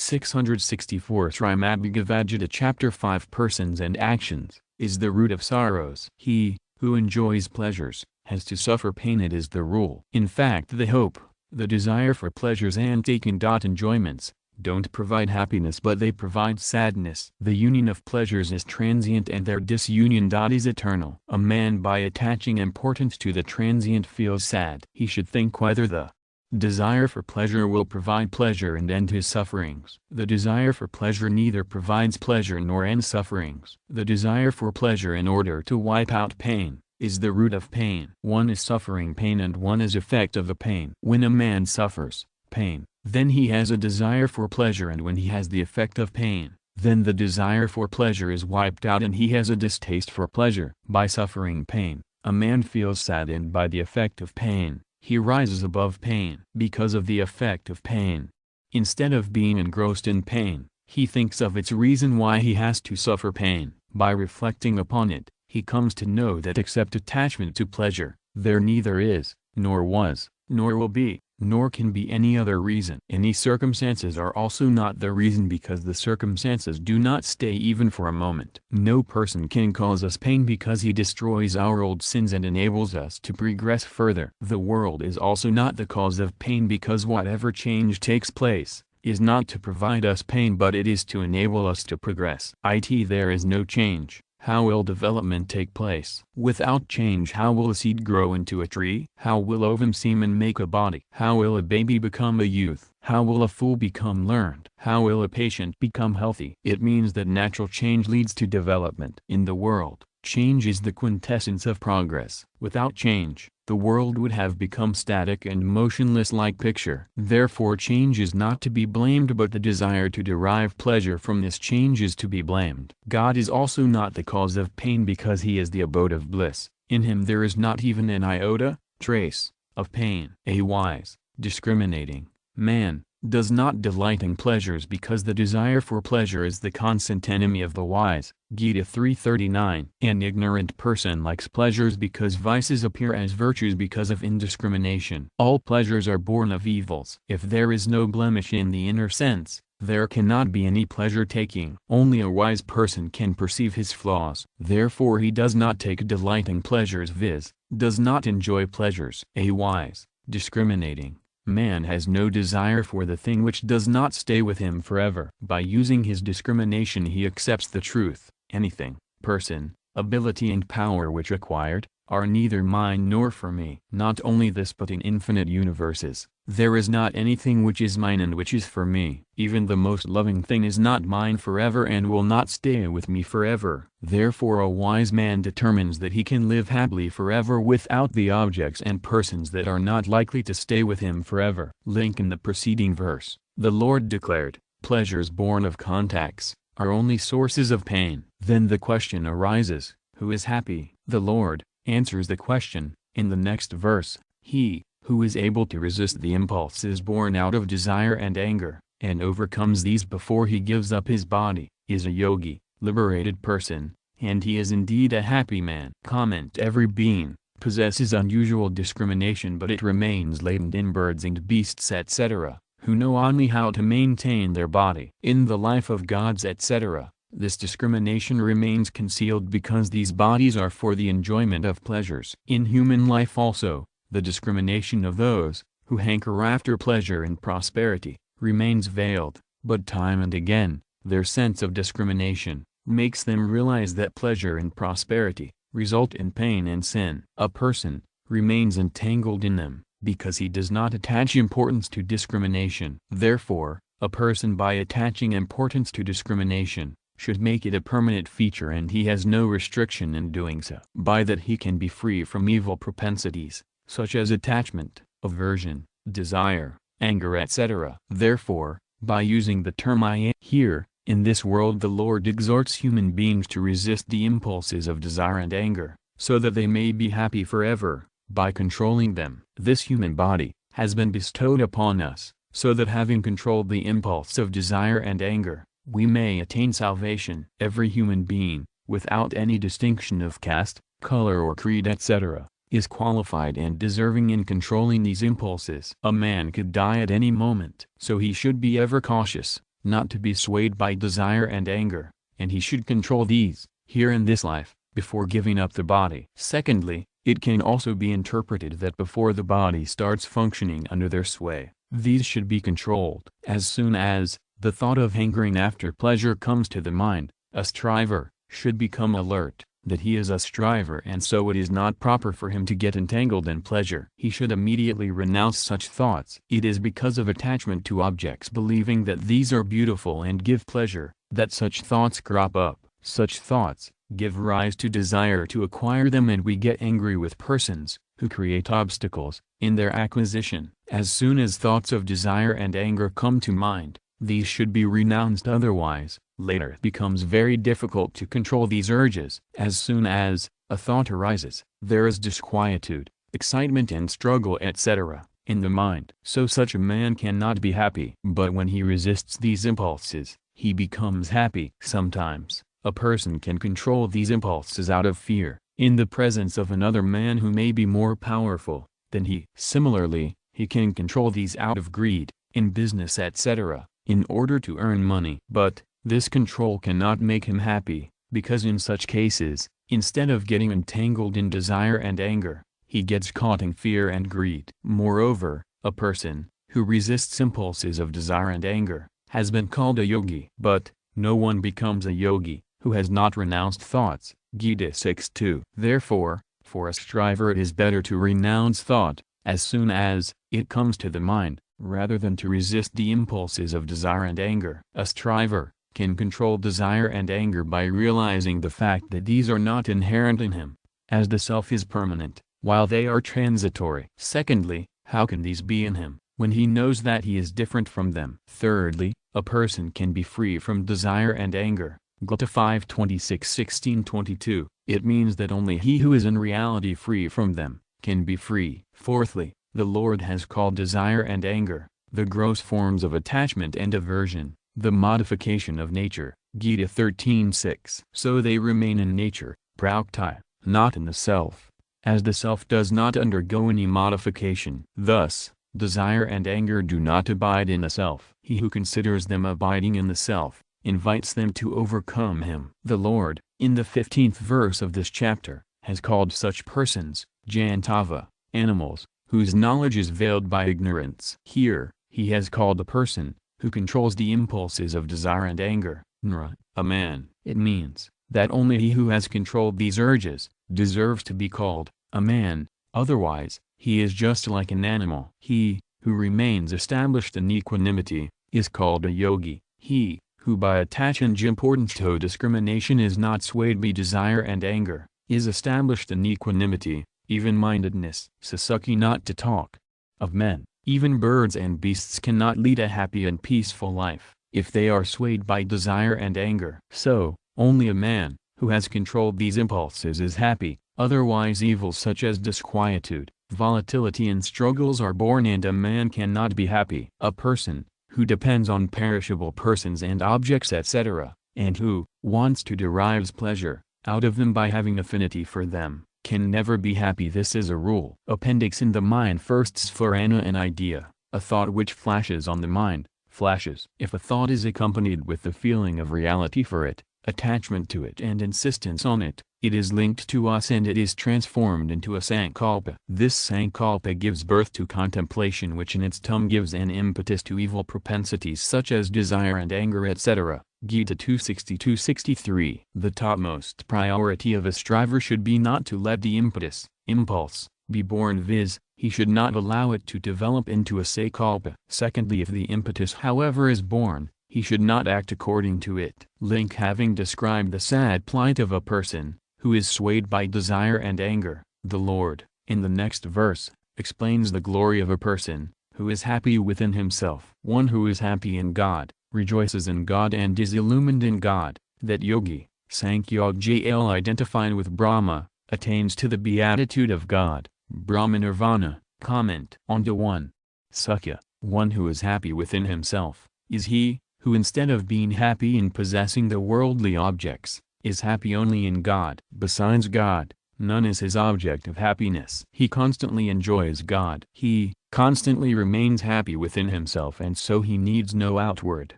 664 Srimad-Bhagavad-gita Chapter 5 Persons and Actions, is the root of sorrows. He, who enjoys pleasures, has to suffer pain. It is the rule. In fact, the hope, the desire for pleasures and taken enjoyments, don't provide happiness but they provide sadness. The union of pleasures is transient and their disunion is eternal. A man by attaching importance to the transient feels sad. He should think whether the desire for pleasure will provide pleasure and end his sufferings. The desire for pleasure neither provides pleasure nor ends sufferings. The desire for pleasure in order to wipe out pain, is the root of pain. One is suffering pain and one is effect of the pain. When a man suffers pain, then he has a desire for pleasure, and when he has the effect of pain, then the desire for pleasure is wiped out and he has a distaste for pleasure. By suffering pain, a man feels sad, and by the effect of pain, he rises above pain. Because of the effect of pain, instead of being engrossed in pain, he thinks of its reason why he has to suffer pain. By reflecting upon it, he comes to know that except attachment to pleasure, there neither is, nor was, nor will be, nor can be any other reason. Any circumstances are also not the reason, because the circumstances do not stay even for a moment. No person can cause us pain because he destroys our old sins and enables us to progress further. The world is also not the cause of pain, because whatever change takes place is not to provide us pain but it is to enable us to progress. There is no change, how will development take place? Without change, how will a seed grow into a tree? How will ovum semen make a body? How will a baby become a youth? How will a fool become learned? How will a patient become healthy? It means that natural change leads to development. In the world, change is the quintessence of progress. Without change, the world would have become static and motionless like picture. Therefore change is not to be blamed, but the desire to derive pleasure from this change is to be blamed. God is also not the cause of pain, because he is the abode of bliss. In him there is not even an iota, trace, of pain. A wise, discriminating man does not delight in pleasures, because the desire for pleasure is the constant enemy of the wise. Gita 3:39. An ignorant person likes pleasures because vices appear as virtues because of indiscrimination. All pleasures are born of evils. If there is no blemish in the inner sense, there cannot be any pleasure-taking. Only a wise person can perceive his flaws. Therefore he does not take delight in pleasures, viz., does not enjoy pleasures. A wise, discriminating man has no desire for the thing which does not stay with him forever. By using his discrimination he accepts the truth. Anything, person, ability and power which acquired, are neither mine nor for me. Not only this, but in infinite universes, there is not anything which is mine and which is for me. Even the most loving thing is not mine forever and will not stay with me forever. Therefore a wise man determines that he can live happily forever without the objects and persons that are not likely to stay with him forever. Link in the preceding verse, the Lord declared, pleasures born of contacts are only sources of pain. Then the question arises, who is happy? The Lord answers the question in the next verse, he who is able to resist the impulses born out of desire and anger, and overcomes these before he gives up his body, is a yogi, liberated person, and he is indeed a happy man. Comment: every being possesses unusual discrimination, but it remains latent in birds and beasts etc., who know only how to maintain their body. In the life of gods etc., this discrimination remains concealed because these bodies are for the enjoyment of pleasures. In human life also, the discrimination of those who hanker after pleasure and prosperity remains veiled, but time and again, their sense of discrimination makes them realize that pleasure and prosperity result in pain and sin. A person remains entangled in them because he does not attach importance to discrimination. Therefore, a person by attaching importance to discrimination should make it a permanent feature, and he has no restriction in doing so. By that he can be free from evil propensities, such as attachment, aversion, desire, anger etc. Therefore, by using the term I am here, in this world the Lord exhorts human beings to resist the impulses of desire and anger, so that they may be happy forever, by controlling them. This human body has been bestowed upon us, so that having controlled the impulse of desire and anger, we may attain salvation. Every human being, without any distinction of caste, color or creed etc., is qualified and deserving in controlling these impulses. A man could die at any moment, so he should be ever cautious, not to be swayed by desire and anger, and he should control these, here in this life, before giving up the body. Secondly, it can also be interpreted that before the body starts functioning under their sway, these should be controlled. As soon as the thought of hankering after pleasure comes to the mind, a striver should become alert that he is a striver, and so it is not proper for him to get entangled in pleasure. He should immediately renounce such thoughts. It is because of attachment to objects, believing that these are beautiful and give pleasure, that such thoughts crop up. Such thoughts give rise to desire to acquire them, and we get angry with persons who create obstacles in their acquisition. As soon as thoughts of desire and anger come to mind, these should be renounced, otherwise, later it becomes very difficult to control these urges. As soon as a thought arises, there is disquietude, excitement and struggle etc. in the mind. So such a man cannot be happy. But when he resists these impulses, he becomes happy. Sometimes, a person can control these impulses out of fear, in the presence of another man who may be more powerful than he. Similarly, he can control these out of greed, in business etc., in order to earn money. But this control cannot make him happy, because in such cases, instead of getting entangled in desire and anger, he gets caught in fear and greed. Moreover, a person who resists impulses of desire and anger has been called a yogi. But no one becomes a yogi who has not renounced thoughts. Gita 6:2. Therefore, for a striver it is better to renounce thought as soon as it comes to the mind, rather than to resist the impulses of desire and anger. A striver can control desire and anger by realizing the fact that these are not inherent in him, as the self is permanent, while they are transitory. Secondly, how can these be in him, when he knows that he is different from them? Thirdly, a person can be free from desire and anger. Gita 5:26-16-22. It means that only he who is in reality free from them can be free. Fourthly, the Lord has called desire and anger the gross forms of attachment and aversion, the modification of nature. Gita 13:6. So they remain in nature, prakrti, not in the self, as the self does not undergo any modification. Thus, desire and anger do not abide in the self. He who considers them abiding in the self invites them to overcome him. The Lord, in the 15th verse of this chapter, has called such persons jantava, animals, whose knowledge is veiled by ignorance. Here, he has called a person who controls the impulses of desire and anger, nra, a man. It means that only he who has controlled these urges deserves to be called a man, otherwise, he is just like an animal. He who remains established in equanimity is called a yogi. He who by attaching importance to discrimination is not swayed by desire and anger, is established in equanimity, even-mindedness. Sasuke. Not to talk of men, even birds and beasts cannot lead a happy and peaceful life, if they are swayed by desire and anger. So, only a man who has controlled these impulses is happy, otherwise evils such as disquietude, volatility and struggles are born, and a man cannot be happy. A person who depends on perishable persons and objects etc., and who wants to derive pleasure out of them by having affinity for them, can never be happy. This is a rule. Appendix. In the mind first sphurana, an idea, a thought which flashes on the mind, flashes. If a thought is accompanied with the feeling of reality for it, attachment to it and insistence on it, it is linked to us and it is transformed into a sankalpa. This sankalpa gives birth to contemplation, which in its turn gives an impetus to evil propensities such as desire and anger etc. Gita 2:62-63. The topmost priority of a striver should be not to let the impulse, be born, viz., he should not allow it to develop into a sankalpa. Secondly, if the impetus however is born, he should not act according to it. Link. Having described the sad plight of a person who is swayed by desire and anger, the Lord, in the next verse, explains the glory of a person who is happy within himself. One who is happy in God, rejoices in God and is illumined in God, that yogi, Sankhya identified with Brahma, attains to the beatitude of God, Brahma Nirvana. Comment. Onto 1. Sukha, one who is happy within himself, is he who instead of being happy in possessing the worldly objects, is happy only in God. Besides God, none is his object of happiness. He constantly enjoys God. He constantly remains happy within himself, and so he needs no outward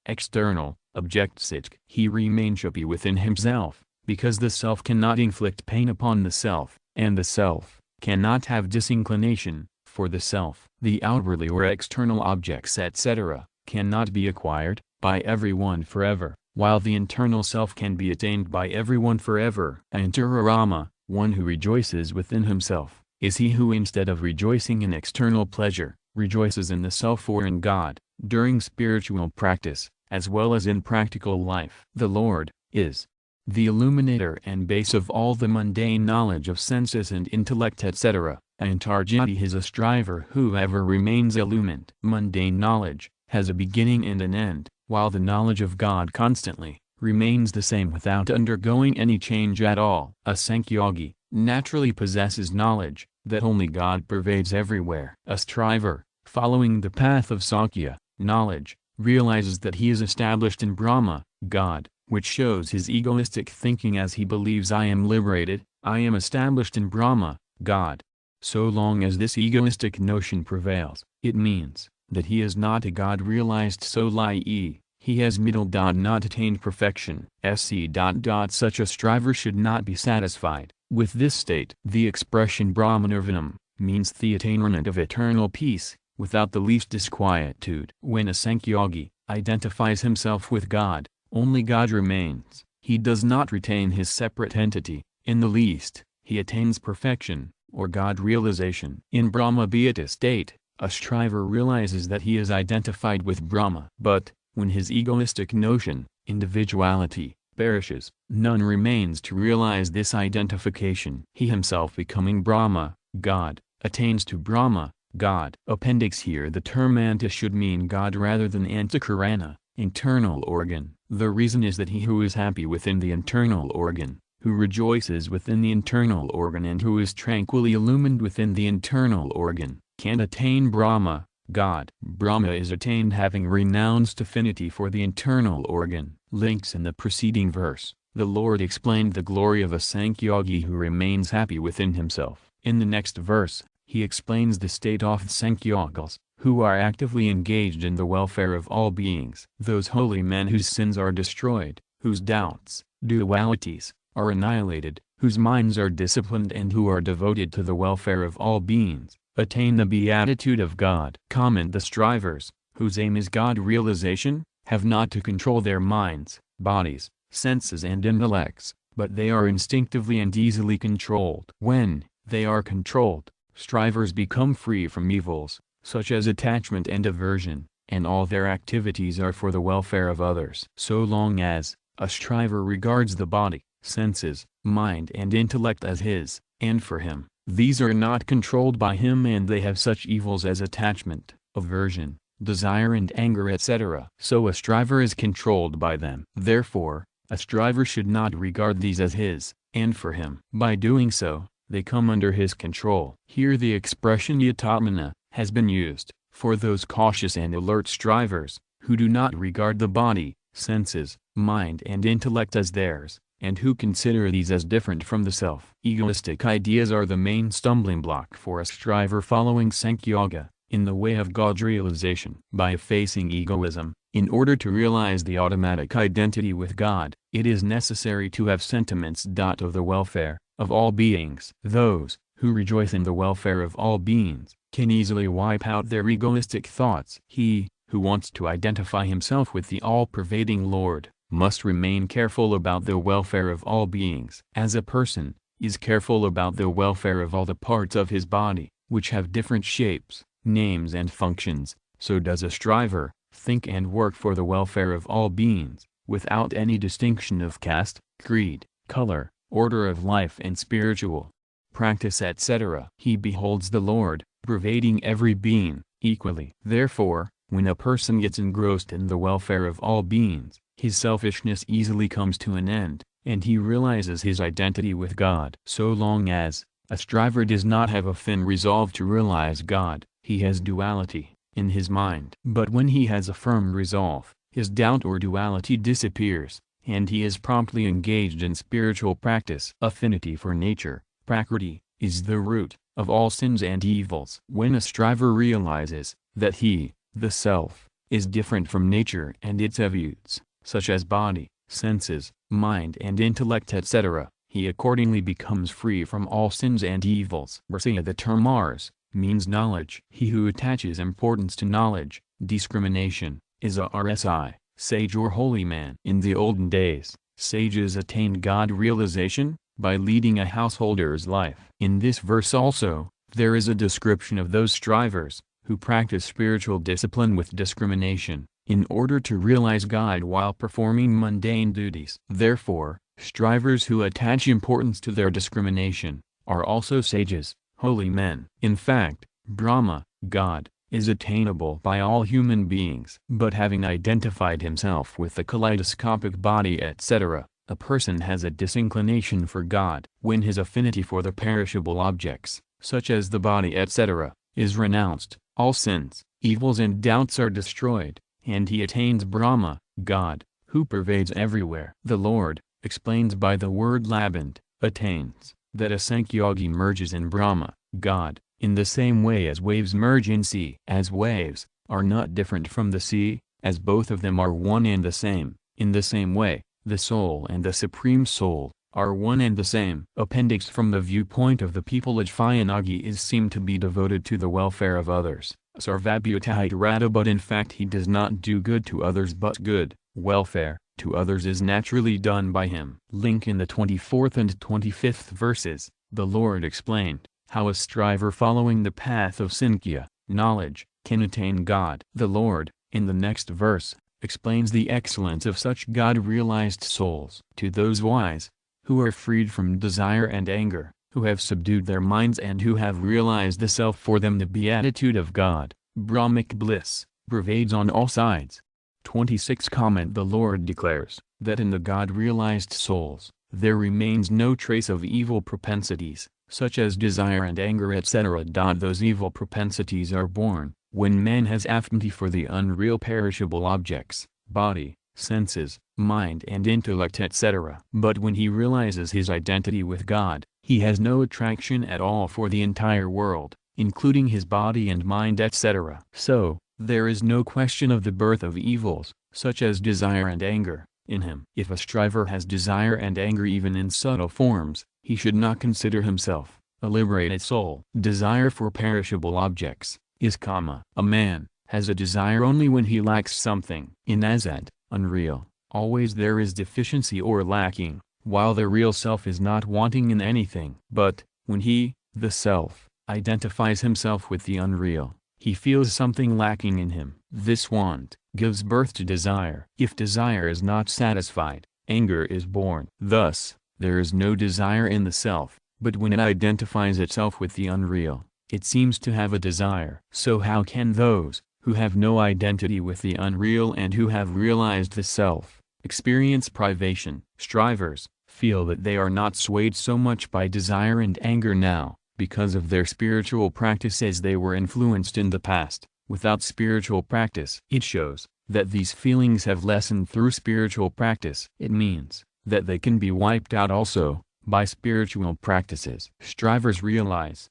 external, objects-it. He remains happy within himself, because the self cannot inflict pain upon the self, and the self cannot have disinclination for the self. The outwardly or external objects etc. cannot be acquired by everyone forever, while the internal self can be attained by everyone forever. Antararama, one who rejoices within himself, is he who instead of rejoicing in external pleasure, rejoices in the self or in God, during spiritual practice, as well as in practical life. The Lord is the illuminator and base of all the mundane knowledge of senses and intellect etc. Antarjati is a striver who ever remains illumined. Mundane knowledge has a beginning and an end, while the knowledge of God constantly remains the same without undergoing any change at all. A Sankhyogi naturally possesses knowledge that only God pervades everywhere. A striver, following the path of Sankhya knowledge, realizes that he is established in Brahma, God, which shows his egoistic thinking as he believes I am liberated, I am established in Brahma, God. So long as this egoistic notion prevails, it means that he is not a God realized soul, i.e., he has not attained perfection. Such a striver should not be satisfied with this state. The expression Brahmanirvanam means the attainment of eternal peace, without the least disquietude. When a Sankhyogi identifies himself with God, only God remains. He does not retain his separate entity, in the least. He attains perfection, or God realization. In Brahma-bhita state, a striver realizes that he is identified with Brahma. But, when his egoistic notion, individuality, perishes, none remains to realize this identification. He himself becoming Brahma, God, attains to Brahma, God. Appendix. Here the term anta should mean God rather than antakarana, internal organ. The reason is that he who is happy within the internal organ, who rejoices within the internal organ and who is tranquilly illumined within the internal organ, can attain Brahma, God. Brahma is attained having renounced affinity for the internal organ. Links. In the preceding verse, the Lord explained the glory of a Sankhyogi who remains happy within himself. In the next verse, he explains the state of Sankhyogis, who are actively engaged in the welfare of all beings. Those holy men whose sins are destroyed, whose doubts, dualities, are annihilated, whose minds are disciplined and who are devoted to the welfare of all beings, attain the beatitude of God. Comment. The strivers, whose aim is God realization, have not to control their minds, bodies, senses and intellects, but they are instinctively and easily controlled. When they are controlled, strivers become free from evils, such as attachment and aversion, and all their activities are for the welfare of others. So long as a striver regards the body, senses, mind and intellect as his, and for him, these are not controlled by him and they have such evils as attachment, aversion, desire and anger etc. So a striver is controlled by them. Therefore, a striver should not regard these as his, and for him. By doing so, they come under his control. Here the expression yatatmana has been used, for those cautious and alert strivers, who do not regard the body, senses, mind and intellect as theirs, and who consider these as different from the self. Egoistic ideas are the main stumbling block for a striver following Sankhyoga, in the way of God realization. By effacing egoism, in order to realize the automatic identity with God, it is necessary to have sentiments of the welfare of all beings. Those who rejoice in the welfare of all beings can easily wipe out their egoistic thoughts. He who wants to identify himself with the all-pervading Lord must remain careful about the welfare of all beings. As a person is careful about the welfare of all the parts of his body, which have different shapes, names and functions, so does a striver think and work for the welfare of all beings, without any distinction of caste, creed, color, order of life and spiritual practice etc. He beholds the Lord, pervading every being, equally. Therefore, when a person gets engrossed in the welfare of all beings, his selfishness easily comes to an end, and he realizes his identity with God. So long as a striver does not have a firm resolve to realize God, he has duality in his mind. But when he has a firm resolve, his doubt or duality disappears, and he is promptly engaged in spiritual practice. Affinity for nature, prakriti, is the root of all sins and evils. When a striver realizes that he, the self, is different from nature and its attributes, such as body, senses, mind and intellect etc., he accordingly becomes free from all sins and evils. The term Ars means knowledge. He who attaches importance to knowledge, discrimination, is a RSI, sage or holy man. In the olden days, sages attained God realization by leading a householder's life. In this verse also, there is a description of those strivers who practice spiritual discipline with discrimination, in order to realize God while performing mundane duties. Therefore, strivers who attach importance to their discrimination are also sages, holy men. In fact, Brahma, God, is attainable by all human beings. But having identified himself with the kaleidoscopic body etc., a person has a disinclination for God. When his affinity for the perishable objects, such as the body etc., is renounced, all sins, evils and doubts are destroyed, and he attains Brahma, God, who pervades everywhere. The Lord explains by the word laband, attains, that a Sankhyogi merges in Brahma, God, in the same way as waves merge in sea. As waves are not different from the sea, as both of them are one and the same, in the same way, the soul and the Supreme Soul are one and the same. Appendix: from the viewpoint of the people, Ajvayanagi is seen to be devoted to the welfare of others, Sarvabhuta, but in fact he does not do good to others but good, welfare, to others is naturally done by him. Link in the 24th and 25th verses, the Lord explained how a striver following the path of Sankhya, knowledge, can attain God. The Lord, in the next verse, explains the excellence of such God-realized souls. To those wise, who are freed from desire and anger, who have subdued their minds and who have realized the self, for them the beatitude of God, Brahmic bliss, pervades on all sides. 26 Comment: the Lord declares that in the God-realized souls, there remains no trace of evil propensities, such as desire and anger etc. Those evil propensities are born when man has affinity for the unreal perishable objects, body, senses, mind and intellect etc. But when he realizes his identity with God, he has no attraction at all for the entire world, including his body and mind etc. So, there is no question of the birth of evils, such as desire and anger, in him. If a striver has desire and anger even in subtle forms, he should not consider himself a liberated soul. Desire for perishable objects is kama. A man has a desire only when he lacks something. In asat, unreal, always there is deficiency or lacking, while the real self is not wanting in anything. But, when he, the self, identifies himself with the unreal, he feels something lacking in him. This want gives birth to desire. If desire is not satisfied, anger is born. Thus, there is no desire in the self, but when it identifies itself with the unreal, it seems to have a desire. So how can those who have no identity with the unreal and who have realized the self experience privation? Strivers feel that they are not swayed so much by desire and anger now, because of their spiritual practice as they were influenced in the past. Without spiritual practice, it shows that these feelings have lessened through spiritual practice. It means that they can be wiped out also by spiritual practices. Strivers realize,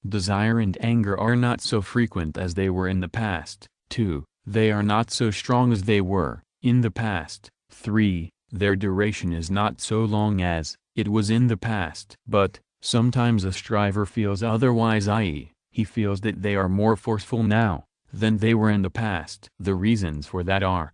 desire and anger are not so frequent as they were in the past. 2. They are not so strong as they were in the past. 3. Their duration is not so long as it was in the past. But sometimes a striver feels otherwise, i.e., he feels that they are more forceful now than they were in the past. The reasons for that are,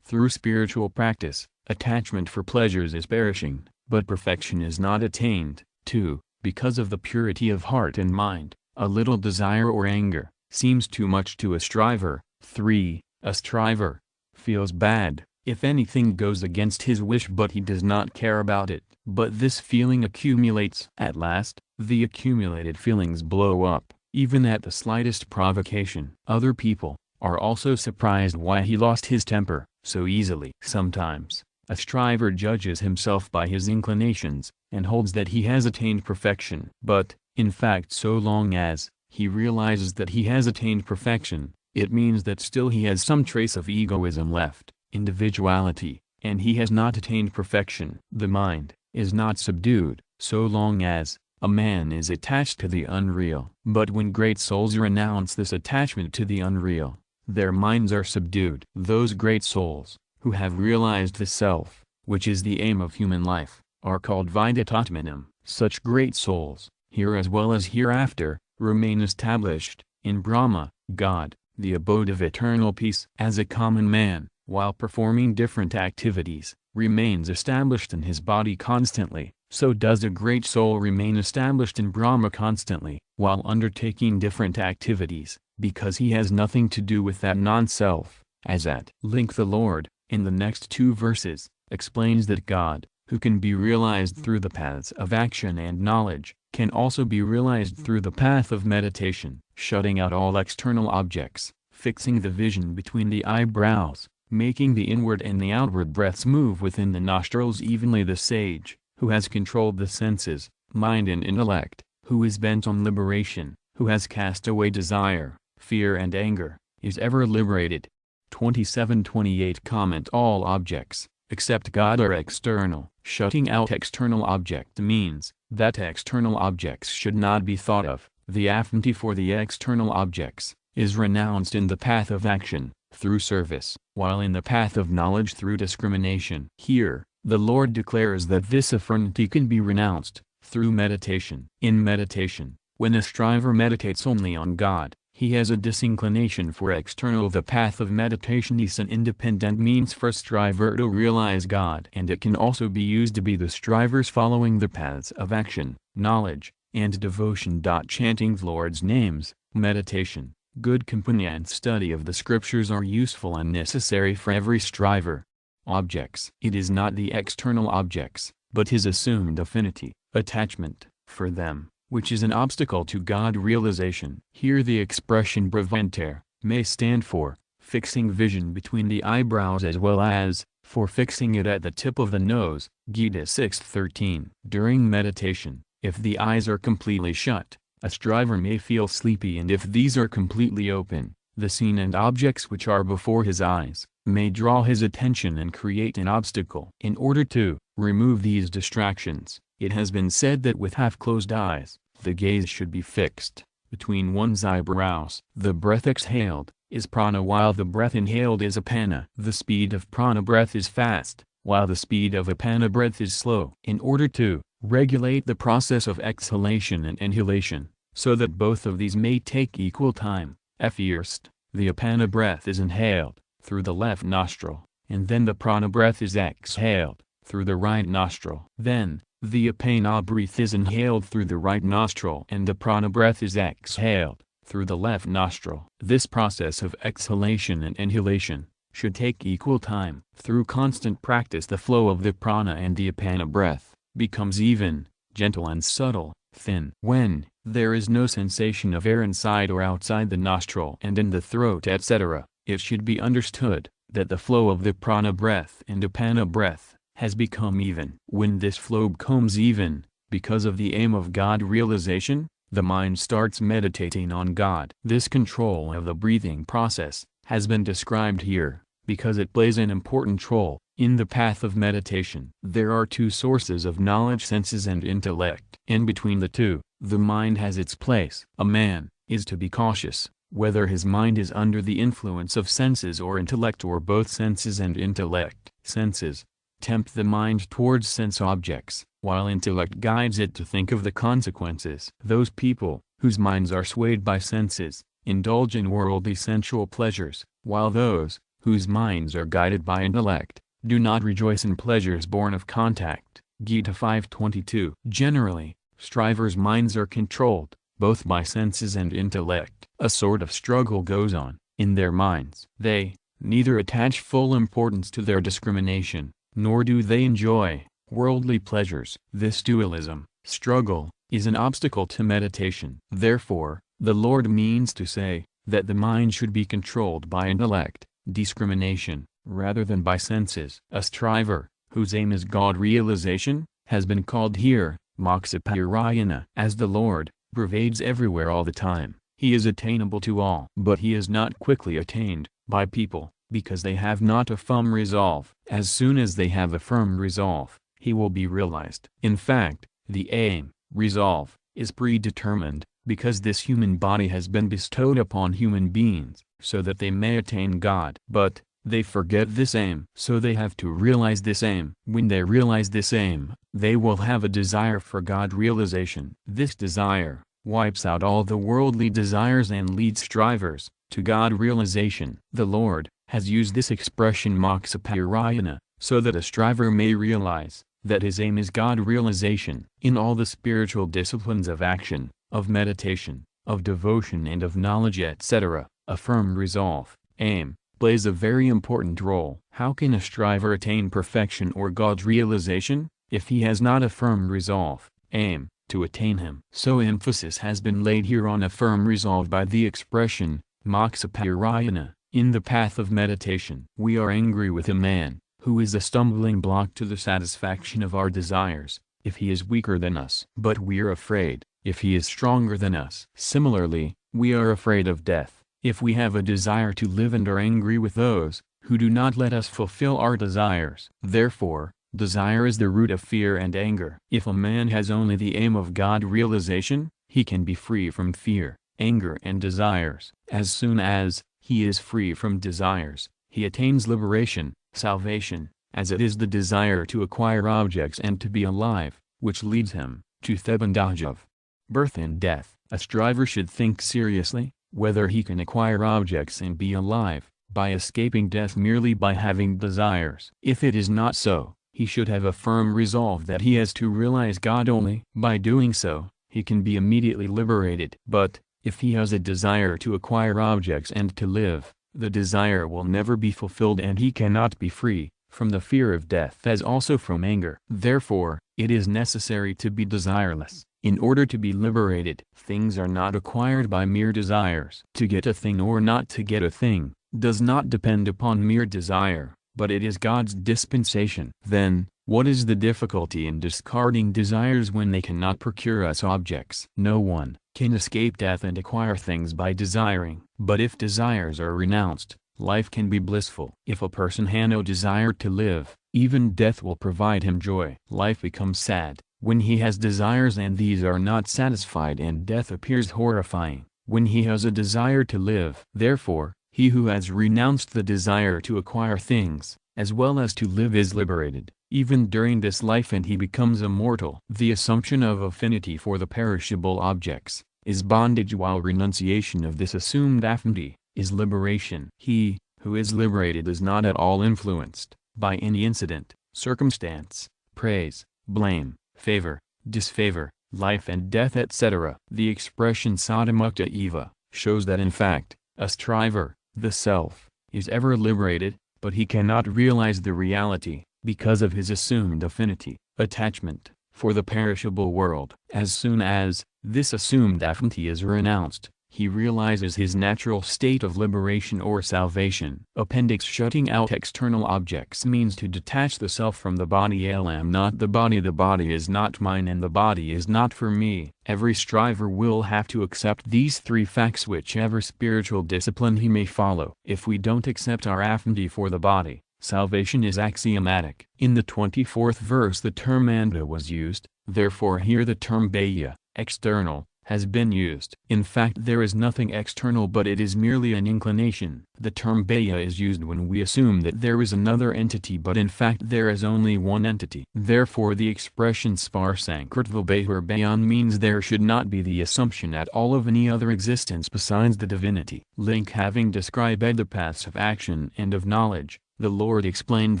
through spiritual practice, attachment for pleasures is perishing, but perfection is not attained. 2. Because of the purity of heart and mind, a little desire or anger seems too much to a striver. 3. A striver feels bad if anything goes against his wish, but he does not care about it. But this feeling accumulates. At last, the accumulated feelings blow up, even at the slightest provocation. Other people are also surprised why he lost his temper so easily. Sometimes, a striver judges himself by his inclinations, and holds that he has attained perfection. But, in fact, so long as he realizes that he has attained perfection, it means that still he has some trace of egoism left, individuality, and he has not attained perfection. The mind is not subdued, so long as a man is attached to the unreal. But when great souls renounce this attachment to the unreal, their minds are subdued. Those great souls, who have realized the self, which is the aim of human life, are called Viditatmanam. Such great souls, here as well as hereafter, remain established, in Brahma, God, the abode of eternal peace. As a common man, while performing different activities, remains established in his body constantly, so does a great soul remain established in Brahma constantly, while undertaking different activities, because he has nothing to do with that non-self. As at length the Lord, in the next 2 verses, explains that God, who can be realized through the paths of action and knowledge, can also be realized through the path of meditation, shutting out all external objects, fixing the vision between the eyebrows, making the inward and the outward breaths move within the nostrils evenly. The sage, who has controlled the senses, mind and intellect, who is bent on liberation, who has cast away desire, fear and anger, is ever liberated. 27-28 Comment: all objects, except God, are external. Shutting out external object means that external objects should not be thought of. The affinity for the external objects is renounced in the path of action, through service, while in the path of knowledge through discrimination. Here, the Lord declares that this affinity can be renounced, through meditation. In meditation, when a striver meditates only on God, he has a disinclination for external. The path of meditation is an independent means for a striver to realize God, and it can also be used to be the strivers following the paths of action, knowledge, and devotion. Chanting the Lord's names, meditation, good company and study of the scriptures are useful and necessary for every striver. Objects: it is not the external objects, but his assumed affinity, attachment, for them, which is an obstacle to God realization. Here the expression bhavantar may stand for fixing vision between the eyebrows as well as for fixing it at the tip of the nose. Gita 6:13. During meditation, if the eyes are completely shut, a striver may feel sleepy, and if these are completely open, the scene and objects which are before his eyes may draw his attention and create an obstacle. In order to remove these distractions, it has been said that with half-closed eyes, the gaze should be fixed between one's eyebrows. The breath exhaled is prana, while the breath inhaled is apana. The speed of prana breath is fast, while the speed of apana breath is slow. In order to regulate the process of exhalation and inhalation, so that both of these may take equal time, first, the apana breath is inhaled through the left nostril, and then the prana breath is exhaled through the right nostril. Then, the apana breath is inhaled through the right nostril and the prana breath is exhaled through the left nostril. This process of exhalation and inhalation should take equal time. Through constant practice, the flow of the prana and the apana breath becomes even, gentle and subtle, thin. When there is no sensation of air inside or outside the nostril and in the throat, etc., it should be understood that the flow of the prana breath and apana breath has become even. When this flow becomes even, because of the aim of God realization, the mind starts meditating on God. This control of the breathing process has been described here, because it plays an important role in the path of meditation. There are 2 sources of knowledge: senses and intellect. In between the two, the mind has its place. A man is to be cautious whether his mind is under the influence of senses or intellect, or both senses and intellect. Senses tempt the mind towards sense objects, while intellect guides it to think of the consequences. Those people whose minds are swayed by senses indulge in worldly sensual pleasures, while those whose minds are guided by intellect do not rejoice in pleasures born of contact. Gita 5:22. Generally, strivers' minds are controlled both by senses and intellect. A sort of struggle goes on in their minds. They neither attach full importance to their discrimination, nor do they enjoy worldly pleasures. This dualism, struggle, is an obstacle to meditation. Therefore, the Lord means to say that the mind should be controlled by intellect, discrimination, rather than by senses. A striver, whose aim is God realization, has been called here Moksha-parayana. As the Lord pervades everywhere all the time, he is attainable to all. But he is not quickly attained by people, because they have not a firm resolve. As soon as they have a firm resolve, he will be realized. In fact, the aim, resolve, is predetermined, because this human body has been bestowed upon human beings, so that they may attain God. But they forget this aim. So they have to realize this aim. When they realize this aim, they will have a desire for God realization. This desire wipes out all the worldly desires and leads strivers to God realization. The Lord has used this expression moksha so that a striver may realize that his aim is God realization. In all the spiritual disciplines of action, of meditation, of devotion and of knowledge etc., a firm resolve, aim, plays a very important role. How can a striver attain perfection or God's realization, if he has not a firm resolve, aim, to attain him? So emphasis has been laid here on a firm resolve by the expression, moksha in the path of meditation. We are angry with a man, who is a stumbling block to the satisfaction of our desires, if he is weaker than us. But we are afraid, if he is stronger than us. Similarly, we are afraid of death, if we have a desire to live and are angry with those, who do not let us fulfill our desires. Therefore, desire is the root of fear and anger. If a man has only the aim of God realization, he can be free from fear, anger and desires. As soon as he is free from desires, he attains liberation, salvation, as it is the desire to acquire objects and to be alive, which leads him to the bondage of birth and death. A striver should think seriously, whether he can acquire objects and be alive, by escaping death merely by having desires. If it is not so, he should have a firm resolve that he has to realize God only. By doing so, he can be immediately liberated. But, if he has a desire to acquire objects and to live, the desire will never be fulfilled and he cannot be free from the fear of death as also from anger. Therefore, it is necessary to be desireless, in order to be liberated. Things are not acquired by mere desires. To get a thing or not to get a thing, does not depend upon mere desire, but it is God's dispensation. Then, what is the difficulty in discarding desires when they cannot procure us objects? No one can escape death and acquire things by desiring. But if desires are renounced, life can be blissful. If a person has no desire to live, even death will provide him joy. Life becomes sad when he has desires and these are not satisfied, and death appears horrifying when he has a desire to live. Therefore, he who has renounced the desire to acquire things, as well as to live, is liberated, even during this life, and he becomes immortal. The assumption of affinity for the perishable objects is bondage, while renunciation of this assumed affinity is liberation. He who is liberated is not at all influenced by any incident, circumstance, praise, blame, favor, disfavor, life and death etc. The expression sadhamukta eva shows that in fact, a striver, the self, is ever liberated, but he cannot realize the reality, because of his assumed affinity, attachment, for the perishable world. As soon as this assumed affinity is renounced, he realizes his natural state of liberation or salvation. Appendix: shutting out external objects means to detach the self from the body. I am not the body is not mine, and the body is not for me. Every striver will have to accept these three facts, whichever spiritual discipline he may follow. If we don't accept our affinity for the body, salvation is axiomatic. In the 24th verse the term anda was used, therefore here the term baya, external, has been used. In fact, there is nothing external, but it is merely an inclination. The term baya is used when we assume that there is another entity, but in fact there is only one entity. Therefore the expression sparsankritva bahur bayan means there should not be the assumption at all of any other existence besides the divinity. Link: having described the paths of action and of knowledge, the Lord explained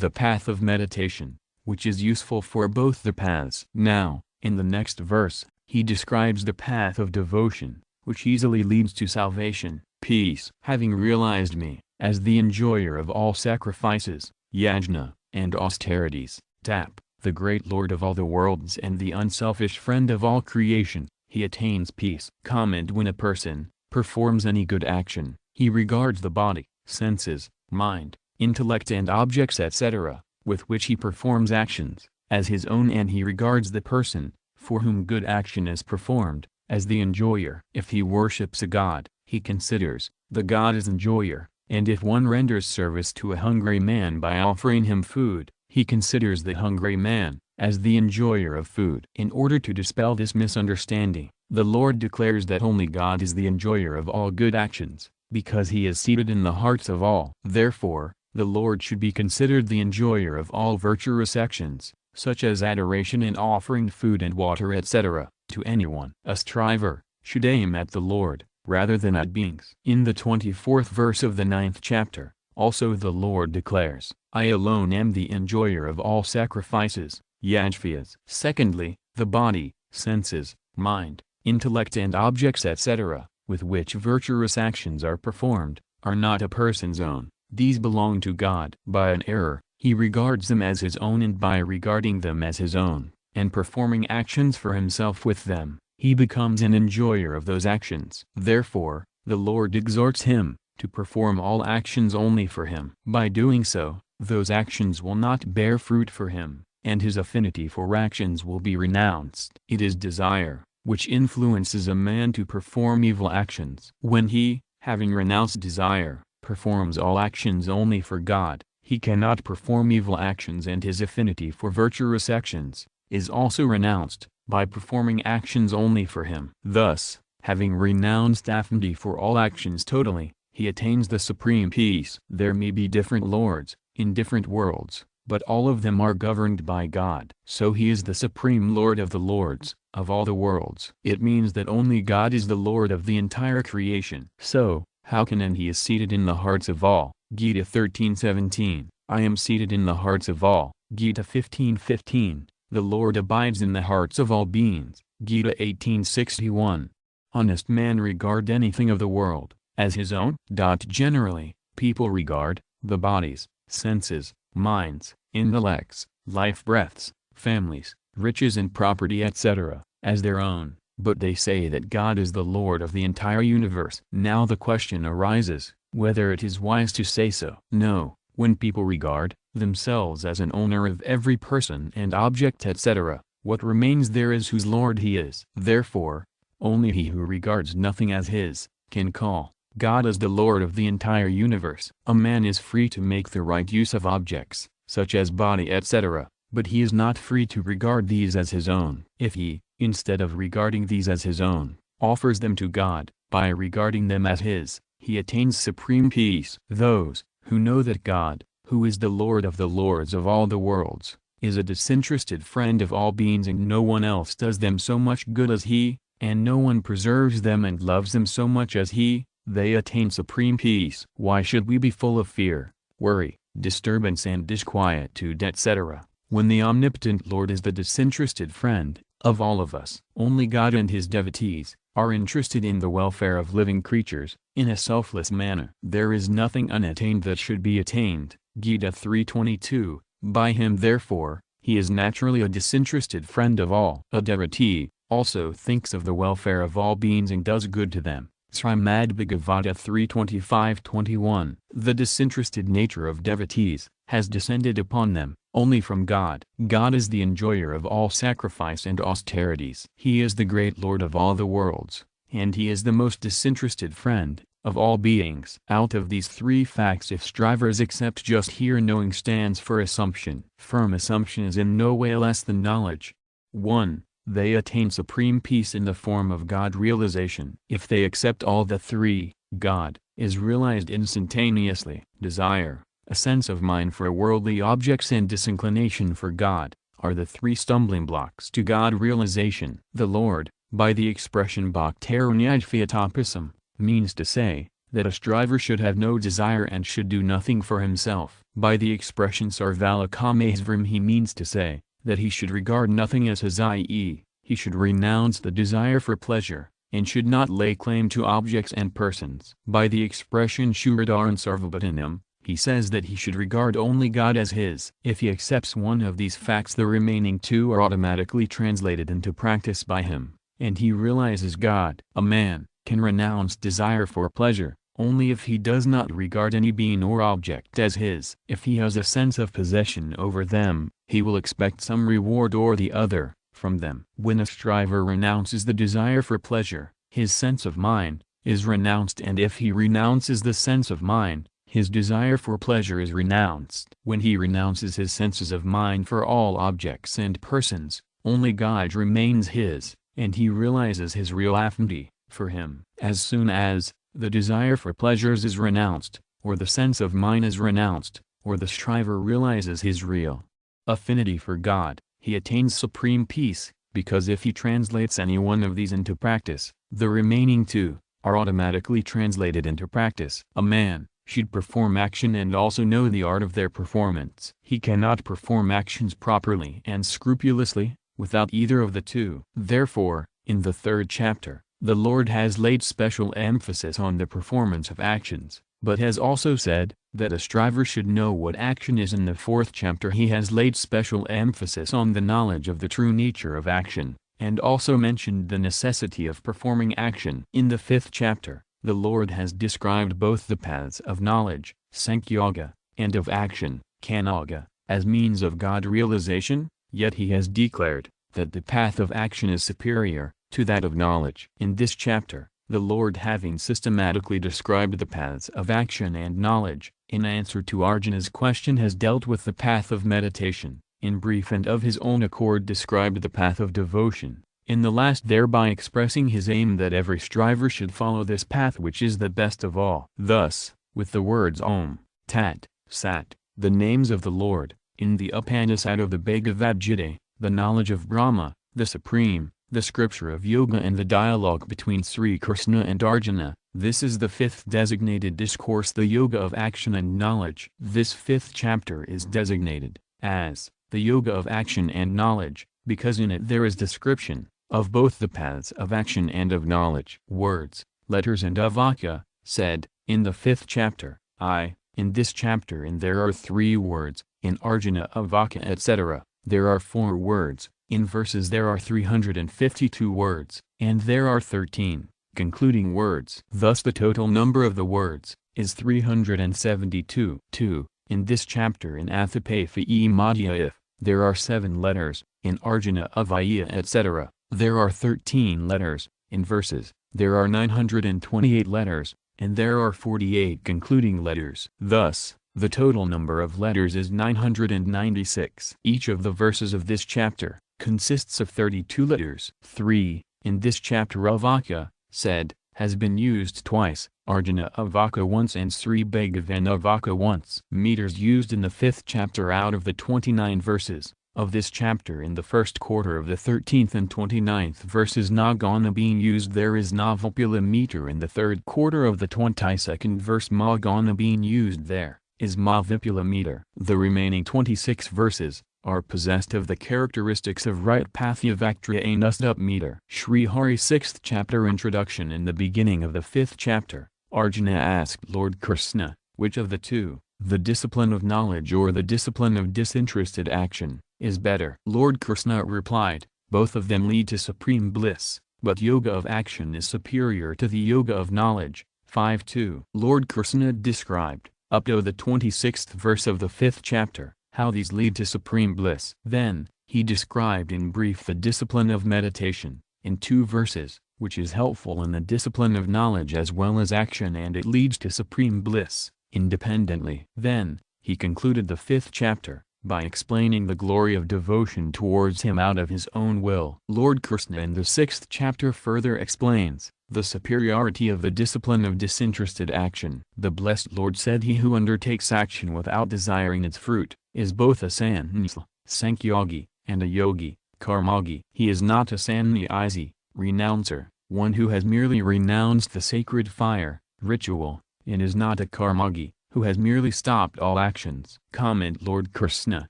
the path of meditation, which is useful for both the paths. Now, in the next verse, he describes the path of devotion, which easily leads to salvation, peace. Having realized me, as the enjoyer of all sacrifices, yajna, and austerities, tap, the great Lord of all the worlds and the unselfish friend of all creation, he attains peace. Comment: when a person performs any good action, he regards the body, senses, mind, intellect and objects etc., with which he performs actions, as his own, and he regards the person, for whom good action is performed, as the enjoyer. If he worships a god, he considers the god as enjoyer, and if one renders service to a hungry man by offering him food, he considers the hungry man as the enjoyer of food. In order to dispel this misunderstanding, the Lord declares that only God is the enjoyer of all good actions, because he is seated in the hearts of all. Therefore, the Lord should be considered the enjoyer of all virtuous actions, such as adoration and offering food and water etc., to anyone. A striver should aim at the Lord, rather than at beings. In the 24th verse of the 9th chapter, also the Lord declares, I alone am the enjoyer of all sacrifices, yajnas. Secondly, the body, senses, mind, intellect and objects etc., with which virtuous actions are performed, are not a person's own. These belong to God. By an error, he regards them as his own, and by regarding them as his own, and performing actions for himself with them, he becomes an enjoyer of those actions. Therefore, the Lord exhorts him to perform all actions only for him. By doing so, those actions will not bear fruit for him, and his affinity for actions will be renounced. It is desire which influences a man to perform evil actions. When he, having renounced desire, performs all actions only for God, he cannot perform evil actions, and his affinity for virtuous actions is also renounced by performing actions only for him. Thus, having renounced affinity for all actions totally, he attains the supreme peace. There may be different lords in different worlds, but all of them are governed by God. So he is the supreme Lord of the lords, of all the worlds. It means that only God is the Lord of the entire creation. So, how can and he is seated in the hearts of all. Gita 13:17, I am seated in the hearts of all. Gita 15:15, the Lord abides in the hearts of all beings. Gita 18:61. Honest man regard anything of the world as his own. Generally, people regard the bodies, senses, minds, intellects, life breaths, families, riches and property etc. as their own, but they say that God is the Lord of the entire universe. Now the question arises, whether it is wise to say so. No, when people regard themselves as an owner of every person and object etc., what remains there is whose Lord he is. Therefore, only he who regards nothing as his, can call God as the Lord of the entire universe. A man is free to make the right use of objects, such as body etc., but he is not free to regard these as his own. If he, instead of regarding these as his own, offers them to God, by regarding them as his, he attains supreme peace. Those who know that God, who is the Lord of the lords of all the worlds, is a disinterested friend of all beings, and no one else does them so much good as he, and no one preserves them and loves them so much as he, they attain supreme peace. Why should we be full of fear, worry, disturbance and disquietude etc., when the omnipotent Lord is the disinterested friend of all of us? Only God and his devotees are interested in the welfare of living creatures, in a selfless manner. There is nothing unattained that should be attained. Gita 3:22, by him therefore, he is naturally a disinterested friend of all. A devotee also thinks of the welfare of all beings and does good to them. Srimad Bhagavata 3:25-21. The disinterested nature of devotees has descended upon them only from God. God is the enjoyer of all sacrifice and austerities. He is the great Lord of all the worlds, and he is the most disinterested friend of all beings. Out of these three facts, if strivers accept just here, knowing stands for assumption. Firm assumption is in no way less than knowledge. 1. They attain supreme peace in the form of God realization. If they accept all the three, God is realized instantaneously. Desire, a sense of mind for worldly objects, and disinclination for God are the three stumbling blocks to God realization. The Lord, by the expression bhaktaranyadhyatapisam, means to say that a striver should have no desire and should do nothing for himself. By the expression sarvalakamasvaram, he means to say that he should regard nothing as his, i.e., he should renounce the desire for pleasure, and should not lay claim to objects and persons. By the expression shuradaran sarvabhatanam, he says that he should regard only God as his. If he accepts one of these facts, the remaining two are automatically translated into practice by him, and he realizes God. A man can renounce desire for pleasure only if he does not regard any being or object as his. If he has a sense of possession over them, he will expect some reward or the other from them. When a striver renounces the desire for pleasure, his sense of mind is renounced, and if he renounces the sense of mind, his desire for pleasure is renounced. When he renounces his senses of mind for all objects and persons, only God remains his, and he realizes his real affinity for him. As soon as the desire for pleasures is renounced, or the sense of mine is renounced, or the striver realizes his real affinity for God, he attains supreme peace, because if he translates any one of these into practice, the remaining two are automatically translated into practice. A man should perform action and also know the art of their performance. He cannot perform actions properly and scrupulously without either of the two. Therefore, in the third chapter, the Lord has laid special emphasis on the performance of actions, but has also said that a striver should know what action is. In the fourth chapter he has laid special emphasis on the knowledge of the true nature of action, and also mentioned the necessity of performing action. In the fifth chapter, the Lord has described both the paths of knowledge, Sankhyoga, and of action, Kanoga, as means of God realization, yet he has declared that the path of action is superior to that of knowledge. In this chapter, the Lord, having systematically described the paths of action and knowledge, in answer to Arjuna's question, has dealt with the path of meditation, in brief, and of his own accord described the path of devotion, in the last, thereby expressing his aim that every striver should follow this path, which is the best of all. Thus, with the words Om, Tat, Sat, the names of the Lord, in the Upanishad of the Bhagavad Gita, the knowledge of Brahma, the Supreme, the scripture of Yoga, and the dialogue between Sri Krishna and Arjuna, this is the fifth designated discourse, the Yoga of Action and Knowledge. This fifth chapter is designated as the Yoga of Action and Knowledge, because in it there is description of both the paths of action and of knowledge. Words, letters and avaka, said, in the fifth chapter, in this chapter, and there are 3 words, in Arjuna avaka etc., there are 4 words, in verses there are 352 words, and there are 13 concluding words. Thus the total number of the words is 372. 2. In this chapter, in Athapathi Madhya, there are 7 letters, in Arjuna avaya etc., there are 13 letters, in verses there are 928 letters, and there are 48 concluding letters. Thus, the total number of letters is 996. Each of the verses of this chapter consists of 32 letters. 3. In this chapter, avaka, said, has been used twice, Arjuna avaka once and Sri Bhagavan avaka once. Meters used in the 5th chapter out of the 29 verses of this chapter. In the first quarter of the 13th and 29th verses Nagana being used, there is Navapula meter. In the third quarter of the 22nd verse Magana being used, there is Mavipula meter. The remaining 26 verses are possessed of the characteristics of right Pathyavaktriya Nusdup meter. Sri Hari 6th chapter introduction. In the beginning of the 5th chapter, Arjuna asked Lord Krishna, which of the two, the discipline of knowledge or the discipline of disinterested action, is better? Lord Krishna replied, both of them lead to supreme bliss, but yoga of action is superior to the yoga of knowledge. 5.2. Lord Krishna described, up to the 26th verse of the 5th chapter, how these lead to supreme bliss. Then, he described in brief the discipline of meditation, in 2 verses, which is helpful in the discipline of knowledge as well as action, and it leads to supreme bliss, independently. Then, he concluded the 5th chapter, by explaining the glory of devotion towards him out of his own will. Lord Krishna in the 6th chapter further explains the superiority of the discipline of disinterested action. The blessed Lord said, he who undertakes action without desiring its fruit, is both a sannyasi, Sankhyogi, and a yogi, Karmagi. He is not a sannyasi, renouncer, one who has merely renounced the sacred fire, ritual, and is not a Karmagi, who has merely stopped all actions. Comment: Lord Krishna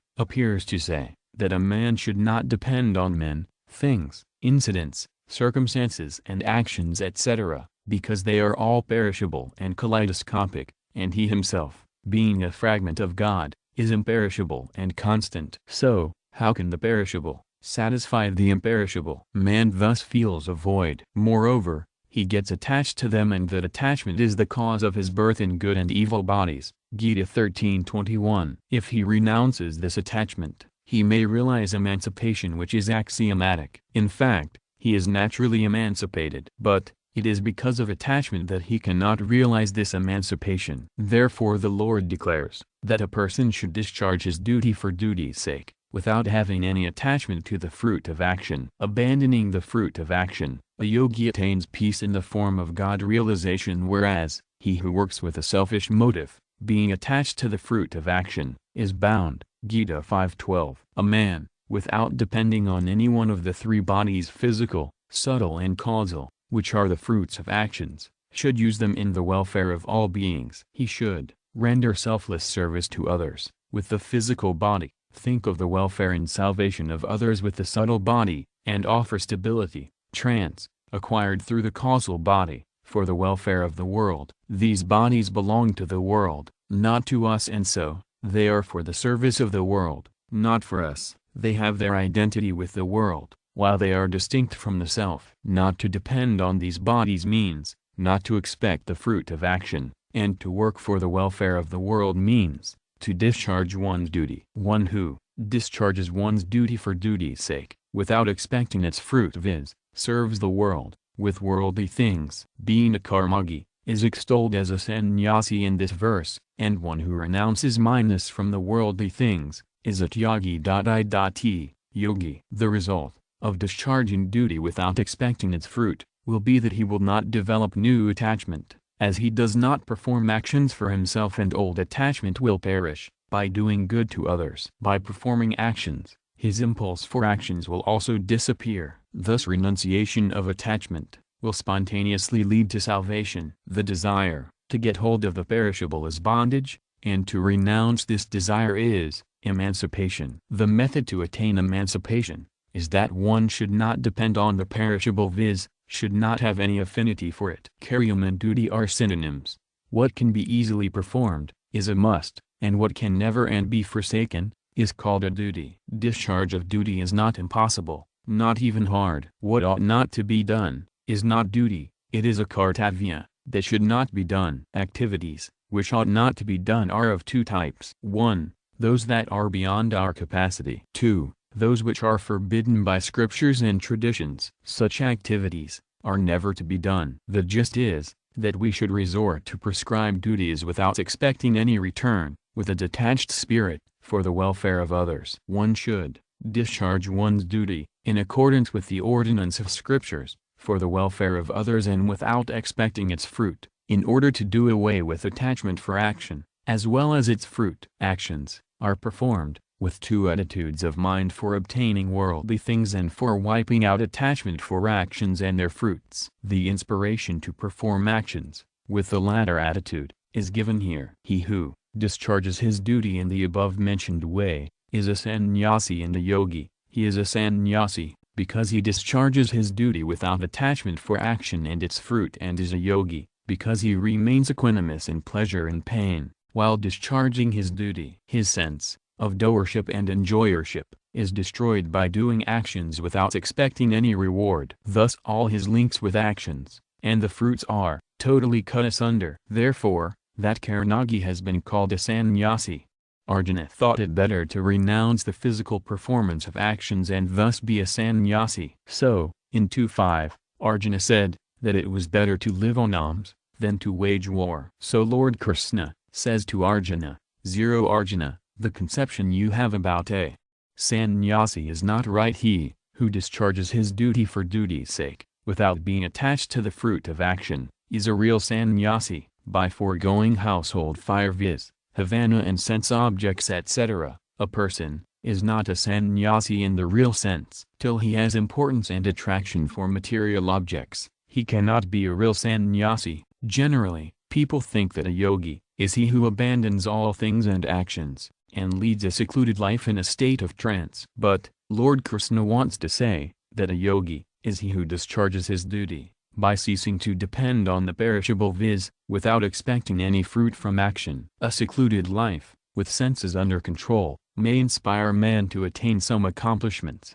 appears to say that a man should not depend on men, things, incidents, circumstances and actions etc., because they are all perishable and kaleidoscopic, and he himself, being a fragment of God, is imperishable and constant. So, how can the perishable satisfy the imperishable? Man thus feels a void. Moreover, he gets attached to them, and that attachment is the cause of his birth in good and evil bodies. Gita 13:21. If he renounces this attachment, he may realize emancipation, which is axiomatic. In fact, he is naturally emancipated. But, it is because of attachment that he cannot realize this emancipation. Therefore the Lord declares that a person should discharge his duty for duty's sake, without having any attachment to the fruit of action. Abandoning the fruit of action, a yogi attains peace in the form of God realization, whereas he who works with a selfish motive, being attached to the fruit of action, is bound. Gita 5:12. A man, without depending on any one of the three bodies, physical, subtle and causal, which are the fruits of actions, should use them in the welfare of all beings. He should render selfless service to others with the physical body, think of the welfare and salvation of others with the subtle body, and offer stability, trance, acquired through the causal body, for the welfare of the world. These bodies belong to the world, not to us, and so they are for the service of the world, not for us. They have their identity with the world, while they are distinct from the self. Not to depend on these bodies means not to expect the fruit of action, and to work for the welfare of the world means to discharge one's duty. One who discharges one's duty for duty's sake, without expecting its fruit, viz., serves the world with worldly things, being a karmagi, is extolled as a sannyasi in this verse, and one who renounces mindness from the worldly things is a tyagi. Yogi. The result of discharging duty without expecting its fruit will be that he will not develop new attachment, as he does not perform actions for himself, and old attachment will perish by doing good to others. By performing actions, his impulse for actions will also disappear. Thus renunciation of attachment will spontaneously lead to salvation. The desire to get hold of the perishable is bondage, and to renounce this desire is emancipation. The method to attain emancipation is that one should not depend on the perishable, viz., should not have any affinity for it. Karyam and duty are synonyms. What can be easily performed is a must, and what can never and be forsaken is called a duty. Discharge of duty is not impossible, not even hard. What ought not to be done is not duty, it is a kartavya that should not be done. Activities which ought not to be done are of two types. 1. Those that are beyond our capacity. 2. Those which are forbidden by scriptures and traditions. Such activities are never to be done. The gist is that we should resort to prescribed duties without expecting any return, with a detached spirit, for the welfare of others. One should discharge one's duty in accordance with the ordinance of scriptures, for the welfare of others and without expecting its fruit, in order to do away with attachment for action, as well as its fruit. Actions are performed with two attitudes of mind: for obtaining worldly things and for wiping out attachment for actions and their fruits. The inspiration to perform actions, with the latter attitude, is given here. He who discharges his duty in the above-mentioned way is a sannyasi and a yogi. He is a sannyasi because he discharges his duty without attachment for action and its fruit, and is a yogi because he remains equanimous in pleasure and pain while discharging his duty. His sense of doership and enjoyership is destroyed by doing actions without expecting any reward. Thus all his links with actions and the fruits are totally cut asunder. Therefore, that Karnagi has been called a sannyasi. Arjuna thought it better to renounce the physical performance of actions and thus be a sannyasi. So, in 2.5, Arjuna said that it was better to live on alms than to wage war. So Lord Krishna says to Arjuna, 0 Arjuna, the conception you have about a sannyasi is not right. He who discharges his duty for duty's sake, without being attached to the fruit of action, is a real sannyasi. By foregoing household fire, viz., havana and sense objects etc., a person is not a sannyasi in the real sense. Till he has importance and attraction for material objects, he cannot be a real sannyasi. Generally, people think that a yogi is he who abandons all things and actions, and leads a secluded life in a state of trance. But Lord Krishna wants to say that a yogi is he who discharges his duty by ceasing to depend on the perishable, viz., without expecting any fruit from action. A secluded life, with senses under control, may inspire man to attain some accomplishments,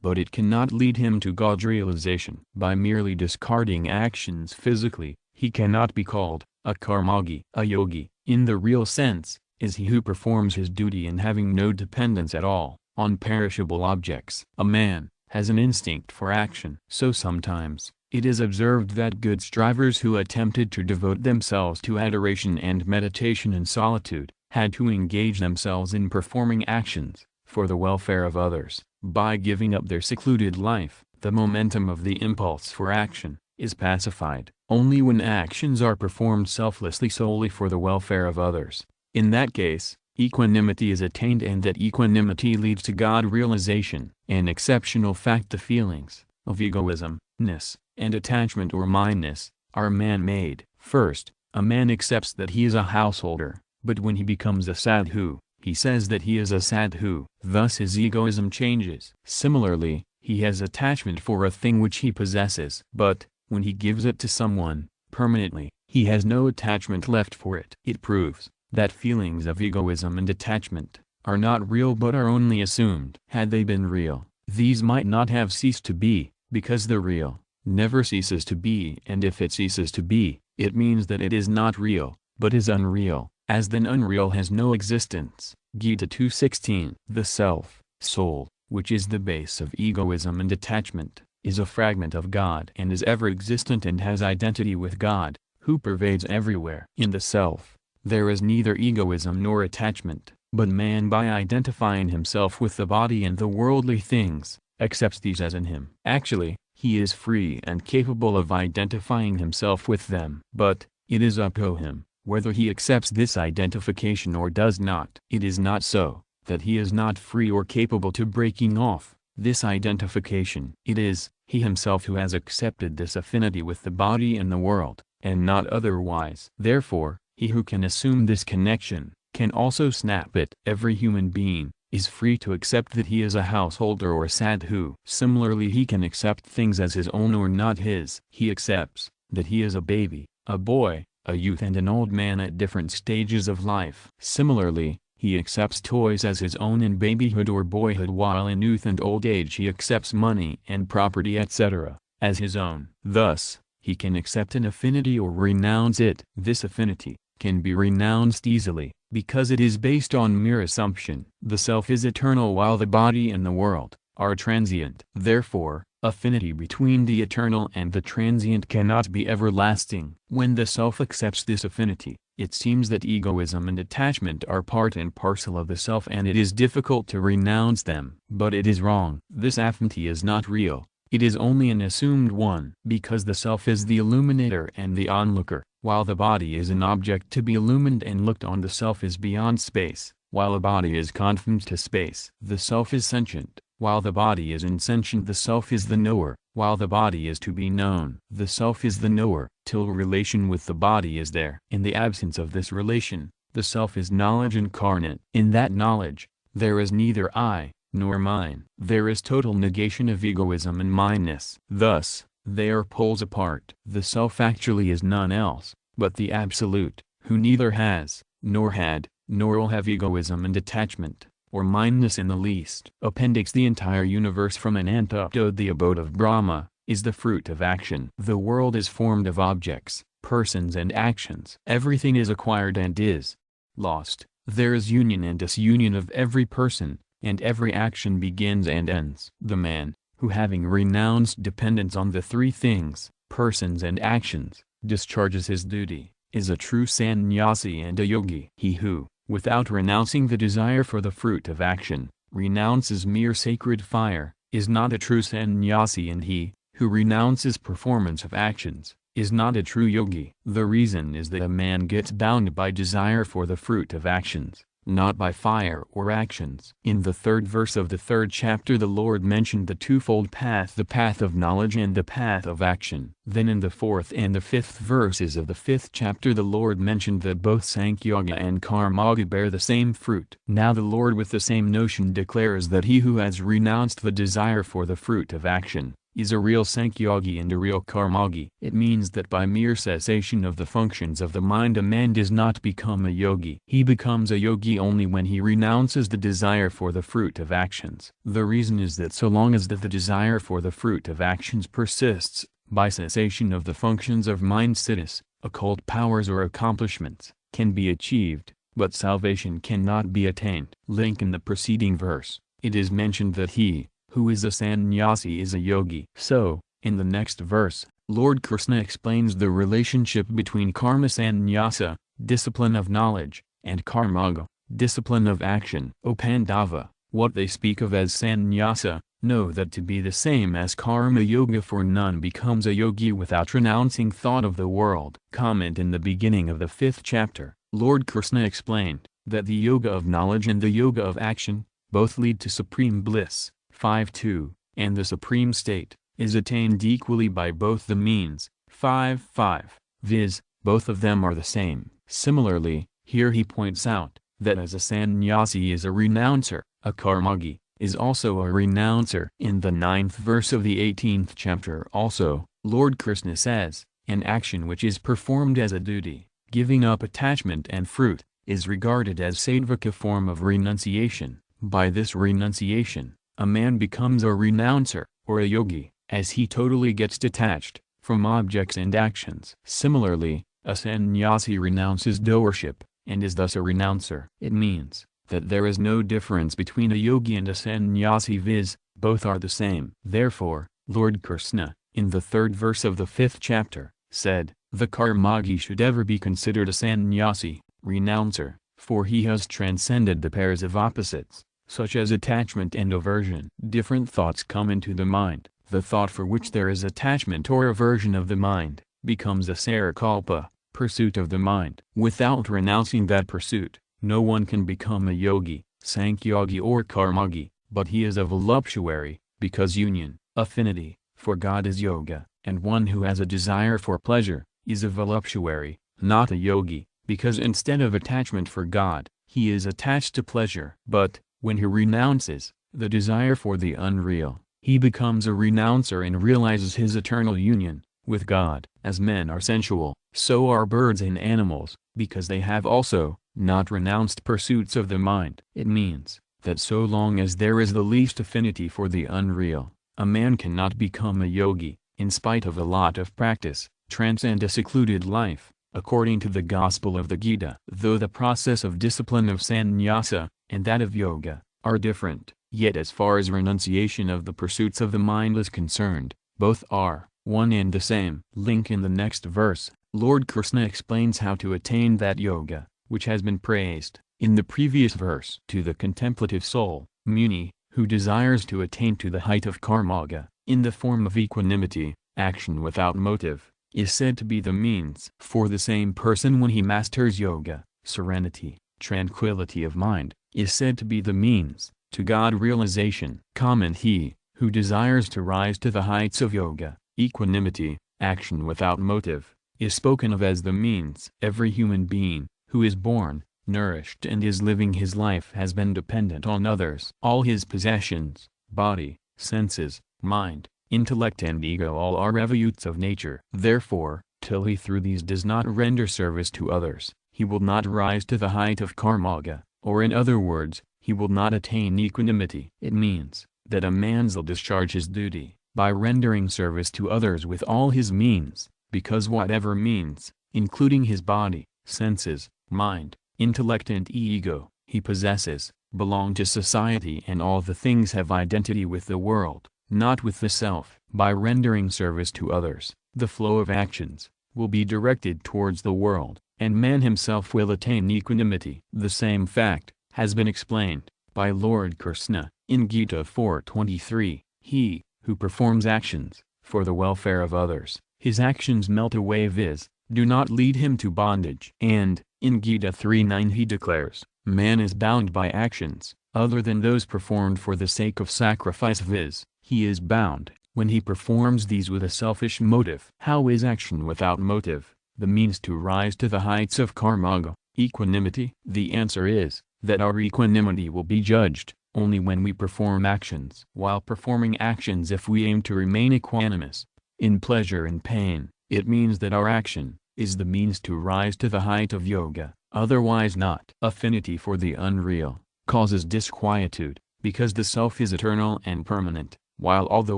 but it cannot lead him to God's realization. By merely discarding actions physically, he cannot be called a karmagi. A yogi, in the real sense, is he who performs his duty in having no dependence at all on perishable objects. A man has an instinct for action. So sometimes it is observed that good strivers who attempted to devote themselves to adoration and meditation in solitude, had to engage themselves in performing actions, for the welfare of others. By giving up their secluded life, the momentum of the impulse for action is pacified. Only when actions are performed selflessly solely for the welfare of others. In that case, equanimity is attained, and that equanimity leads to God realization. An exceptional fact: the feelings of egoism, ness, and attachment or mindness are man-made. First, a man accepts that he is a householder, but when he becomes a sadhu, he says that he is a sadhu. Thus his egoism changes. Similarly, he has attachment for a thing which he possesses. But, when he gives it to someone, permanently, he has no attachment left for it. It proves that feelings of egoism and attachment are not real but are only assumed. Had they been real, these might not have ceased to be, because the real never ceases to be, and if it ceases to be, it means that it is not real, but is unreal, as then unreal has no existence. Gita 2:16. The self, soul, which is the base of egoism and attachment, is a fragment of God and is ever existent and has identity with God, who pervades everywhere. In the self, there is neither egoism nor attachment, but man, by identifying himself with the body and the worldly things, accepts these as in him. Actually, he is free and capable of identifying himself with them. But, it is up to him whether he accepts this identification or does not. It is not so that he is not free or capable to breaking off this identification. It is he himself who has accepted this affinity with the body and the world, and not otherwise. Therefore, he who can assume this connection, can also snap it. Every human being is free to accept that he is a householder or sadhu. Similarly, he can accept things as his own or not his. He accepts that he is a baby, a boy, a youth and an old man at different stages of life. Similarly, he accepts toys as his own in babyhood or boyhood, while in youth and old age he accepts money and property etc. as his own. Thus, he can accept an affinity or renounce it. This affinity can be renounced easily, because it is based on mere assumption. The self is eternal while the body and the world are transient. Therefore, affinity between the eternal and the transient cannot be everlasting. When the self accepts this affinity, it seems that egoism and attachment are part and parcel of the self and it is difficult to renounce them. But it is wrong. This affinity is not real. It is only an assumed one. Because the self is the illuminator and the onlooker, while the body is an object to be illumined and looked on. The self is beyond space, while a body is confined to space. The self is sentient, while the body is insentient. The self is the knower, while the body is to be known. The self is the knower, till relation with the body is there. In the absence of this relation, the self is knowledge incarnate. In that knowledge, there is neither I, nor mine. There is total negation of egoism and mineness. Thus, they are poles apart. The self actually is none else, but the Absolute, who neither has, nor had, nor will have egoism and attachment, or mineness in the least. Appendix: the entire universe from Ananta to the abode of Brahma, is the fruit of action. The world is formed of objects, persons and actions. Everything is acquired and is lost. There is union and disunion of every person, and every action begins and ends. The man, who having renounced dependence on the three things, persons and actions, discharges his duty, is a true sannyasi and a yogi. He who, without renouncing the desire for the fruit of action, renounces mere sacred fire, is not a true sannyasi, and he, who renounces performance of actions, is not a true yogi. The reason is that a man gets bound by desire for the fruit of actions, not by fire or actions. In the third verse of the third chapter the Lord mentioned the twofold path, the path of knowledge and the path of action. Then in the fourth and the fifth verses of the fifth chapter the Lord mentioned that both Sankhyoga and Karmayoga bear the same fruit. Now the Lord with the same notion declares that he who has renounced the desire for the fruit of action, is a real Sankhyogi and a real Karmayogi. It means that by mere cessation of the functions of the mind a man does not become a yogi. He becomes a yogi only when he renounces the desire for the fruit of actions. The reason is that so long as that the desire for the fruit of actions persists, by cessation of the functions of mind siddhis, occult powers or accomplishments, can be achieved, but salvation cannot be attained. Link: in the preceding verse, it is mentioned that he, who is a sannyasi, is a yogi. So, in the next verse, Lord Krishna explains the relationship between karma sannyasa, discipline of knowledge, and karmayoga, discipline of action. O Pandava, what they speak of as sannyasa, know that to be the same as karma yoga, for none becomes a yogi without renouncing thought of the world. Comment: in the beginning of the 5th chapter, Lord Krishna explained that the yoga of knowledge and the yoga of action both lead to supreme bliss. 5.2, and the supreme state is attained equally by both the means. 5.5, viz., both of them are the same. Similarly, here he points out that as a sannyasi is a renouncer, a karmagi is also a renouncer. In the 9th verse of the 18th chapter also, Lord Krishna says, an action which is performed as a duty, giving up attachment and fruit, is regarded as sadhaka form of renunciation. By this renunciation, a man becomes a renouncer, or a yogi, as he totally gets detached from objects and actions. Similarly, a sannyasi renounces doership, and is thus a renouncer. It means that there is no difference between a yogi and a sannyasi, viz., both are the same. Therefore, Lord Krishna, in the 3rd verse of the 5th chapter, said, the karmagi should ever be considered a sannyasi, renouncer, for he has transcended the pairs of opposites, such as attachment and aversion. Different thoughts come into the mind. The thought for which there is attachment or aversion of the mind becomes a sarakalpa, pursuit of the mind. Without renouncing that pursuit, no one can become a yogi, sankhyogi or karmagi, but he is a voluptuary, because union, affinity, for God is yoga, and one who has a desire for pleasure, is a voluptuary, not a yogi, because instead of attachment for God, he is attached to pleasure. But, when he renounces the desire for the unreal, he becomes a renouncer and realizes his eternal union with God. As men are sensual, so are birds and animals, because they have also not renounced pursuits of the mind. It means that so long as there is the least affinity for the unreal, a man cannot become a yogi, in spite of a lot of practice, transcend a secluded life, according to the Gospel of the Gita. Though the process of discipline of sannyasa and that of yoga are different, yet as far as renunciation of the pursuits of the mind is concerned, both are one and the same. Link: in the next verse, Lord Krishna explains how to attain that yoga, which has been praised in the previous verse. To the contemplative soul, Muni, who desires to attain to the height of karmaga, in the form of equanimity, action without motive, is said to be the means. For the same person, when he masters yoga, serenity, tranquility of mind, is said to be the means to God realization. Comment: he who desires to rise to the heights of yoga, equanimity, action without motive, is spoken of as the means. Every human being who is born, nourished and is living his life has been dependent on others. All his possessions, body, senses, mind, intellect and ego, all are revolutes of nature. Therefore, till he through these does not render service to others, he will not rise to the height of karmaga, or in other words, he will not attain equanimity. It means that a man will discharge his duty by rendering service to others with all his means, because whatever means, including his body, senses, mind, intellect and ego, he possesses, belong to society, and all the things have identity with the world, not with the self. By rendering service to others, the flow of actions will be directed towards the world, and man himself will attain equanimity. The same fact has been explained by Lord Krishna in Gita 4:23. He who performs actions for the welfare of others, his actions melt away, viz., do not lead him to bondage. And in Gita 3:9 he declares, man is bound by actions other than those performed for the sake of sacrifice, viz., he is bound when he performs these with a selfish motive. How is action without motive the means to rise to the heights of karmaga, equanimity? The answer is that our equanimity will be judged only when we perform actions. While performing actions, if we aim to remain equanimous in pleasure and pain, it means that our action is the means to rise to the height of yoga, otherwise not. Affinity for the unreal causes disquietude, because the self is eternal and permanent, while all the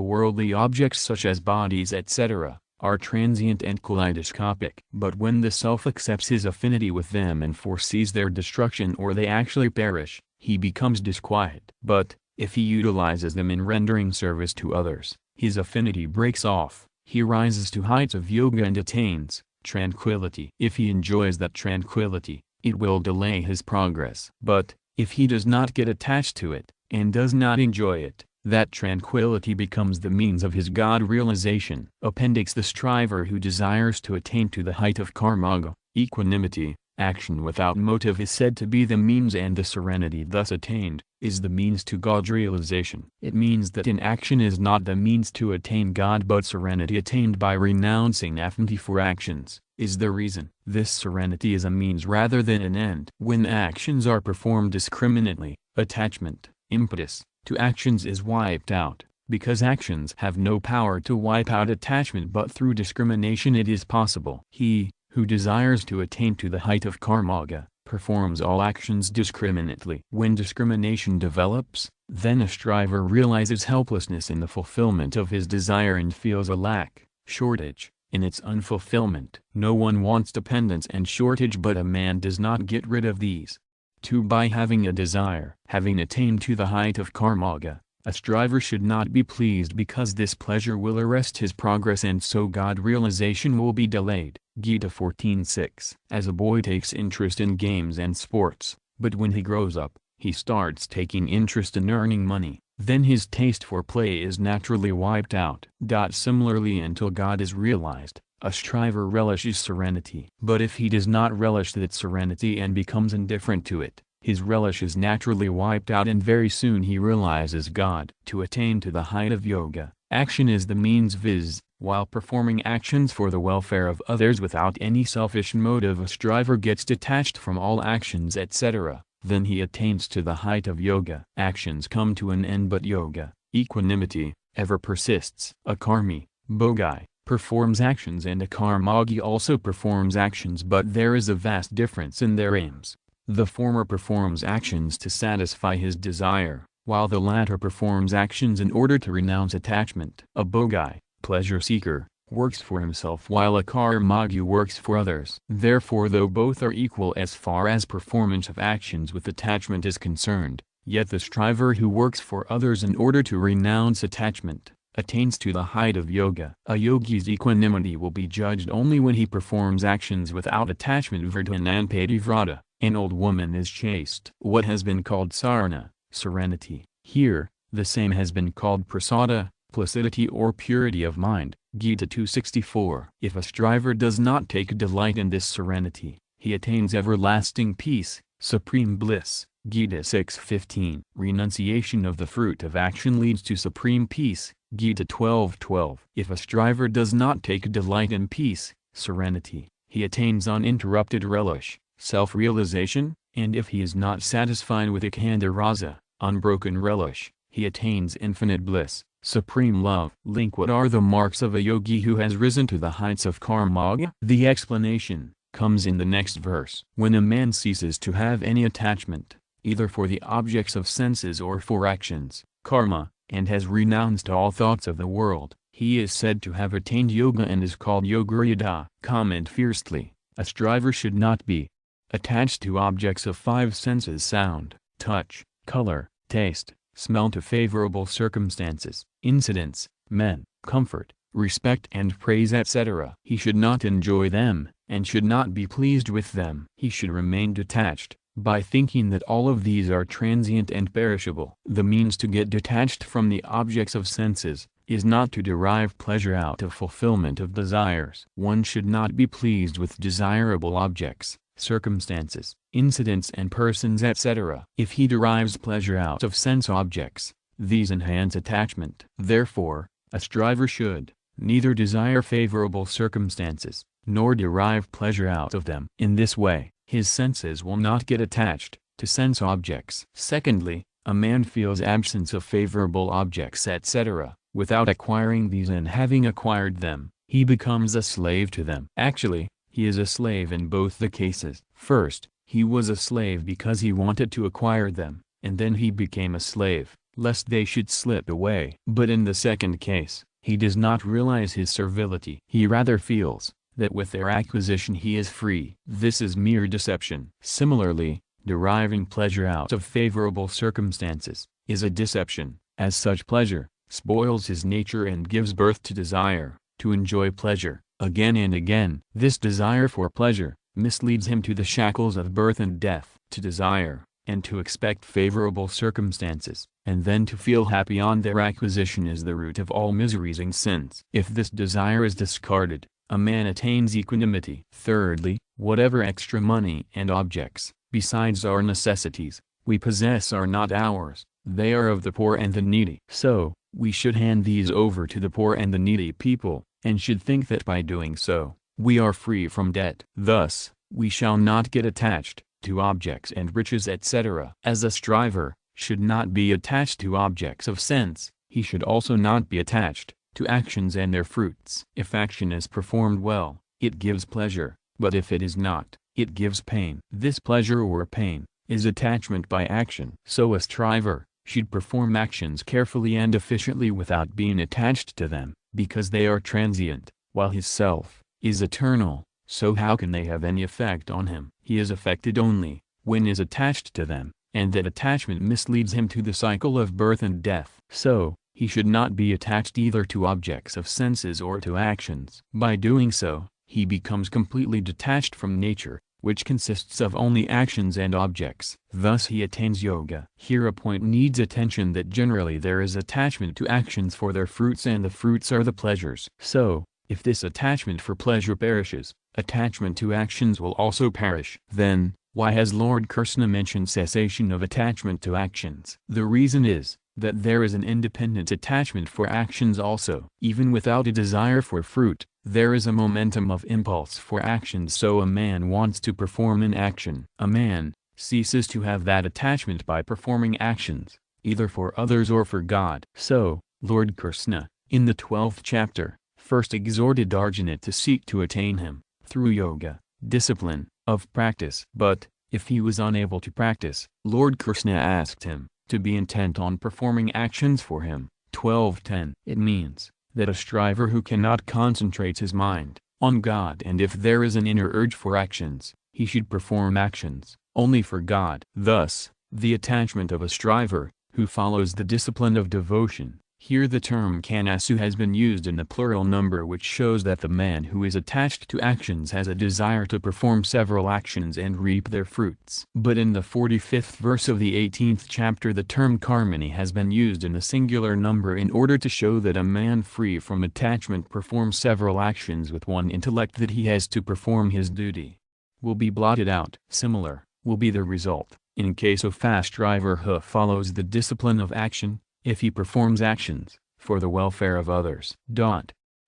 worldly objects such as bodies etc. are transient and kaleidoscopic. But when the self accepts his affinity with them and foresees their destruction or they actually perish, he becomes disquiet. But, if he utilizes them in rendering service to others, his affinity breaks off, he rises to heights of yoga and attains tranquility. If he enjoys that tranquility, it will delay his progress. But, if he does not get attached to it, and does not enjoy it, that tranquility becomes the means of his God realization. Appendix: the striver who desires to attain to the height of karma, equanimity, action without motive, is said to be the means, and the serenity thus attained is the means to God realization. It means that inaction is not the means to attain God, but serenity attained by renouncing affinity for actions is the reason. This serenity is a means rather than an end. When actions are performed discriminately, attachment, impetus, to actions is wiped out. Because actions have no power to wipe out attachment, but through discrimination it is possible. He who desires to attain to the height of karma performs all actions discriminately. When discrimination develops, then a striver realizes helplessness in the fulfillment of his desire and feels a lack, shortage, in its unfulfillment. No one wants dependence and shortage, but a man does not get rid of these. 2. By having a desire. Having attained to the height of karma, a striver should not be pleased, because this pleasure will arrest his progress, and so God realization will be delayed. Gita 14:6. As a boy takes interest in games and sports, but when he grows up, he starts taking interest in earning money, then his taste for play is naturally wiped out. Similarly, until God is realized, a striver relishes serenity. But if he does not relish that serenity and becomes indifferent to it, his relish is naturally wiped out, and very soon he realizes God. To attain to the height of yoga, action is the means, viz., while performing actions for the welfare of others without any selfish motive, a striver gets detached from all actions, etc. Then he attains to the height of yoga. Actions come to an end, but yoga, equanimity, ever persists. A karmi, bogai, performs actions, and a karmagi also performs actions, but there is a vast difference in their aims. The former performs actions to satisfy his desire, while the latter performs actions in order to renounce attachment. A bogai, pleasure seeker, works for himself, while a karmagi works for others. Therefore, though both are equal as far as performance of actions with attachment is concerned, yet the striver who works for others in order to renounce attachment attains to the height of yoga. A yogi's equanimity will be judged only when he performs actions without attachment. Vardhanan Pativrata, an old woman is chaste. What has been called sarana, serenity, here, the same has been called prasada, placidity or purity of mind. Gita 2:64. If a striver does not take delight in this serenity, he attains everlasting peace, supreme bliss. Gita 6:15. Renunciation of the fruit of action leads to supreme peace. Gita 12:12. If a striver does not take delight in peace, serenity, he attains uninterrupted relish, self-realization, and if he is not satisfied with ikkhanda rasa, unbroken relish, he attains infinite bliss, supreme love. Link: what are the marks of a yogi who has risen to the heights of karma? The explanation comes in the next verse. When a man ceases to have any attachment, either for the objects of senses or for actions, karma, and has renounced all thoughts of the world, he is said to have attained yoga and is called yogariyada. Comment fiercely: a striver should not be attached to objects of five senses: sound, touch, color, taste, smell; to favorable circumstances, incidents, men, comfort, respect and praise, etc. He should not enjoy them, and should not be pleased with them. He should remain detached, by thinking that all of these are transient and perishable. The means to get detached from the objects of senses is not to derive pleasure out of fulfillment of desires. One should not be pleased with desirable objects, circumstances, incidents and persons, etc. If he derives pleasure out of sense objects, these enhance attachment. Therefore, a striver should neither desire favorable circumstances, nor derive pleasure out of them. In this way, his senses will not get attached to sense objects. Secondly, a man feels absence of favorable objects, etc. Without acquiring these, and having acquired them, he becomes a slave to them. Actually, he is a slave in both the cases. First, he was a slave because he wanted to acquire them, and then he became a slave, lest they should slip away. But in the second case, he does not realize his servility. He rather feels that with their acquisition he is free. This is mere deception. Similarly, deriving pleasure out of favorable circumstances is a deception, as such pleasure spoils his nature and gives birth to desire, to enjoy pleasure, again and again. This desire for pleasure misleads him to the shackles of birth and death. To desire, and to expect favorable circumstances, and then to feel happy on their acquisition is the root of all miseries and sins. If this desire is discarded, a man attains equanimity. Thirdly, whatever extra money and objects, besides our necessities, we possess are not ours, they are of the poor and the needy. So, we should hand these over to the poor and the needy people, and should think that by doing so, we are free from debt. Thus, we shall not get attached to objects and riches, etc. As a striver should not be attached to objects of sense, he should also not be attached to actions and their fruits. If action is performed well, it gives pleasure, but if it is not, it gives pain. This pleasure or pain is attachment by action. So a striver should perform actions carefully and efficiently without being attached to them, because they are transient, while his self is eternal. So how can they have any effect on him? He is affected only when is attached to them, and that attachment misleads him to the cycle of birth and death. So, he should not be attached either to objects of senses or to actions. By doing so, he becomes completely detached from nature, which consists of only actions and objects. Thus he attains yoga. Here a point needs attention, that generally there is attachment to actions for their fruits, and the fruits are the pleasures. So, if this attachment for pleasure perishes, attachment to actions will also perish. Then, why has Lord Krishna mentioned cessation of attachment to actions? The reason is that there is an independent attachment for actions also. Even without a desire for fruit, there is a momentum of impulse for actions. So a man wants to perform an action. A man ceases to have that attachment by performing actions, either for others or for God. So, Lord Krishna, in the 12th chapter, first exhorted Arjuna to seek to attain him, through yoga, discipline, of practice. But, if he was unable to practice, Lord Krishna asked him to be intent on performing actions for him. 12:10. It means that a striver who cannot concentrate his mind on God, and if there is an inner urge for actions, he should perform actions only for God. Thus, the attachment of a striver who follows the discipline of devotion. Here the term kanasu has been used in the plural number, which shows that the man who is attached to actions has a desire to perform several actions and reap their fruits. But in the 45th verse of the 18th chapter the term karmani has been used in the singular number in order to show that a man free from attachment performs several actions with one intellect, that he has to perform his duty will be blotted out. Similar will be the result in case of fast striver who follows the discipline of action, if he performs actions for the welfare of others.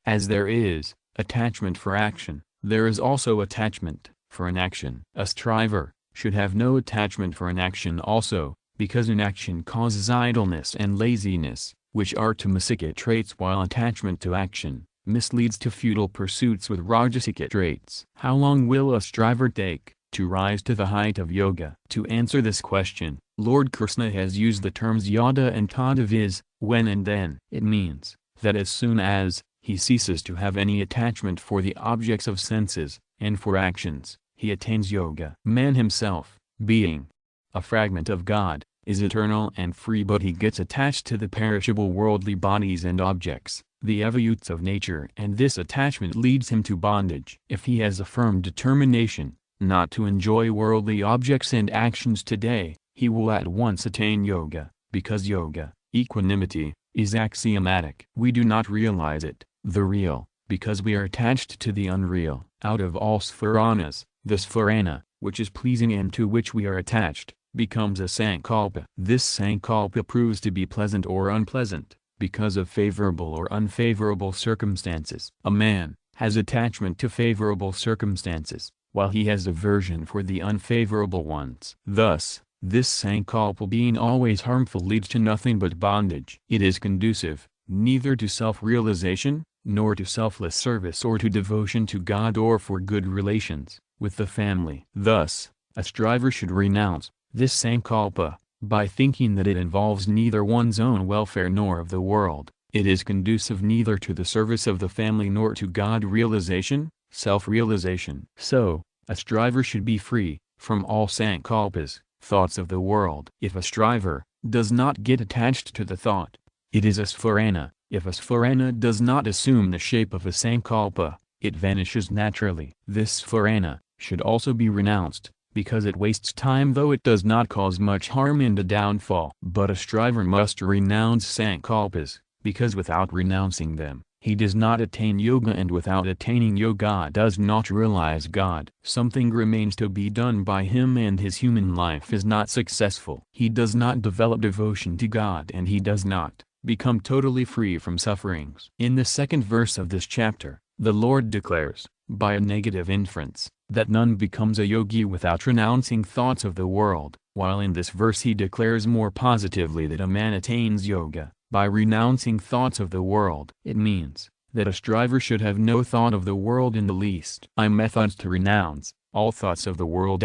As there is attachment for action, there is also attachment for an action. A striver should have no attachment for an action also, because inaction causes idleness and laziness, which are tamasic traits, while attachment to action misleads to futile pursuits with rajasic traits. How long will a striver take to rise to the height of yoga? To answer this question, Lord Krishna has used the terms yada and tada, viz., when and then. It means that as soon as he ceases to have any attachment for the objects of senses and for actions, he attains yoga. Man himself, being a fragment of God, is eternal and free, but he gets attached to the perishable worldly bodies and objects, the evolutes of nature, and this attachment leads him to bondage. If he has a firm determination not to enjoy worldly objects and actions today, he will at once attain yoga, because yoga, equanimity, is axiomatic. We do not realize it, the real, because we are attached to the unreal. Out of all sphuranas, the spharana, which is pleasing and to which we are attached, becomes a sankalpa. This sankalpa proves to be pleasant or unpleasant, because of favorable or unfavorable circumstances. A man has attachment to favorable circumstances, while he has aversion for the unfavorable ones. Thus, this sankalpa being always harmful leads to nothing but bondage. It is conducive neither to self-realization, nor to selfless service or to devotion to God or for good relations with the family. Thus, a striver should renounce this sankalpa by thinking that it involves neither one's own welfare nor of the world. It is conducive neither to the service of the family nor to God realization, self-realization. So, a striver should be free from all sankalpas, thoughts of the world. If a striver does not get attached to the thought, it is a spharana. If a spharana does not assume the shape of a sankalpa, it vanishes naturally. This spharana should also be renounced, because it wastes time though it does not cause much harm in the downfall. But a striver must renounce sankalpas, because without renouncing them, he does not attain yoga, and without attaining yoga does not realize God. Something remains to be done by him, and his human life is not successful. He does not develop devotion to God, and he does not become totally free from sufferings. In the second verse of this chapter, the Lord declares, by a negative inference, that none becomes a yogi without renouncing thoughts of the world, while in this verse he declares more positively that a man attains yoga by renouncing thoughts of the world. It means that a striver should have no thought of the world in the least. Methods to renounce all thoughts of the world.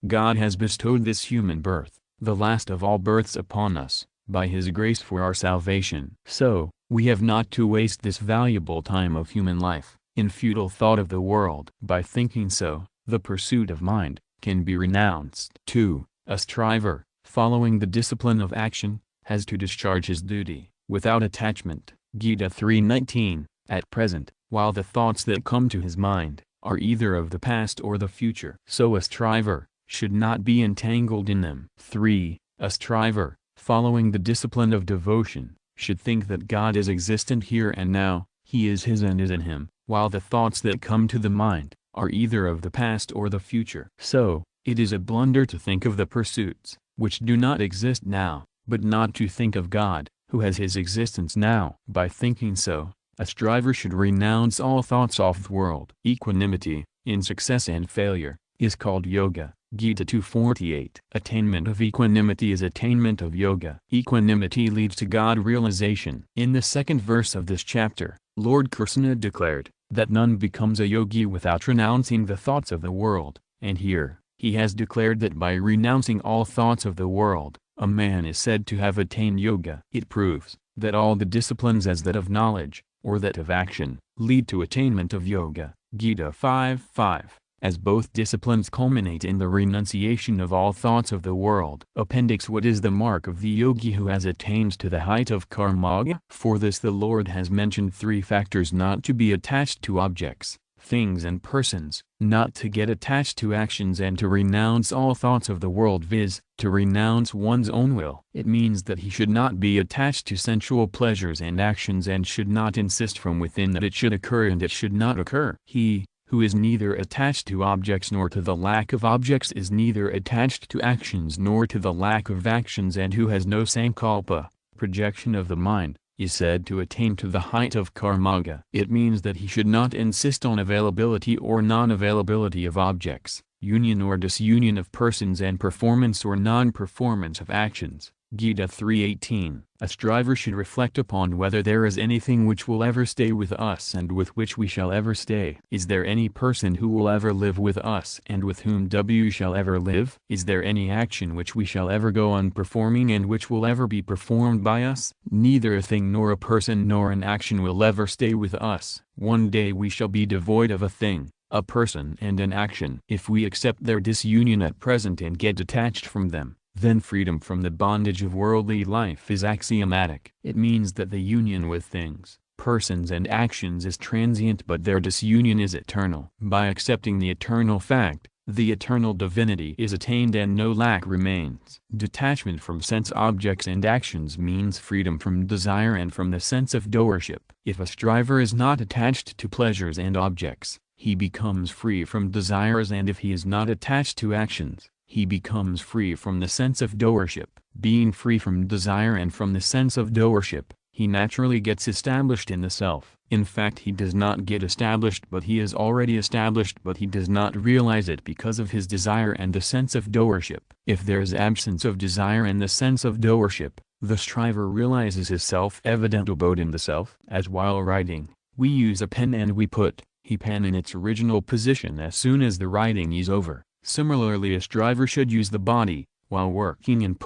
God has bestowed this human birth, the last of all births, upon us, by his grace for our salvation. So, we have not to waste this valuable time of human life in futile thought of the world. By thinking so, the pursuit of mind can be renounced. 2. A striver, following the discipline of action, has to discharge his duty without attachment. Gita 3:19. At present, while the thoughts that come to his mind are either of the past or the future, so a striver should not be entangled in them. 3. A striver, following the discipline of devotion, should think that God is existent here and now, he is his and is in him, while the thoughts that come to the mind are either of the past or the future. So, it is a blunder to think of the pursuits which do not exist now, but not to think of God, who has his existence now. By thinking so, a striver should renounce all thoughts off-world. Equanimity, in success and failure, is called yoga. Gita 2:48. Attainment of equanimity is attainment of yoga. Equanimity leads to God realization. In the second verse of this chapter, Lord Krishna declared that none becomes a yogi without renouncing the thoughts of the world, and here, he has declared that by renouncing all thoughts of the world, a man is said to have attained yoga. It proves that all the disciplines, as that of knowledge, or that of action, lead to attainment of yoga. Gita 5:5. As both disciplines culminate in the renunciation of all thoughts of the world. Appendix. What is the mark of the yogi who has attained to the height of karma? For this the Lord has mentioned 3 factors: not to be attached to objects, things and persons, not to get attached to actions, and to renounce all thoughts of the world, viz., to renounce one's own will. It means that he should not be attached to sensual pleasures and actions, and should not insist from within that it should occur and it should not occur. He who is neither attached to objects nor to the lack of objects is neither attached to actions nor to the lack of actions, and who has no sankalpa, projection of the mind, is said to attain to the height of karma. It means that he should not insist on availability or non-availability of objects, union or disunion of persons, and performance or non-performance of actions. Gita 3:18. A striver should reflect upon whether there is anything which will ever stay with us and with which we shall ever stay. Is there any person who will ever live with us and with whom we shall ever live? Is there any action which we shall ever go on performing and which will ever be performed by us? Neither a thing nor a person nor an action will ever stay with us. One day we shall be devoid of a thing, a person and an action. If we accept their disunion at present and get detached from them, then freedom from the bondage of worldly life is axiomatic. It means that the union with things, persons and actions is transient, but their disunion is eternal. By accepting the eternal fact, the eternal divinity is attained and no lack remains. Detachment from sense objects and actions means freedom from desire and from the sense of doership. If a striver is not attached to pleasures and objects, he becomes free from desires, and if he is not attached to actions, he becomes free from the sense of doership. Being free from desire and from the sense of doership, he naturally gets established in the self. In fact, he does not get established, but he is already established, but he does not realize it because of his desire and the sense of doership. If there is absence of desire and the sense of doership, the striver realizes his self-evident abode in the self. As while writing, we use a pen and we put pen in its original position as soon as the writing is over. Similarly, a striver should use the body, while working, and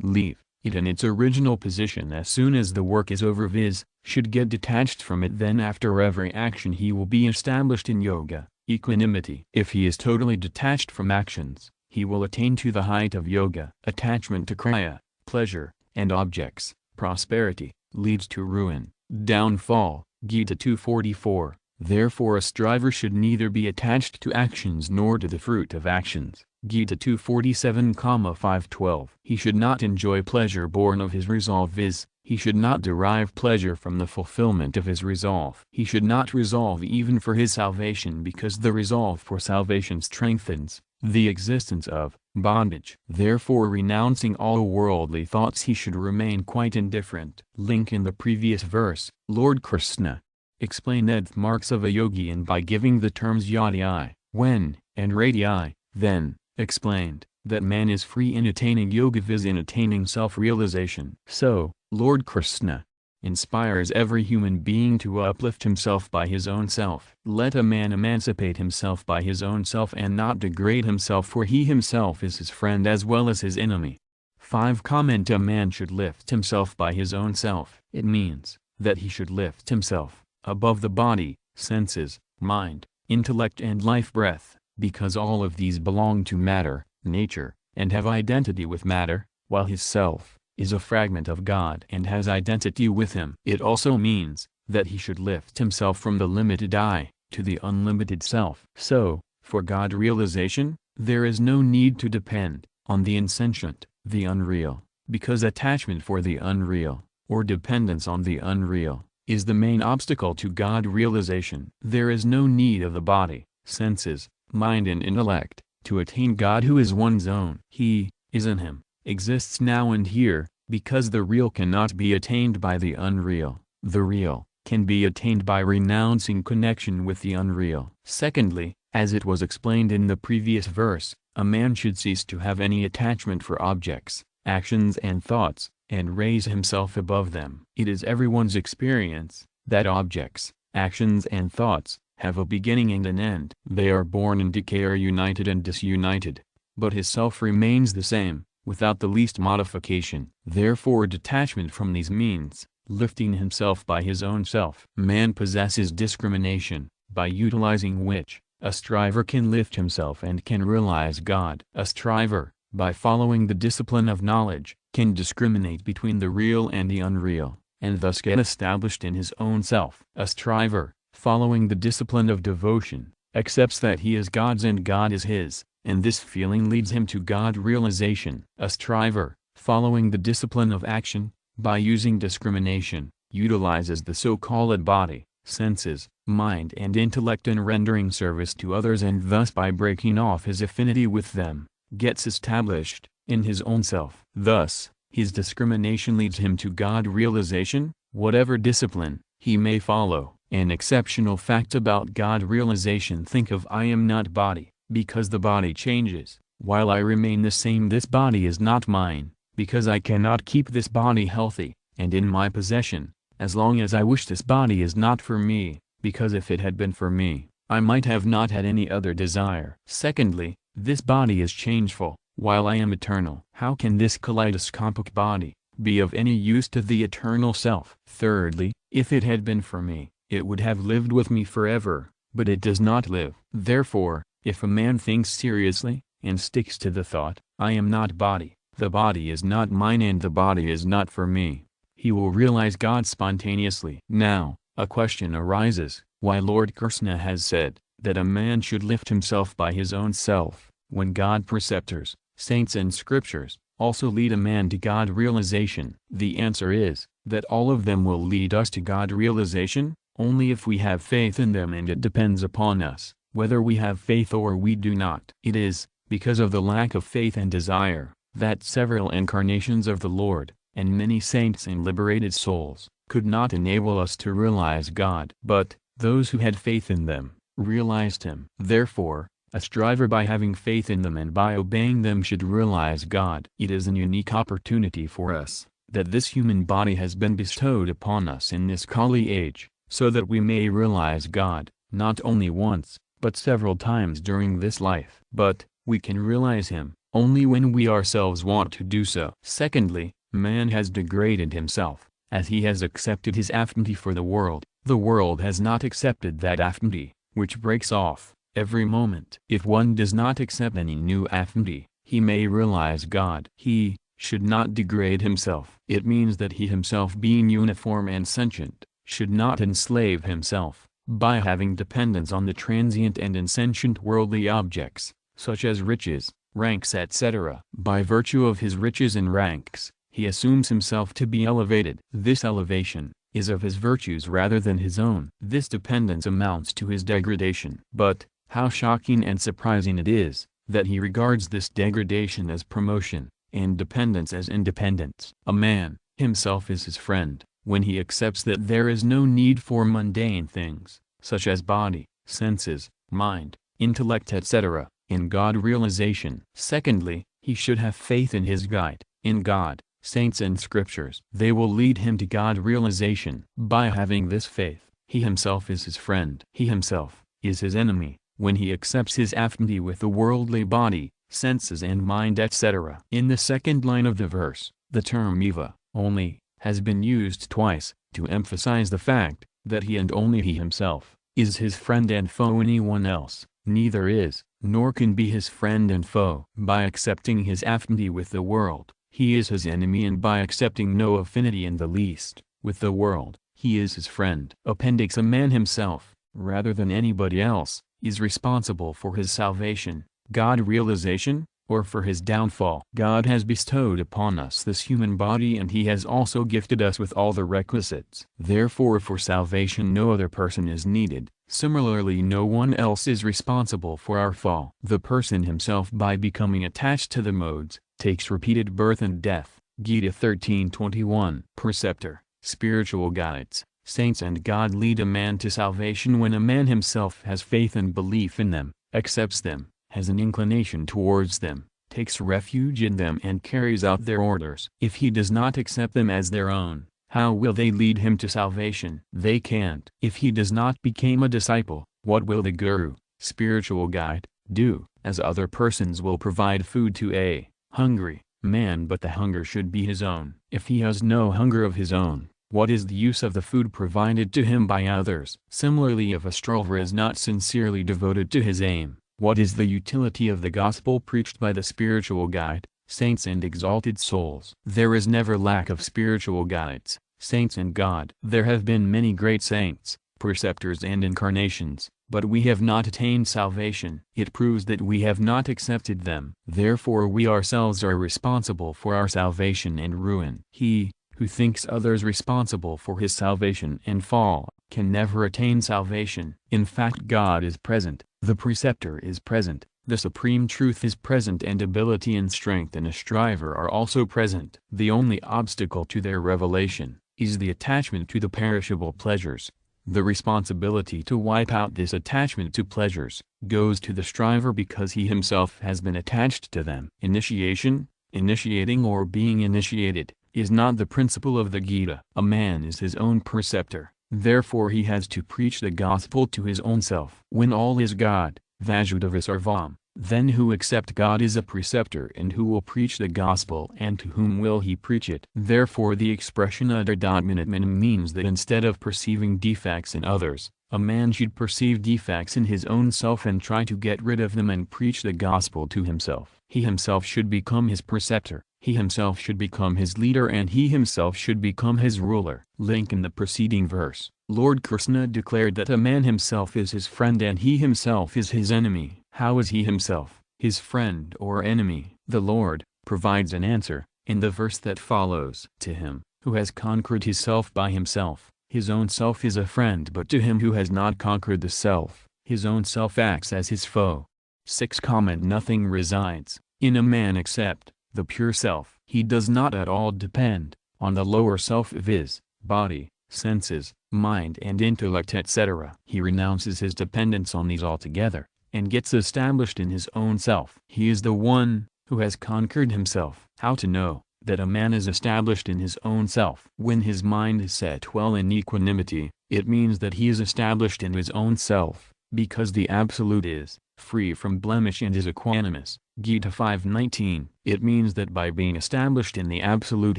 leave it in its original position as soon as the work is over, viz., should get detached from it. Then after every action he will be established in yoga, equanimity. If he is totally detached from actions, he will attain to the height of yoga. Attachment to kriya, pleasure, and objects, prosperity, leads to ruin, downfall. Gita 2:44. Therefore a striver should neither be attached to actions nor to the fruit of actions. Gita 247,512. He should not enjoy pleasure born of his resolve, viz., he should not derive pleasure from the fulfillment of his resolve. He should not resolve even for his salvation, because the resolve for salvation strengthens the existence of bondage. Therefore, renouncing all worldly thoughts, he should remain quite indifferent. Link in the previous verse. Lord Krishna explained the marks of a yogi and by giving the terms yadi, when, and radii, then, explained that man is free in attaining yoga, viz. In attaining self-realization. So, Lord Krishna inspires every human being to uplift himself by his own self. Let a man emancipate himself by his own self and not degrade himself, for he himself is his friend as well as his enemy. 5. Comment. A man should lift himself by his own self. It means that he should lift himself above the body, senses, mind, intellect and life breath, because all of these belong to matter, nature, and have identity with matter, while his self is a fragment of God and has identity with him. It also means that he should lift himself from the limited I to the unlimited self. So, for God realization, there is no need to depend on the insentient, the unreal, because attachment for the unreal, or dependence on the unreal, is the main obstacle to God realization. There is no need of the body, senses, mind and intellect, to attain God who is one's own. He is in him, exists now and here, because the real cannot be attained by the unreal. The real can be attained by renouncing connection with the unreal. Secondly, as it was explained in the previous verse, a man should cease to have any attachment for objects, actions and thoughts, and raise himself above them. It is everyone's experience that objects, actions and thoughts have a beginning and an end. They are born and decay, are united and disunited, but his self remains the same, without the least modification. Therefore detachment from these means lifting himself by his own self. Man possesses discrimination, by utilizing which a striver can lift himself and can realize God. A striver, by following the discipline of knowledge, can discriminate between the real and the unreal, and thus get established in his own self. A striver, following the discipline of devotion, accepts that he is God's and God is his, and this feeling leads him to God realization. A striver, following the discipline of action, by using discrimination, utilizes the so-called body, senses, mind and intellect in rendering service to others, and thus by breaking off his affinity with them, gets established in his own self. Thus, his discrimination leads him to God realization, whatever discipline he may follow. An exceptional fact about God realization: think of I am not body, because the body changes, while I remain the same. This body is not mine, because I cannot keep this body healthy and in my possession, as long as I wish. This body is not for me, because if it had been for me, I might have not had any other desire. Secondly, this body is changeful, while I am eternal. How can this kaleidoscopic body be of any use to the eternal self? Thirdly, if it had been for me, it would have lived with me forever, but it does not live. Therefore, if a man thinks seriously, and sticks to the thought, I am not body, the body is not mine and the body is not for me, he will realize God spontaneously. Now, a question arises, why Lord Krishna has said that a man should lift himself by his own self, when God preceptors, saints and scriptures also lead a man to God realization? The answer is that all of them will lead us to God realization, only if we have faith in them, and it depends upon us whether we have faith or we do not. It is because of the lack of faith and desire that several incarnations of the Lord, and many saints and liberated souls, could not enable us to realize God. But those who had faith in them realized him. Therefore, a striver by having faith in them and by obeying them should realize God. It is an unique opportunity for us that this human body has been bestowed upon us in this Kali age, so that we may realize God, not only once, but several times during this life. But we can realize him only when we ourselves want to do so. Secondly, man has degraded himself, as he has accepted his affinity for the world. The world has not accepted that affinity, which breaks off every moment. If one does not accept any new affinity, he may realize God. He should not degrade himself. It means that he himself, being uniform and sentient, should not enslave himself, by having dependence on the transient and insentient worldly objects, such as riches, ranks etc. By virtue of his riches and ranks, he assumes himself to be elevated. This elevation is of his virtues rather than his own. This dependence amounts to his degradation. But, how shocking and surprising it is, that he regards this degradation as promotion, and dependence as independence. A man, himself is his friend, when he accepts that there is no need for mundane things, such as body, senses, mind, intellect etc., in God realization. Secondly, he should have faith in his guide, in God, saints and scriptures. They will lead him to God realization. By having this faith, he himself is his friend. He himself is his enemy, when he accepts his affinity with the worldly body, senses and mind etc. In the second line of the verse, the term eva, only, has been used twice, to emphasize the fact, that he and only he himself, is his friend and foe. Anyone else, neither is, nor can be his friend and foe. By accepting his affinity with the world, he is his enemy, and by accepting no affinity in the least, with the world, he is his friend. Appendix: a man himself, rather than anybody else, is responsible for his salvation, God realization, or for his downfall. God has bestowed upon us this human body, and he has also gifted us with all the requisites. Therefore for salvation no other person is needed. Similarly no one else is responsible for our fall. The person himself, by becoming attached to the modes, takes repeated birth and death. Gita 13:21. Preceptor, spiritual guides, saints and God lead a man to salvation when a man himself has faith and belief in them, accepts them, has an inclination towards them, takes refuge in them and carries out their orders. If he does not accept them as their own, how will they lead him to salvation? They can't. If he does not become a disciple, what will the guru, spiritual guide, do? As other persons will provide food to a hungry man, but the hunger should be his own. If he has no hunger of his own, what is the use of the food provided to him by others? Similarly, if a stroller is not sincerely devoted to his aim, what is the utility of the gospel preached by the spiritual guide, saints and exalted souls? There is never lack of spiritual guides, saints and God. There have been many great saints, preceptors and incarnations, but we have not attained salvation. It proves that we have not accepted them. Therefore we ourselves are responsible for our salvation and ruin. He who thinks others responsible for his salvation and fall, can never attain salvation. In fact, God is present, the preceptor is present, the supreme truth is present, and ability and strength in a striver are also present. The only obstacle to their revelation is the attachment to the perishable pleasures. The responsibility to wipe out this attachment to pleasures goes to the striver because he himself has been attached to them. Initiation, initiating or being initiated, is not the principle of the Gita. A man is his own preceptor, therefore he has to preach the gospel to his own self. When all is God, Vasudeva Sarvam, then who accept God is a preceptor, and who will preach the gospel, and to whom will he preach it? Therefore the expression Udardatmanatmanam means that instead of perceiving defects in others, a man should perceive defects in his own self and try to get rid of them and preach the gospel to himself. He himself should become his preceptor, he himself should become his leader, and he himself should become his ruler. Link in the preceding verse, Lord Krishna declared that a man himself is his friend and he himself is his enemy. How is he himself, his friend or enemy? The Lord provides an answer in the verse that follows. To him who has conquered his self by himself, his own self is a friend, but to him who has not conquered the self, his own self acts as his foe. 6. Nothing resides in a man except the pure self. He does not at all depend on the lower self of his body, senses, mind and intellect etc. He renounces his dependence on these altogether, and gets established in his own self. He is the one who has conquered himself. How to know that a man is established in his own self? When his mind is set well in equanimity, it means that he is established in his own self, because the Absolute is free from blemish and is equanimous. Gita 5:19. It means that by being established in the Absolute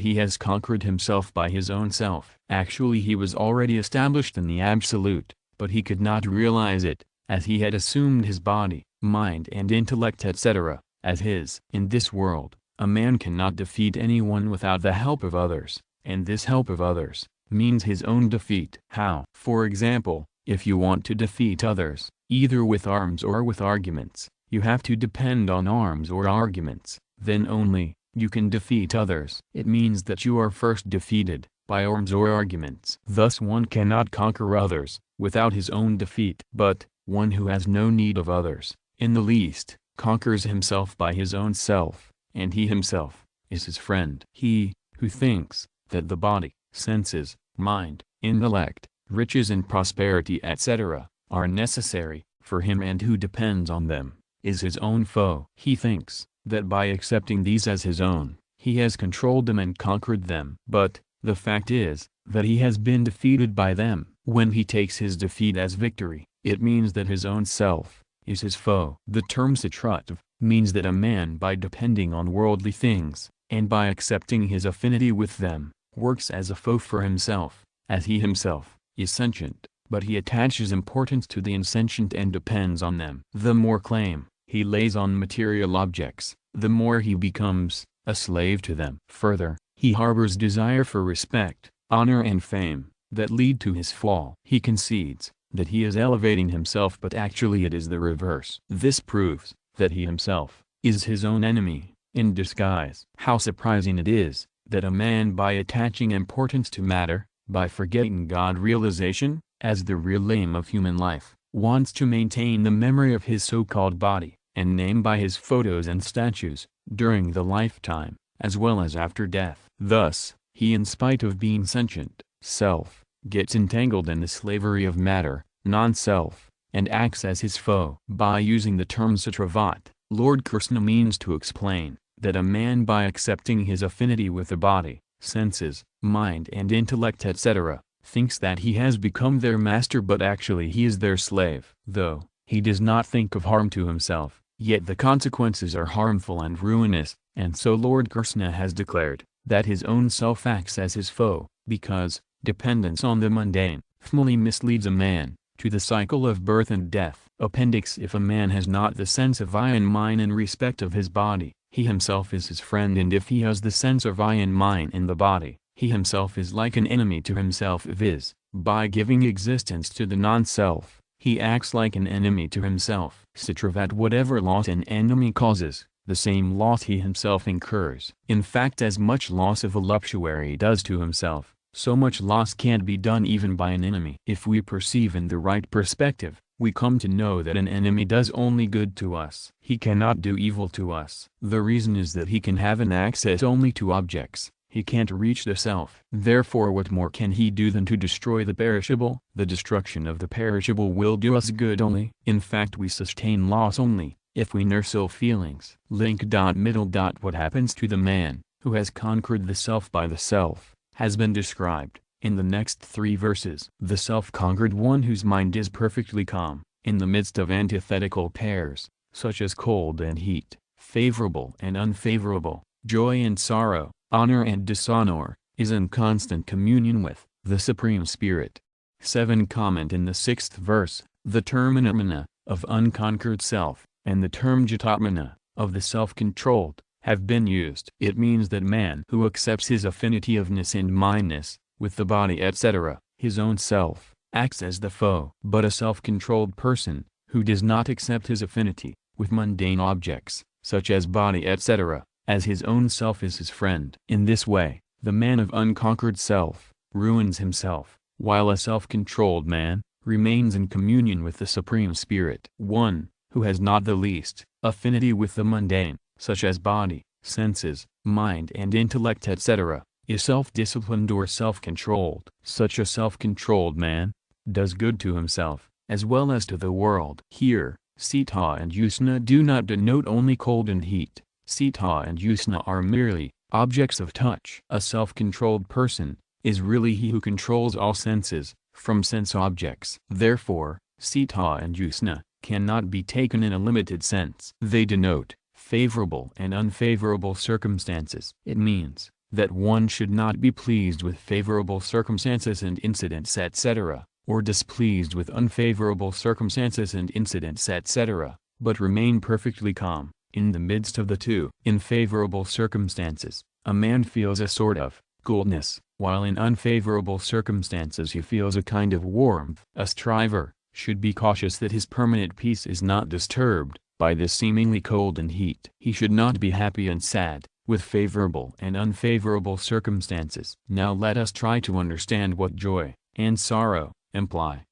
he has conquered himself by his own self. Actually he was already established in the Absolute, but he could not realize it, as he had assumed his body, mind and intellect etc. as his. In this world, a man cannot defeat anyone without the help of others, and this help of others means his own defeat. How? For example, If you want to defeat others, either with arms or with arguments, you have to depend on arms or arguments. Then only you can defeat others. It means that you are first defeated by arms or arguments. Thus one cannot conquer others without his own defeat. But one who has no need of others, in the least, conquers himself by his own self, and he himself is his friend. He who thinks that the body, senses, mind, intellect, riches and prosperity etc. are necessary for him and who depends on them, is his own foe. He thinks that by accepting these as his own, he has controlled them and conquered them. But the fact is that he has been defeated by them. When he takes his defeat as victory, it means that his own self is his foe. The term satrav means that a man, by depending on worldly things, and by accepting his affinity with them, works as a foe for himself, as he himself is sentient, but he attaches importance to the insentient and depends on them. The more claim he lays on material objects, the more he becomes a slave to them. Further, he harbors desire for respect, honor and fame, that lead to his fall. He concedes that he is elevating himself, but actually it is the reverse. This proves that he himself is his own enemy in disguise. How surprising it is that a man, by attaching importance to matter, by forgetting God realization as the real aim of human life, wants to maintain the memory of his so-called body and name by his photos and statues during the lifetime as well as after death. Thus, he, in spite of being sentient, self, gets entangled in the slavery of matter, non-self, and acts as his foe. By using the term satravat, Lord Krishna means to explain that a man, by accepting his affinity with the body, senses, mind and intellect etc., thinks that he has become their master, but actually he is their slave. Though he does not think of harm to himself, yet the consequences are harmful and ruinous, and so Lord Krishna has declared that his own self acts as his foe, because dependence on the mundane fully misleads a man to the cycle of birth and death. Appendix: if a man has not the sense of I and mine in respect of his body, he himself is his friend, and if he has the sense of I and mine in the body, he himself is like an enemy to himself. Viz., by giving existence to the non-self, he acts like an enemy to himself. Satravat: whatever loss an enemy causes, the same loss he himself incurs. In fact, as much loss a voluptuary does to himself, so much loss can't be done even by an enemy. If we perceive in the right perspective, we come to know that an enemy does only good to us. He cannot do evil to us. The reason is that he can have an access only to objects. He can't reach the self. Therefore, what more can he do than to destroy the perishable? The destruction of the perishable will do us good only. In fact, we sustain loss only if we nurse ill feelings. Middle. What happens to the man who has conquered the self by the self has been described in the next 3 verses. The self-conquered one, whose mind is perfectly calm in the midst of antithetical pairs, such as cold and heat, favorable and unfavorable, joy and sorrow, honor and dishonor, is in constant communion with the Supreme Spirit. 7. Comment in the 6th verse: the term anatmana, of unconquered self, and the term jitatmana, of the self-controlled, have been used. It means that man who accepts his affinity of ness and mindness with the body etc., his own self, acts as the foe. But a self-controlled person who does not accept his affinity with mundane objects, such as body etc., as his own self, is his friend. In this way, the man of unconquered self ruins himself, while a self-controlled man remains in communion with the Supreme Spirit. One who has not the least affinity with the mundane, such as body, senses, mind and intellect etc., is self-disciplined or self-controlled. Such a self-controlled man does good to himself as well as to the world. Here, sita and usna do not denote only cold and heat. Sita and usna are merely objects of touch. A self-controlled person is really he who controls all senses from sense objects. Therefore, sita and usna cannot be taken in a limited sense. They denote favorable and unfavorable circumstances. It means that one should not be pleased with favorable circumstances and incidents etc., or displeased with unfavorable circumstances and incidents etc., but remain perfectly calm in the midst of the two. In favorable circumstances, a man feels a sort of coolness, while in unfavorable circumstances he feels a kind of warmth. A striver should be cautious that his permanent peace is not disturbed by this seemingly cold and heat. He should not be happy and sad with favorable and unfavorable circumstances. Now let us try to understand what joy and sorrow imply.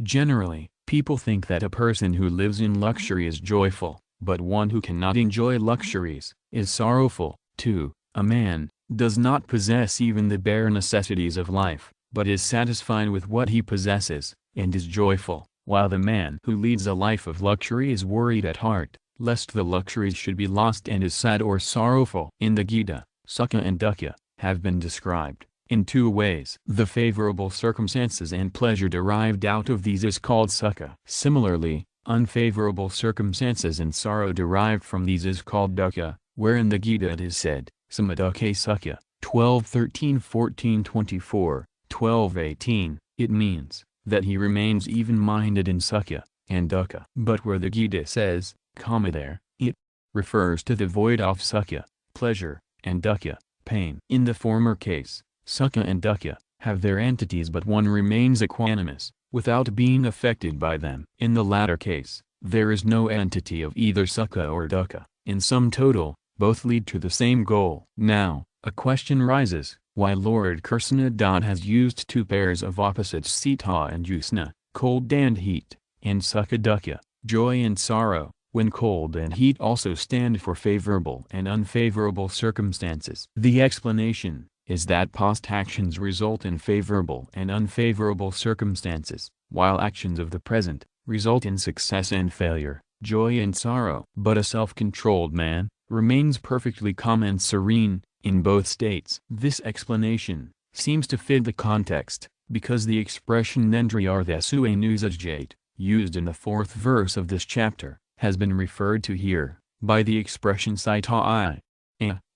Generally, people think that a person who lives in luxury is joyful, but one who cannot enjoy luxuries is sorrowful. 2. A man does not possess even the bare necessities of life, but is satisfied with what he possesses, and is joyful, while the man who leads a life of luxury is worried at heart, lest the luxuries should be lost, and is sad or sorrowful. In the Gita, Sukha and Dukkha have been described in two ways. The favorable circumstances and pleasure derived out of these is called Sukha. Similarly, unfavorable circumstances and sorrow derived from these is called Dukkha, where in the Gita it is said, Samadukhe Sukha, 12:13-14-24, 12:18, it means that he remains even-minded in Sukha and Dukkha. But where the Gita says, Kama, there, it refers to the void of Sukha, pleasure, and Dukkha, pain. In the former case, Sukha and Dukkha have their entities, but one remains equanimous, without being affected by them. In the latter case, there is no entity of either Sukha or Dukkha. In sum total, both lead to the same goal. Now, a question rises, why Lord Krishna has used two pairs of opposites, Sita and Usna, cold and heat, and Sukha Dukkha, joy and sorrow, when cold and heat also stand for favorable and unfavorable circumstances. The explanation is that past actions result in favorable and unfavorable circumstances, while actions of the present result in success and failure, joy and sorrow. But a self-controlled man remains perfectly calm and serene in both states. This explanation seems to fit the context, because the expression Nendriyarthasuenusajjate, used in the 4th verse of this chapter, has been referred to here by the expression Sita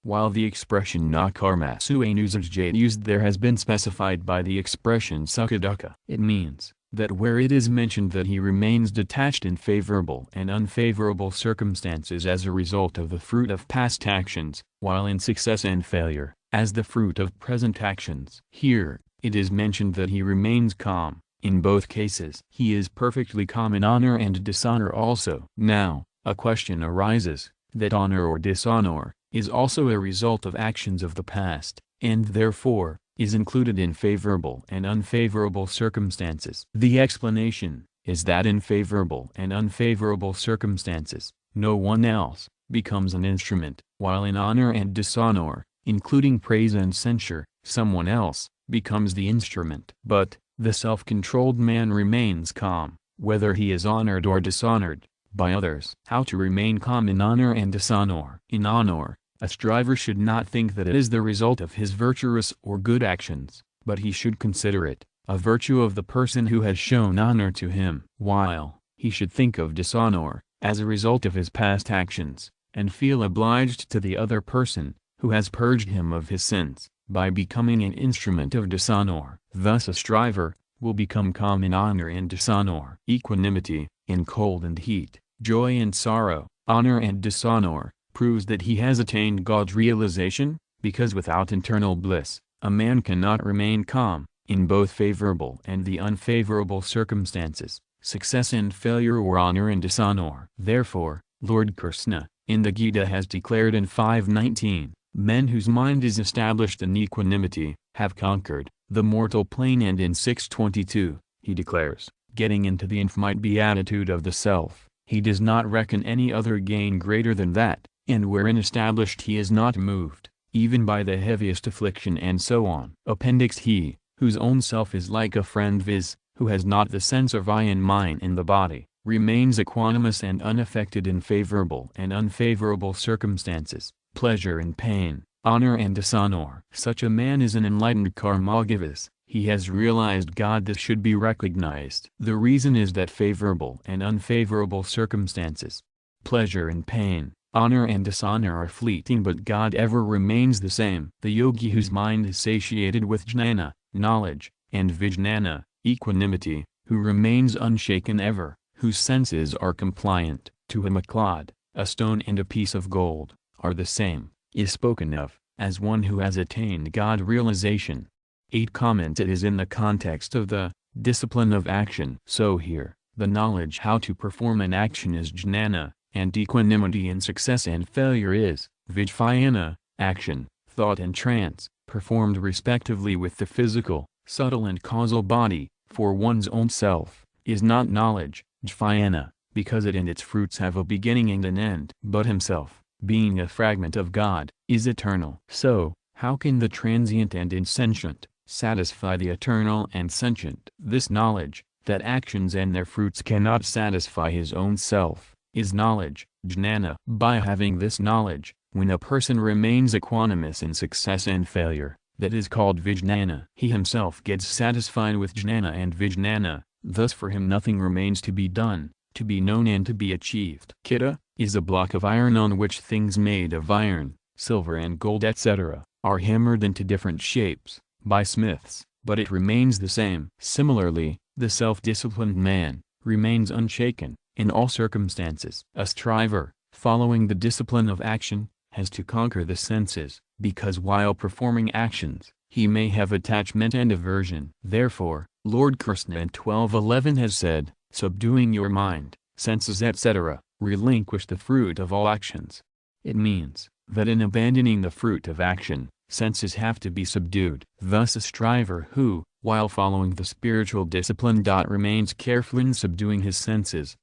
while the expression Nakarmasuenusajjate used there has been specified by the expression Sukha Dukkha. It means that where it is mentioned that he remains detached in favorable and unfavorable circumstances as a result of the fruit of past actions, while in success and failure, as the fruit of present actions. Here, it is mentioned that he remains calm. In both cases, he is perfectly calm in honor and dishonor also. Now, a question arises, that honor or dishonor is also a result of actions of the past, and therefore, is included in favorable and unfavorable circumstances. The explanation is that in favorable and unfavorable circumstances, no one else becomes an instrument, while in honor and dishonor, including praise and censure, someone else becomes the instrument. But the self-controlled man remains calm, whether he is honored or dishonored by others. How to remain calm in honor and dishonor? In honor, a striver should not think that it is the result of his virtuous or good actions, but he should consider it a virtue of the person who has shown honor to him. While he should think of dishonor as a result of his past actions, and feel obliged to the other person who has purged him of his sins by becoming an instrument of dishonor. Thus a striver will become calm in honor and dishonor. Equanimity in cold and heat, joy and sorrow, honor and dishonor, proves that he has attained God's realization, because without internal bliss, a man cannot remain calm in both favorable and the unfavorable circumstances, success and failure, or honor and dishonor. Therefore, Lord Krishna, in the Gita, has declared in 5:19, men whose mind is established in equanimity have conquered the mortal plane, and in 6:22, he declares, getting into the infinite beatitude of the self, he does not reckon any other gain greater than that, and wherein established he is not moved, even by the heaviest affliction, and so on. Appendix: he, whose own self is like a friend, viz., who has not the sense of I and mine in the body, remains equanimous and unaffected in favorable and unfavorable circumstances, pleasure and pain, honor and dishonor. Such a man is an enlightened karmagivas. He has realized God. This should be recognized. The reason is that favorable and unfavorable circumstances, pleasure and pain, honor and dishonor are fleeting, but God ever remains the same. The yogi whose mind is satiated with jnana, knowledge, and vijnana, equanimity, who remains unshaken ever, whose senses are compliant, to him a clod, a stone and a piece of gold are the same, is spoken of, as one who has attained God realization. 8. Comment. It is in the context of the discipline of action. So here, the knowledge how to perform an action is jnana, and equanimity in success and failure is vijnana, action, thought and trance, performed respectively with the physical, subtle and causal body, for one's own self, is not knowledge, jnana, because it and its fruits have a beginning and an end. But himself, being a fragment of God, is eternal. So, how can the transient and insentient satisfy the eternal and sentient? This knowledge, that actions and their fruits cannot satisfy his own self, is knowledge, jnana. By having this knowledge, when a person remains equanimous in success and failure, that is called vijnana. He himself gets satisfied with jnana and vijnana, thus for him nothing remains to be done, to be known and to be achieved. Chitta is a block of iron on which things made of iron, silver and gold etc., are hammered into different shapes, by smiths, but it remains the same. Similarly, the self-disciplined man remains unshaken in all circumstances. A striver, following the discipline of action, has to conquer the senses, because while performing actions, he may have attachment and aversion. Therefore, Lord Krishna in 12:11 has said, subduing your mind, senses etc., relinquish the fruit of all actions. It means that in abandoning the fruit of action, senses have to be subdued. Thus a striver who, while following the spiritual discipline, remains careful in subduing his senses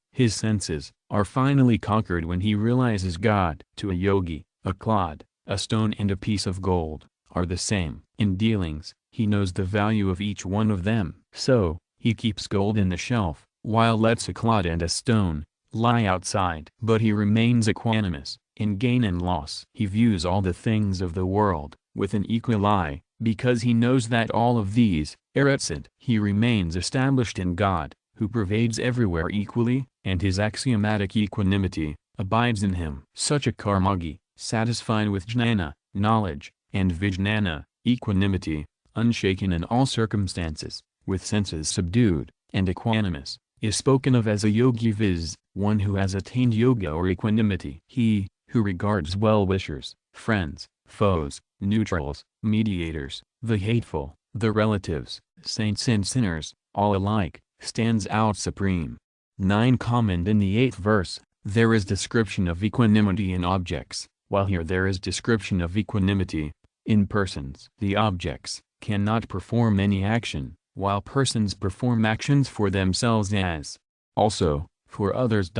are finally conquered when he realizes God. To a yogi, a clod, a stone and a piece of gold are the same. In dealings, he knows the value of each one of them. So, he keeps gold in the shelf, while lets a clod and a stone lie outside. But he remains equanimous in gain and loss. He views all the things of the world with an equal eye, because he knows that all of these are ascetic. He remains established in God, who pervades everywhere equally, and his axiomatic equanimity abides in him. Such a karmagi, satisfied with jnana, knowledge, and vijnana, equanimity, unshaken in all circumstances, with senses subdued, and equanimous, is spoken of as a yogi, viz., one who has attained yoga or equanimity. He who regards well-wishers, friends, foes, neutrals, mediators, the hateful, the relatives, saints and sinners, all alike, stands out supreme. 9. Comment. In the 8th verse, there is description of equanimity in objects, while here there is description of equanimity in persons. The objects cannot perform any action, while persons perform actions for themselves as also for others.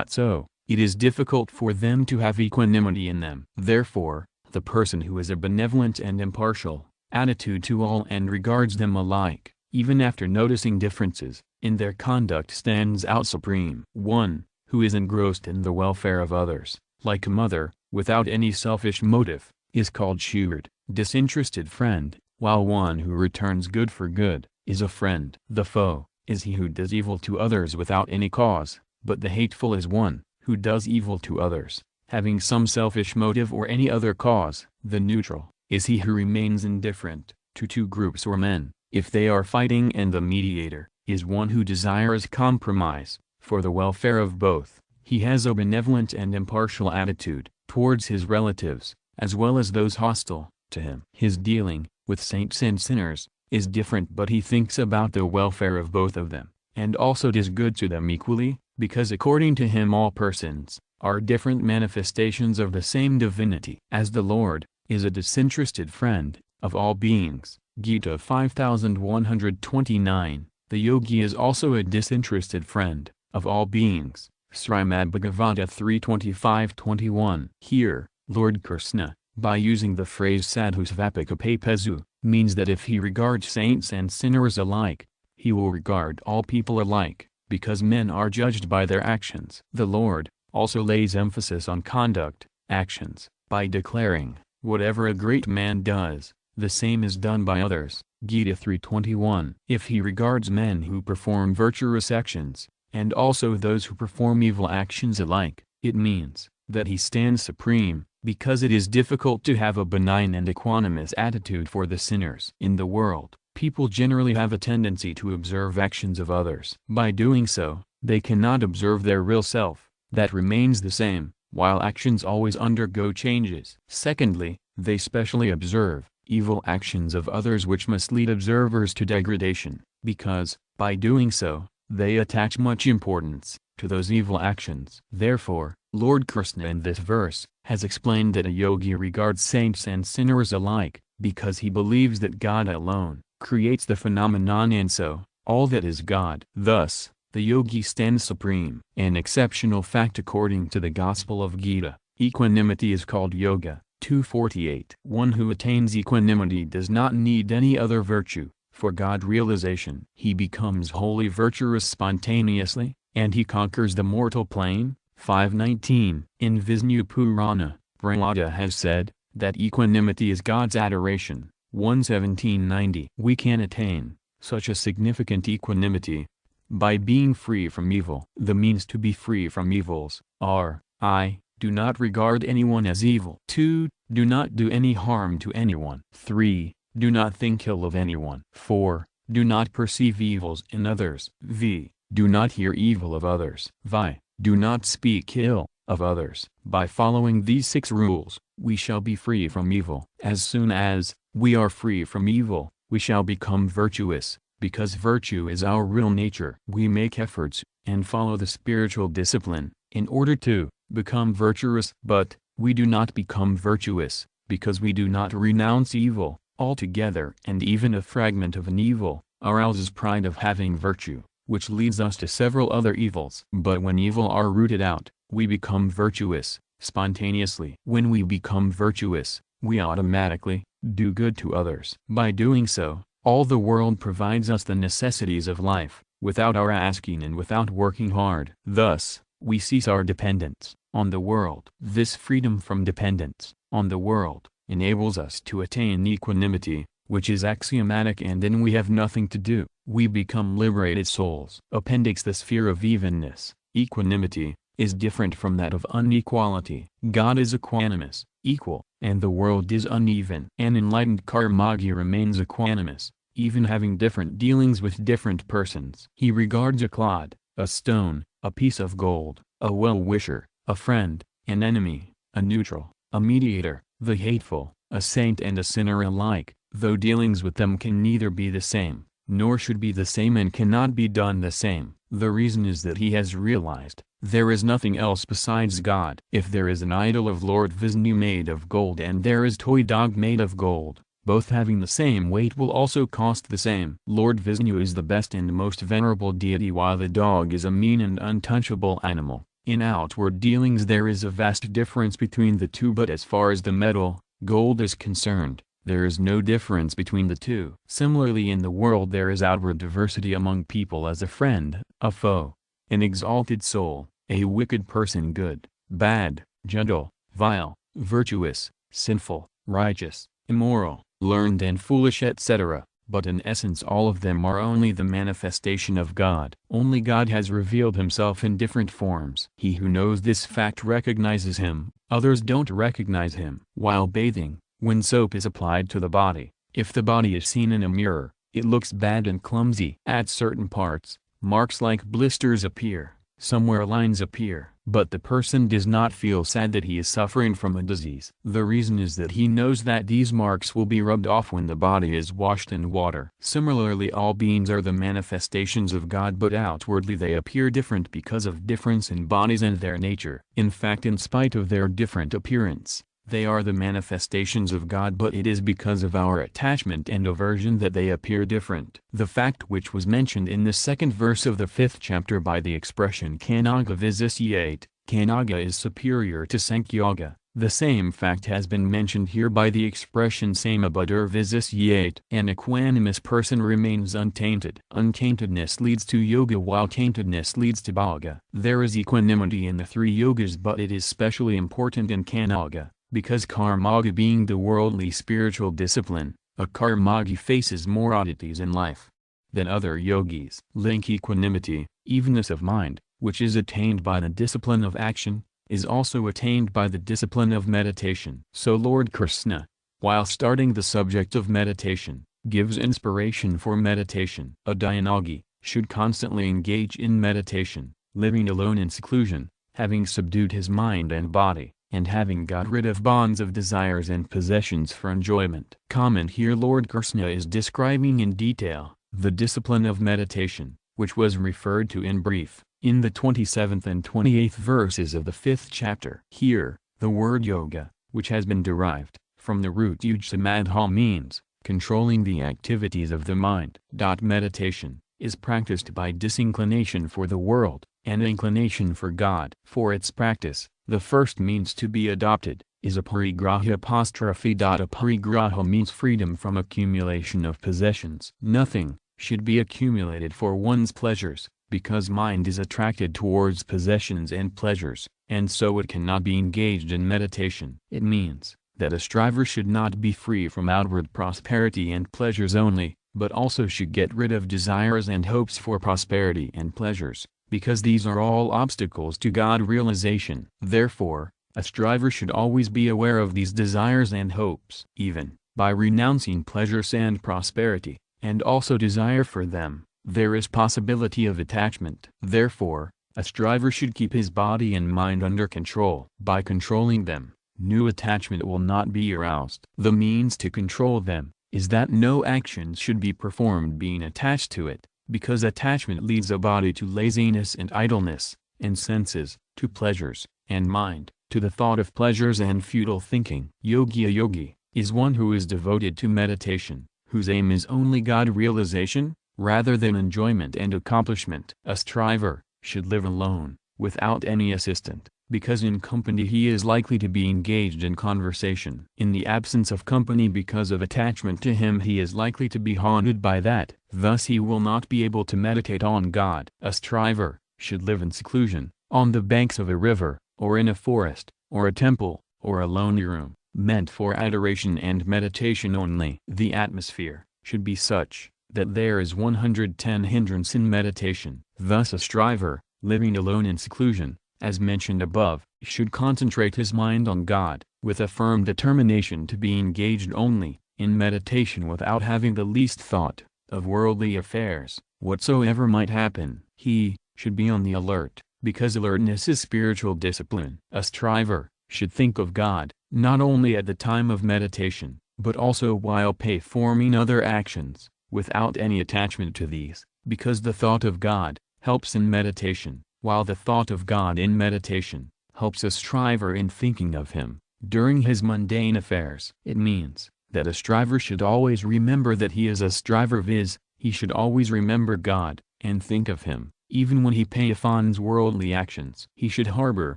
So, it is difficult for them to have equanimity in them. Therefore, the person who has a benevolent and impartial attitude to all and regards them alike, even after noticing differences in their conduct, stands out supreme. One who is engrossed in the welfare of others, like a mother, without any selfish motive, is called shrewd, disinterested friend, while one who returns good for good is a friend. The foe is he who does evil to others without any cause, but the hateful is one who does evil to others, having some selfish motive or any other cause. The neutral is he who remains indifferent to two groups or men, if they are fighting, and the mediator is one who desires compromise for the welfare of both. He has a benevolent and impartial attitude towards his relatives, as well as those hostile to him. His dealing with saints and sinners is different, but he thinks about the welfare of both of them, and also does good to them equally, because according to him all persons are different manifestations of the same divinity. As the Lord is a disinterested friend of all beings, Gita 5129, the yogi is also a disinterested friend of all beings, Srimad Bhagavata 3.25-21. Here, Lord Krishna, by using the phrase Sadhu Svapakapapezu, means that if he regards saints and sinners alike, he will regard all people alike, because men are judged by their actions. The Lord also lays emphasis on conduct, actions, by declaring, whatever a great man does, the same is done by others, Gita 3.21. If he regards men who perform virtuous actions, and also those who perform evil actions alike, it means that he stands supreme, because it is difficult to have a benign and equanimous attitude for the sinners. In the world, people generally have a tendency to observe actions of others. By doing so, they cannot observe their real self, that remains the same, while actions always undergo changes. Secondly, They specially observe evil actions of others which must lead observers to degradation, because, by doing so, they attach much importance to those evil actions. Therefore, Lord Krishna in this verse has explained that a yogi regards saints and sinners alike, because he believes that God alone creates the phenomenon, and so, all that is God. Thus, the yogi stands supreme. An exceptional fact according to the Gospel of Gita: equanimity is called yoga. 248. One who attains equanimity does not need any other virtue for God realization. He becomes wholly virtuous spontaneously, and he conquers the mortal plane. 519. In Vishnu Purana, Prahlada has said that equanimity is God's adoration. 11790. We can attain such a significant equanimity by being free from evil. The means to be free from evils are: I. Do not regard anyone as evil. 2. Do not do any harm to anyone. 3. Do not think ill of anyone. 4. Do not perceive evils in others. V. Do not hear evil of others. Vi. Do not speak ill of others. By following these 6 rules, we shall be free from evil. As soon as we are free from evil, we shall become virtuous, because virtue is our real nature. We make efforts and follow the spiritual discipline in order to become virtuous, but we do not become virtuous because we do not renounce evil altogether, and even a fragment of an evil arouses pride of having virtue, which leads us to several other evils. But when evil are rooted out, we become virtuous spontaneously. When we become virtuous, we automatically do good to others. By doing so, all the world provides us the necessities of life, without our asking and without working hard. Thus, we cease our dependence on the world. This freedom from dependence on the world enables us to attain equanimity, which is axiomatic, and then we have nothing to do. We become liberated souls. Appendix: the sphere of evenness, equanimity, is different from that of unequality. God is equanimous, equal, and the world is uneven. An enlightened karmagi remains equanimous, even having different dealings with different persons. He regards a clod, a stone, a piece of gold, a well-wisher, a friend, an enemy, a neutral, a mediator, the hateful, a saint and a sinner alike, though dealings with them can neither be the same, nor should be the same, and cannot be done the same. The reason is that he has realized there is nothing else besides God. If there is an idol of Lord Vishnu made of gold and there is toy dog made of gold, both having the same weight will also cost the same. Lord Vishnu is the best and most venerable deity, while the dog is a mean and untouchable animal. In outward dealings there is a vast difference between the two, but as far as the metal, gold, is concerned, there is no difference between the two. Similarly, in the world there is outward diversity among people as a friend, a foe, an exalted soul, a wicked person, good, bad, gentle, vile, virtuous, sinful, righteous, immoral, learned and foolish, etc. But in essence all of them are only the manifestation of God. Only God has revealed himself in different forms. He who knows this fact recognizes him, others don't recognize him. While bathing, when soap is applied to the body, if the body is seen in a mirror, it looks bad and clumsy. At certain parts, marks like blisters appear, somewhere lines appear, but the person does not feel sad that he is suffering from a disease. The reason is that he knows that these marks will be rubbed off when the body is washed in water. Similarly, all beings are the manifestations of God, but outwardly they appear different because of difference in bodies and their nature. In fact, in spite of their different appearance, they are the manifestations of God, but it is because of our attachment and aversion that they appear different. The fact which was mentioned in the 2nd verse of the 5th chapter by the expression Kanaga visiciate, Kanaga is superior to Sankhyoga. The same fact has been mentioned here by the expression Samabuddha visiciate. An equanimous person remains untainted. Untaintedness leads to yoga, while taintedness leads to bhoga. There is equanimity in the 3 yogas, but it is specially important in Kanaga, because karmaga being the worldly spiritual discipline, a karmagi faces more oddities in life than other yogis. Link: equanimity, evenness of mind, which is attained by the discipline of action, is also attained by the discipline of meditation. So Lord Krishna, while starting the subject of meditation, gives inspiration for meditation. A dhyanagi should constantly engage in meditation, living alone in seclusion, having subdued his mind and body, and having got rid of bonds of desires and possessions for enjoyment. Comment here: Lord Krishna is describing in detail the discipline of meditation, which was referred to in brief in the 27th and 28th verses of the 5th chapter. Here, the word yoga, which has been derived from the root yujsamadha, means controlling the activities of the mind. Meditation is practiced by disinclination for the world and inclination for God. For its practice, the first means to be adopted is aparigraha apostrophe. Aparigraha means freedom from accumulation of possessions. Nothing should be accumulated for one's pleasures, because mind is attracted towards possessions and pleasures, and so it cannot be engaged in meditation. It means that a striver should not be free from outward prosperity and pleasures only, but also should get rid of desires and hopes for prosperity and pleasures, because these are all obstacles to God realization. Therefore, a striver should always be aware of these desires and hopes. Even by renouncing pleasures and prosperity, and also desire for them, there is possibility of attachment. Therefore, a striver should keep his body and mind under control. By controlling them, new attachment will not be aroused. The means to control them is that no actions should be performed being attached to it, because attachment leads a body to laziness and idleness, and senses to pleasures, and mind to the thought of pleasures and futile thinking. A yogi is one who is devoted to meditation, whose aim is only God realization, rather than enjoyment and accomplishment. A striver should live alone, without any assistant, because in company he is likely to be engaged in conversation. In the absence of company, because of attachment to him, he is likely to be haunted by that. Thus he will not be able to meditate on God. A striver should live in seclusion, on the banks of a river, or in a forest, or a temple, or a lonely room, meant for adoration and meditation only. The atmosphere should be such that there is 110 hindrance in meditation. Thus a striver, living alone in seclusion, as mentioned above, should concentrate his mind on God, with a firm determination to be engaged only in meditation without having the least thought of worldly affairs, whatsoever might happen. He should be on the alert, because alertness is spiritual discipline. A striver should think of God, not only at the time of meditation, but also while performing other actions, without any attachment to these, because the thought of God helps in meditation, while the thought of God in meditation helps a striver in thinking of Him during his mundane affairs. It means that a striver should always remember that he is a striver, viz., he should always remember God and think of Him, even when he performs worldly actions. He should harbor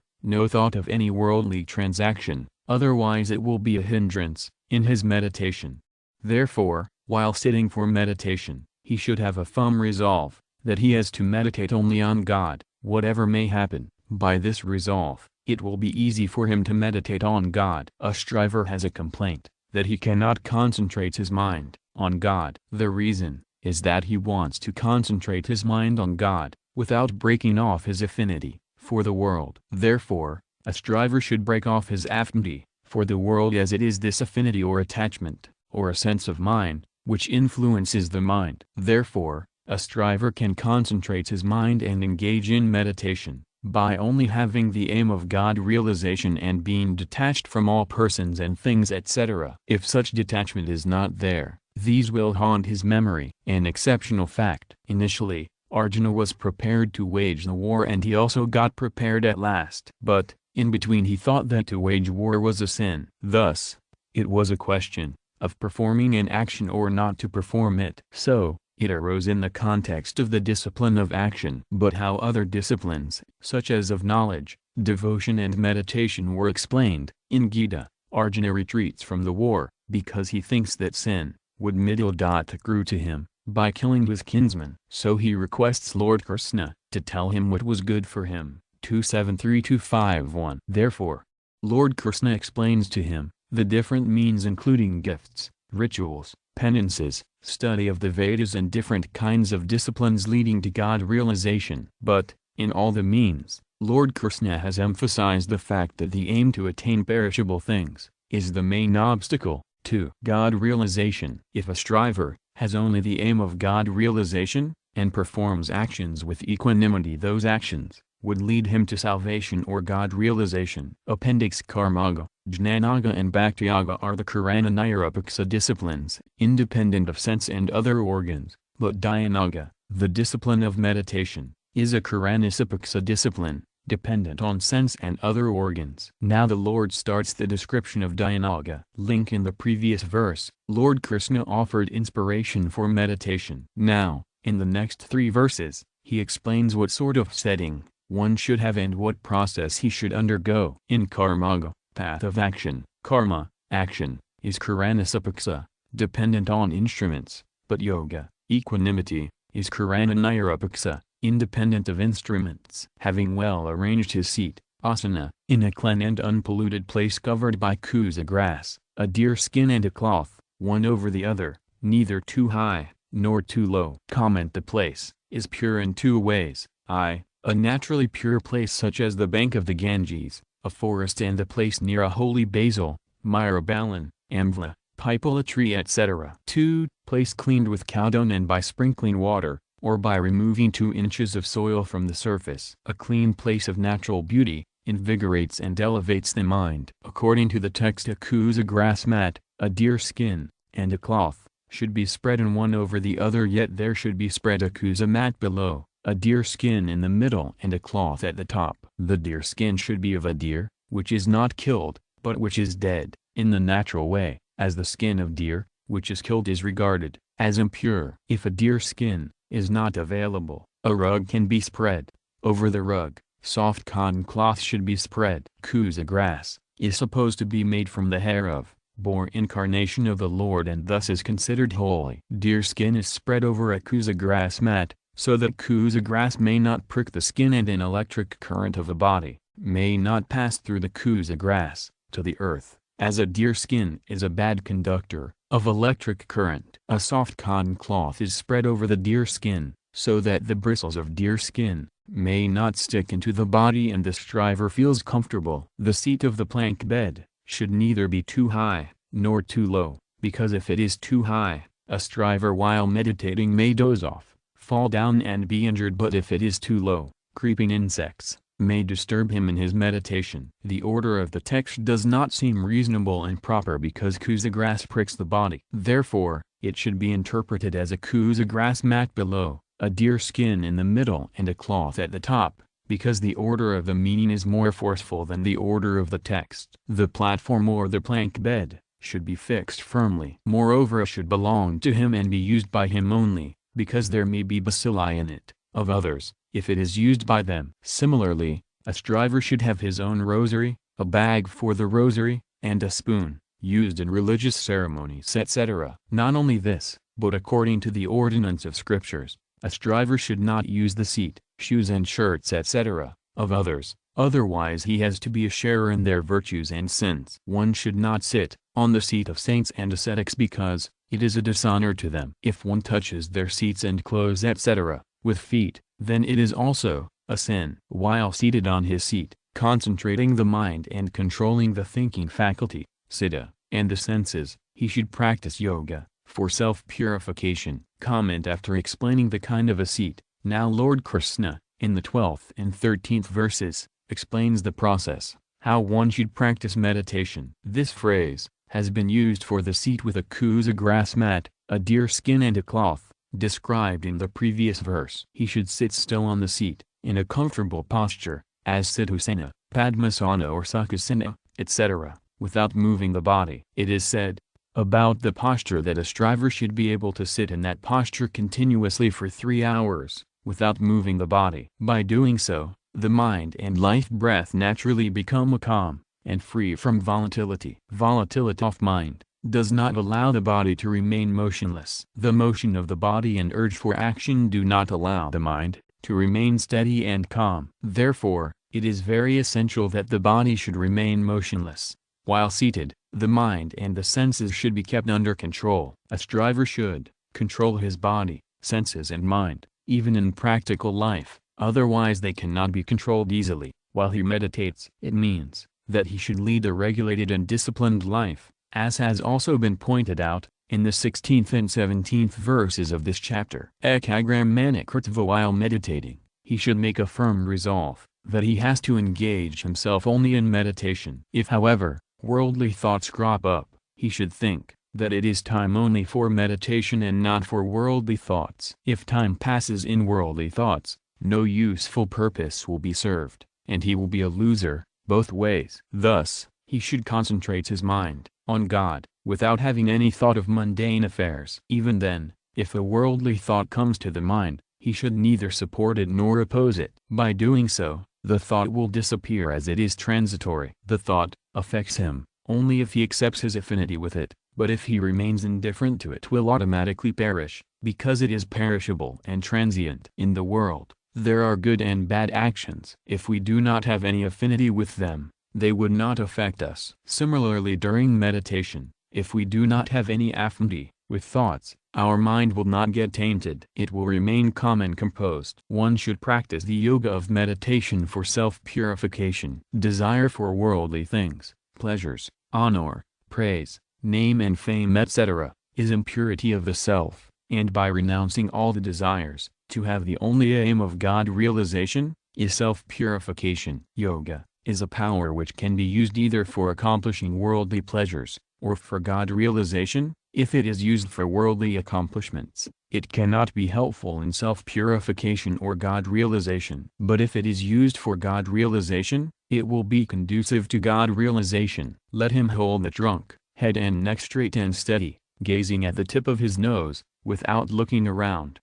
no thought of any worldly transaction, otherwise it will be a hindrance in his meditation. Therefore, while sitting for meditation, he should have a firm resolve that he has to meditate only on God, whatever may happen. By this resolve, it will be easy for him to meditate on God. A striver has a complaint that he cannot concentrate his mind on God. The reason is that he wants to concentrate his mind on God without breaking off his affinity for the world. Therefore, a striver should break off his affinity for the world, as it is this affinity or attachment, or a sense of mind, which influences the mind. Therefore, a striver can concentrate his mind and engage in meditation by only having the aim of God realization and being detached from all persons and things, etc. If such detachment is not there, these will haunt his memory. An exceptional fact: initially, Arjuna was prepared to wage the war, and he also got prepared at last. But, in between, he thought that to wage war was a sin. Thus, it was a question of performing an action or not to perform it. So, it arose in the context of the discipline of action. But how other disciplines, such as of knowledge, devotion and meditation, were explained in Gita, Arjuna retreats from the war, because he thinks that sin would accrue to him by killing his kinsman. So he requests Lord Krishna to tell him what was good for him. 273251. Therefore, Lord Krishna explains to him the different means, including gifts, rituals, penances, study of the Vedas, and different kinds of disciplines leading to God realization. But, in all the means, Lord Krishna has emphasized the fact that the aim to attain perishable things is the main obstacle to God realization. If a striver has only the aim of God realization, and performs actions with equanimity, those actions would lead him to salvation or God realization. Appendix Karmayoga, Jnanayoga and Bhakti-yoga are the Karana Nirupaksa disciplines, independent of sense and other organs, but Dhyanayoga, the discipline of meditation, is a Karanasapaksa discipline, dependent on sense and other organs. Now the Lord starts the description of Dhyanayoga. Link in the previous verse, Lord Krishna offered inspiration for meditation. Now, in the next 3 verses, he explains what sort of setting one should have and what process he should undergo. In Karmayoga, path of action, karma, action, is Karanasapaksa, dependent on instruments, but yoga, equanimity, is Karana Nirupaksa, independent of instruments. Having well arranged his seat, asana, in a clean and unpolluted place covered by kusa grass, a deer skin and a cloth, one over the other, neither too high, nor too low. Comment: the place is pure in 2 ways, a naturally pure place such as the bank of the Ganges, a forest and a place near a holy basil, myrobalan, amla, pipala tree etc. 2. Place cleaned with cow dung and by sprinkling water, or by removing 2 inches of soil from the surface. A clean place of natural beauty invigorates and elevates the mind. According to the text, a kusa grass mat, a deer skin, and a cloth should be spread in one over the other, yet there should be spread a kusa mat below, a deer skin in the middle and a cloth at the top. The deer skin should be of a deer, which is not killed, but which is dead, in the natural way, as the skin of deer, which is killed, is regarded as impure. If a deer skin is not available, a rug can be spread. Over the rug, soft cotton cloth should be spread. Kusa grass is supposed to be made from the hair of boar incarnation of the Lord and thus is considered holy. Deer skin is spread over a kusa grass mat, so that kusa grass may not prick the skin and an electric current of a body may not pass through the kusa grass to the earth, as a deer skin is a bad conductor of electric current. A soft cotton cloth is spread over the deer skin, so that the bristles of deer skin may not stick into the body and the striver feels comfortable. The seat of the plank bed should neither be too high, nor too low, because if it is too high, a striver while meditating may doze off, fall down and be injured, but if it is too low, creeping insects may disturb him in his meditation. The order of the text does not seem reasonable and proper because kusa grass pricks the body. Therefore, it should be interpreted as a kusa grass mat below, a deer skin in the middle and a cloth at the top, because the order of the meaning is more forceful than the order of the text. The platform or the plank bed should be fixed firmly. Moreover, it should belong to him and be used by him only, because there may be bacilli in it, of others, if it is used by them. Similarly, a striver should have his own rosary, a bag for the rosary, and a spoon, used in religious ceremonies etc. Not only this, but according to the ordinance of scriptures, a striver should not use the seat, shoes and shirts etc. of others, otherwise he has to be a sharer in their virtues and sins. One should not sit on the seat of saints and ascetics because it is a dishonor to them. If one touches their seats and clothes etc. with feet, then it is also a sin. While seated on his seat, concentrating the mind and controlling the thinking faculty, citta, and the senses, he should practice yoga for self-purification. Comment: after explaining the kind of a seat, now Lord Krishna, in the 12th and 13th verses, explains the process, how one should practice meditation. This phrase has been used for the seat with a kusa grass mat, a deer skin and a cloth, described in the previous verse. He should sit still on the seat, in a comfortable posture, as Siddhasana, Padmasana or Sukhasana, etc., without moving the body. It is said about the posture that a striver should be able to sit in that posture continuously for 3 hours, without moving the body. By doing so, the mind and life breath naturally become calm, and free from volatility. Volatility of mind does not allow the body to remain motionless. The motion of the body and urge for action do not allow the mind to remain steady and calm. Therefore, it is very essential that the body should remain motionless. While seated, the mind and the senses should be kept under control. A striver should control his body, senses and mind, even in practical life, otherwise they cannot be controlled easily. While he meditates, it means that he should lead a regulated and disciplined life, as has also been pointed out in the 16th and 17th verses of this chapter. Ekagram manikritva: while meditating, he should make a firm resolve that he has to engage himself only in meditation. If however, worldly thoughts crop up, he should think that it is time only for meditation and not for worldly thoughts. If time passes in worldly thoughts, no useful purpose will be served, and he will be a loser, both ways. Thus, he should concentrate his mind on God, without having any thought of mundane affairs. Even then, if a worldly thought comes to the mind, he should neither support it nor oppose it. By doing so, the thought will disappear as it is transitory. The thought affects him only if he accepts his affinity with it, but if he remains indifferent to it will automatically perish, because it is perishable and transient. In the world, there are good and bad actions. If we do not have any affinity with them, they would not affect us. Similarly, during meditation, if we do not have any affinity with thoughts, our mind will not get tainted. It will remain calm and composed. One should practice the yoga of meditation for self-purification. Desire for worldly things, pleasures, honor, praise, name and fame etc., is impurity of the self, and by renouncing all the desires, to have the only aim of God realization, is self-purification. Yoga is a power which can be used either for accomplishing worldly pleasures, or for God realization. If it is used for worldly accomplishments, it cannot be helpful in self-purification or God realization. But if it is used for God realization, it will be conducive to God realization. Let him hold the trunk, head and neck straight and steady, gazing at the tip of his nose, without looking around.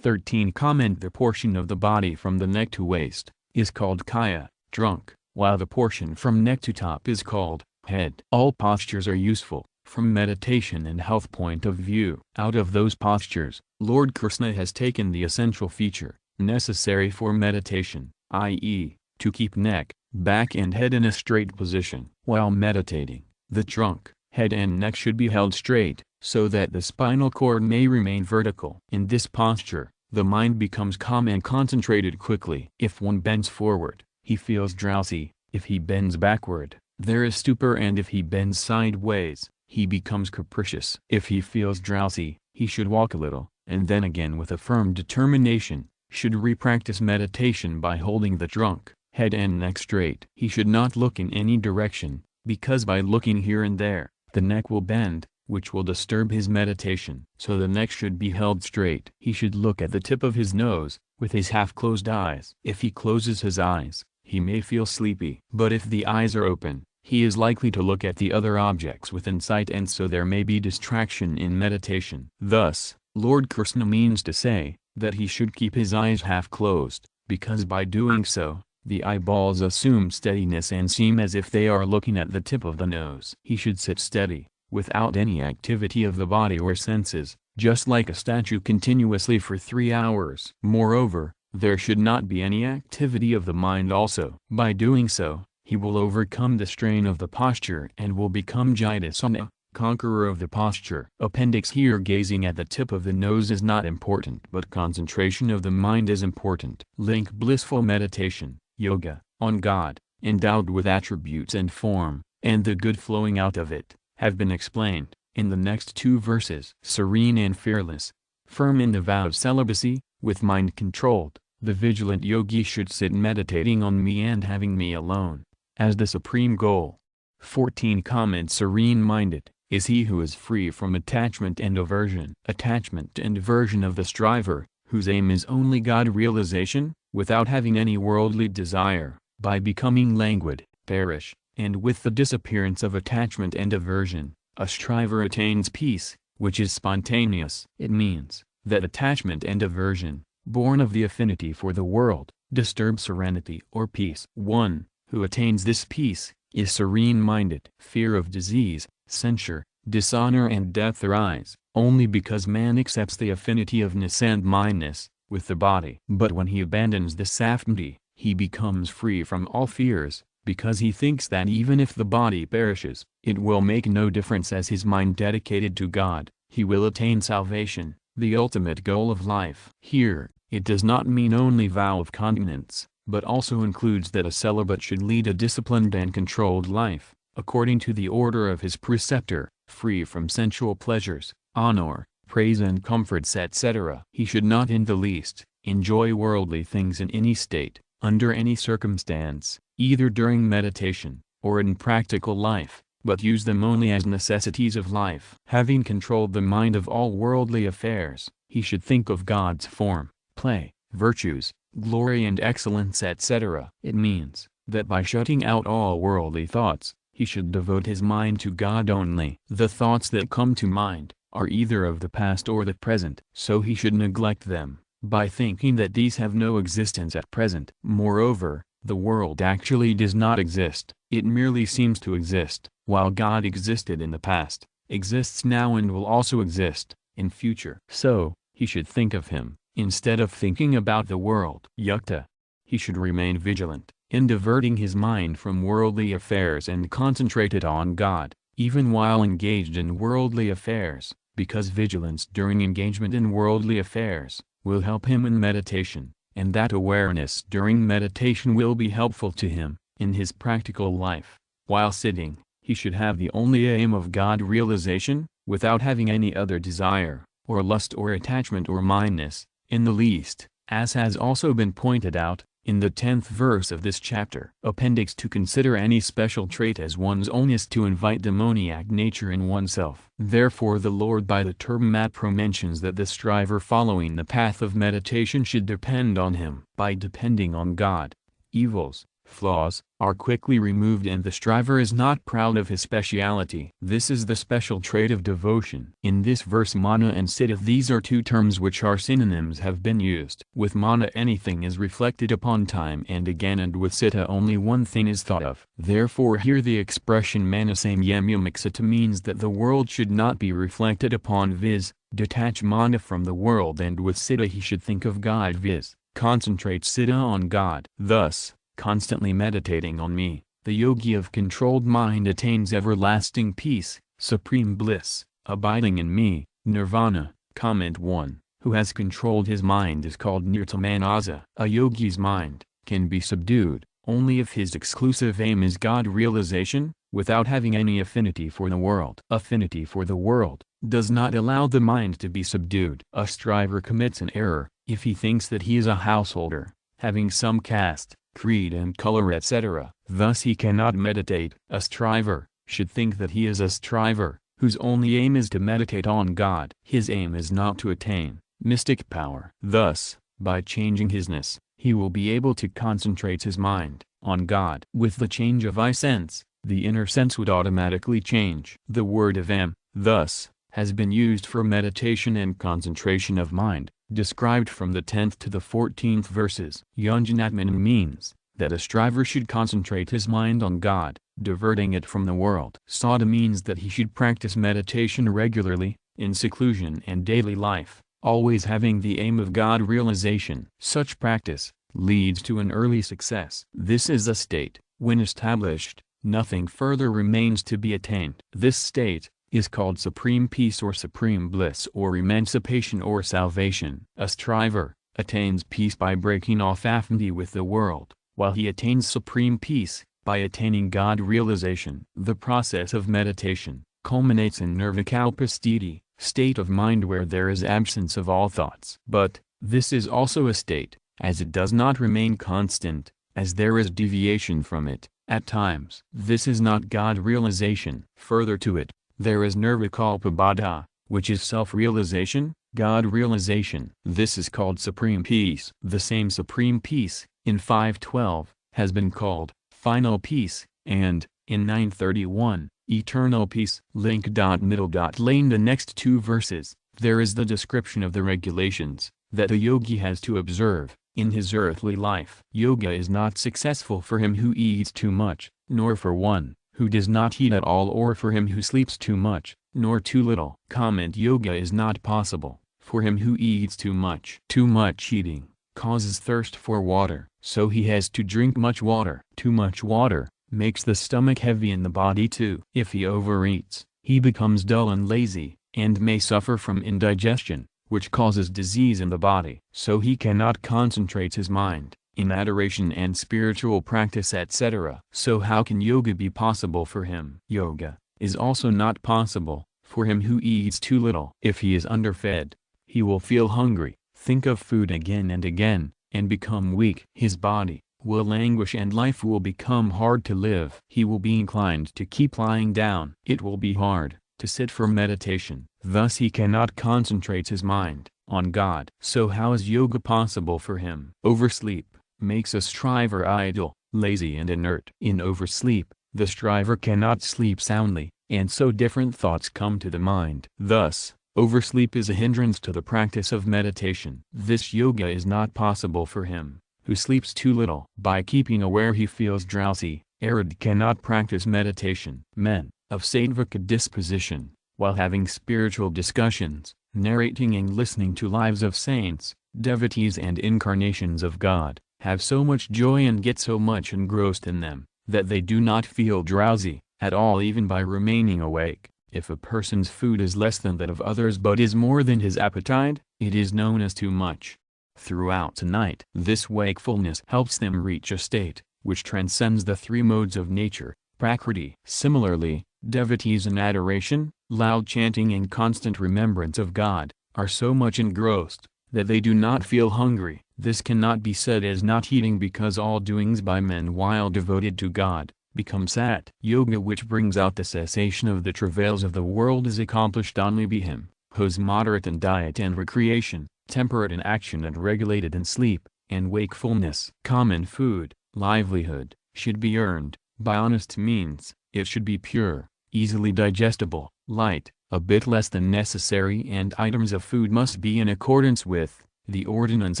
13. Comment: the portion of the body from the neck to waist is called kaya, trunk, while the portion from neck to top is called head. All postures are useful from meditation and health point of view. Out of those postures, Lord Krishna has taken the essential feature necessary for meditation, i.e., to keep neck, back and head in a straight position. While meditating, the trunk, head and neck should be held straight, so that the spinal cord may remain vertical. In this posture, the mind becomes calm and concentrated quickly. If one bends forward, he feels drowsy. If he bends backward, there is stupor, and if he bends sideways, he becomes capricious. If he feels drowsy, he should walk a little, and then again with a firm determination, should re-practice meditation by holding the trunk, head and neck straight. He should not look in any direction, because by looking here and there, the neck will bend, which will disturb his meditation. So the neck should be held straight. He should look at the tip of his nose, with his half-closed eyes. If he closes his eyes, he may feel sleepy. But if the eyes are open, he is likely to look at the other objects within sight, and so there may be distraction in meditation. Thus, Lord Krishna means to say that he should keep his eyes half closed, because by doing so, the eyeballs assume steadiness and seem as if they are looking at the tip of the nose. He should sit steady, without any activity of the body or senses, just like a statue continuously for 3 hours. Moreover, there should not be any activity of the mind also. By doing so, he will overcome the strain of the posture and will become Jaitasana, conqueror of the posture. Appendix: here gazing at the tip of the nose is not important, but concentration of the mind is important. Link: blissful meditation, yoga, on God, endowed with attributes and form, and the good flowing out of it, have been explained in the next 2 verses. Serene and fearless, firm in the vow of celibacy, with mind controlled, the vigilant yogi should sit meditating on me and having me alone as the supreme goal. 14. Comment: serene-minded is he who is free from attachment and aversion. Attachment and aversion of the striver, whose aim is only God realization, without having any worldly desire, by becoming languid, perish, and with the disappearance of attachment and aversion, a striver attains peace, which is spontaneous. It means that attachment and aversion, born of the affinity for the world, disturb serenity or peace. One who attains this peace is serene-minded. Fear of disease, censure, dishonor and death arise only because man accepts the affinity of ness and mindness with the body. But when he abandons this affinity, he becomes free from all fears, because he thinks that even if the body perishes, it will make no difference, as his mind dedicated to God, he will attain salvation, the ultimate goal of life. Here, it does not mean only vow of continence, but also includes that a celibate should lead a disciplined and controlled life, according to the order of his preceptor, free from sensual pleasures, honor, praise and comforts etc. He should not in the least enjoy worldly things in any state, under any circumstance, either during meditation, or in practical life, but use them only as necessities of life. Having controlled the mind of all worldly affairs, he should think of God's form, play, virtues, glory and excellence etc. It means that by shutting out all worldly thoughts, he should devote his mind to God only. The thoughts that come to mind are either of the past or the present, so he should neglect them, by thinking that these have no existence at present. Moreover, the world actually does not exist, it merely seems to exist, while God existed in the past, exists now and will also exist in future. So, he should think of him, instead of thinking about the world. Yukta. He should remain vigilant, in diverting his mind from worldly affairs and concentrate it on God, even while engaged in worldly affairs, because vigilance during engagement in worldly affairs will help him in meditation, and that awareness during meditation will be helpful to him in his practical life. While sitting, he should have the only aim of God realization, without having any other desire, or lust or attachment or mindness, in the least, as has also been pointed out, in the 10th verse of this chapter. Appendix: to consider any special trait as one's own is to invite demoniac nature in oneself. Therefore the Lord by the term Maadpura mentions that the striver following the path of meditation should depend on him. By depending on God, evils, flaws, are quickly removed and the striver is not proud of his speciality. This is the special trait of devotion. In this verse mana and citta, these are two terms which are synonyms, have been used. With mana anything is reflected upon time and again, and with citta only one thing is thought of. Therefore here the expression manasamyamyamiksita means that the world should not be reflected upon, viz., detach mana from the world, and with citta he should think of God, viz., concentrate citta on God. Thus, constantly meditating on me, the yogi of controlled mind attains everlasting peace, supreme bliss, abiding in me, nirvana. Comment 1. Who has controlled his mind is called nirtamanasa. A yogi's mind can be subdued only if his exclusive aim is God realization, without having any affinity for the world. Affinity for the world does not allow the mind to be subdued. A striver commits an error if he thinks that he is a householder, having some caste, creed and color etc. Thus he cannot meditate. A striver should think that he is a striver, whose only aim is to meditate on God. His aim is not to attain mystic power. Thus, by changing hisness, he will be able to concentrate his mind on God. With the change of eye sense, the inner sense would automatically change. The word avam, thus, has been used for meditation and concentration of mind, described from the 10th to the 14th verses. Yunjanatmana means that a striver should concentrate his mind on God, diverting it from the world. Sadhu means that he should practice meditation regularly, in seclusion and daily life, always having the aim of God realization. Such practice leads to an early success. This is a state, when established, nothing further remains to be attained. This state is called supreme peace or supreme bliss or emancipation or salvation. A striver attains peace by breaking off affinity with the world, while he attains supreme peace by attaining God realization. The process of meditation culminates in nirvikalpasthiti, state of mind where there is absence of all thoughts. But this is also a state, as it does not remain constant, as there is deviation from it at times. This is not God realization. Further to it, there is nirvikalpa, which is self-realization, God realization. This is called supreme peace. The same supreme peace, in 512, has been called final peace, and, in 931, eternal peace. Link.middle.lane. The next two verses, there is the description of the regulations that a yogi has to observe in his earthly life. Yoga is not successful for him who eats too much, nor for one who does not eat at all, or for him who sleeps too much, nor too little. Comment: yoga is not possible for him who eats too much. Too much eating causes thirst for water, so he has to drink much water. Too much water makes the stomach heavy and the body too. If he overeats, he becomes dull and lazy, and may suffer from indigestion, which causes disease in the body. So he cannot concentrate his mind in adoration and spiritual practice etc. So how can yoga be possible for him? Yoga is also not possible for him who eats too little. If he is underfed, he will feel hungry, think of food again and again, and become weak. His body will languish and life will become hard to live. He will be inclined to keep lying down. It will be hard to sit for meditation. Thus he cannot concentrate his mind on God. So how is yoga possible for him? Oversleep makes a striver idle, lazy and inert. In oversleep, the striver cannot sleep soundly, and so different thoughts come to the mind. Thus, oversleep is a hindrance to the practice of meditation. This yoga is not possible for him who sleeps too little. By keeping aware he feels drowsy, arid cannot practice meditation. Men of sattvika disposition, while having spiritual discussions, narrating and listening to lives of saints, devotees and incarnations of God, have so much joy and get so much engrossed in them, that they do not feel drowsy at all even by remaining awake. If a person's food is less than that of others but is more than his appetite, it is known as too much. Throughout the night, this wakefulness helps them reach a state which transcends the three modes of nature, prakriti. Similarly, devotees in adoration, loud chanting and constant remembrance of God, are so much engrossed that they do not feel hungry. This cannot be said as not eating, because all doings by men while devoted to God become sat. Yoga, which brings out the cessation of the travails of the world, is accomplished only by him who is moderate in diet and recreation, temperate in action and regulated in sleep and wakefulness. Common food, livelihood, should be earned by honest means. It should be pure, easily digestible, light, a bit less than necessary, and items of food must be in accordance with the ordinance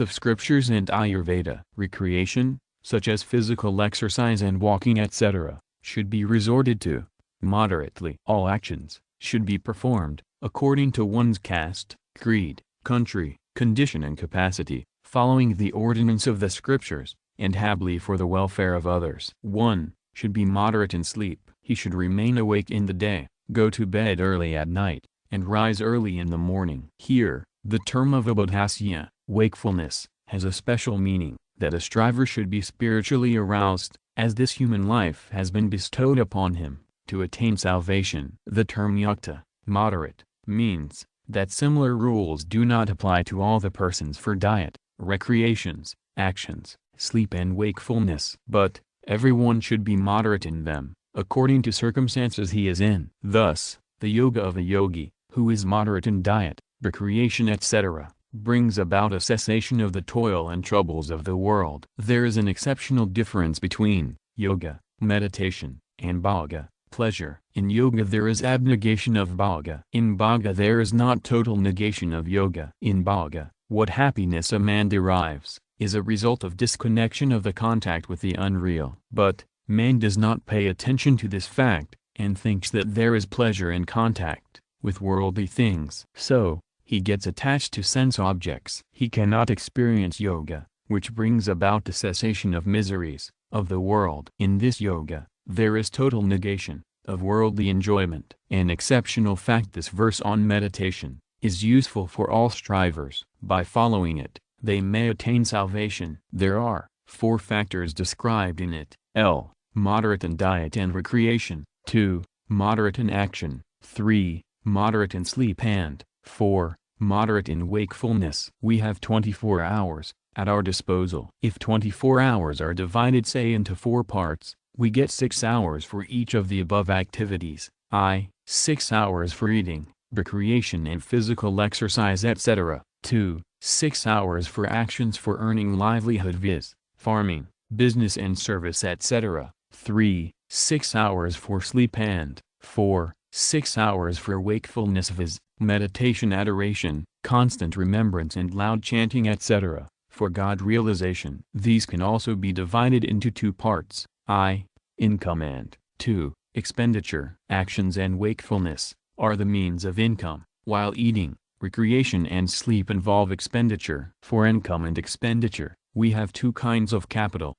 of scriptures and Ayurveda. Recreation, such as physical exercise and walking etc., should be resorted to moderately. All actions should be performed according to one's caste, creed, country, condition and capacity, following the ordinance of the scriptures, and happily for the welfare of others. One should be moderate in sleep. He should remain awake in the day, go to bed early at night, and rise early in the morning. Here, the term of abodhasya, wakefulness, has a special meaning, that a striver should be spiritually aroused, as this human life has been bestowed upon him, to attain salvation. The term yukta, moderate, means that similar rules do not apply to all the persons for diet, recreations, actions, sleep and wakefulness, but everyone should be moderate in them, according to circumstances he is in. Thus, the yoga of a yogi, who is moderate in diet, recreation etc., brings about a cessation of the toil and troubles of the world. There is an exceptional difference between yoga, meditation, and bhoga, pleasure. In yoga there is abnegation of bhoga. In bhoga there is not total negation of yoga. In bhoga, what happiness a man derives is a result of disconnection of the contact with the unreal. But man does not pay attention to this fact, and thinks that there is pleasure in contact with worldly things. So, he gets attached to sense objects. He cannot experience yoga, which brings about the cessation of miseries of the world. In this yoga, there is total negation of worldly enjoyment. An exceptional fact. This verse on meditation is useful for all strivers. By following it, they may attain salvation. There are 4 factors described in it. L. Moderate in diet and recreation. 2. Moderate in action. 3. Moderate in sleep. And 4. Moderate in wakefulness. We have 24 hours at our disposal. If 24 hours are divided say into 4 parts, we get 6 hours for each of the above activities, 6 hours for eating, recreation and physical exercise etc. 2. 6 hours for actions for earning livelihood, viz., farming, business and service etc. 3. 6 hours for sleep. And 4. 6 hours for wakefulness, viz., meditation, adoration, constant remembrance and loud chanting etc., for God realization. These can also be divided into 2 parts, income and 2. Expenditure. Actions and wakefulness are the means of income, while eating, recreation and sleep involve expenditure. For income and expenditure, we have 2 kinds of capital,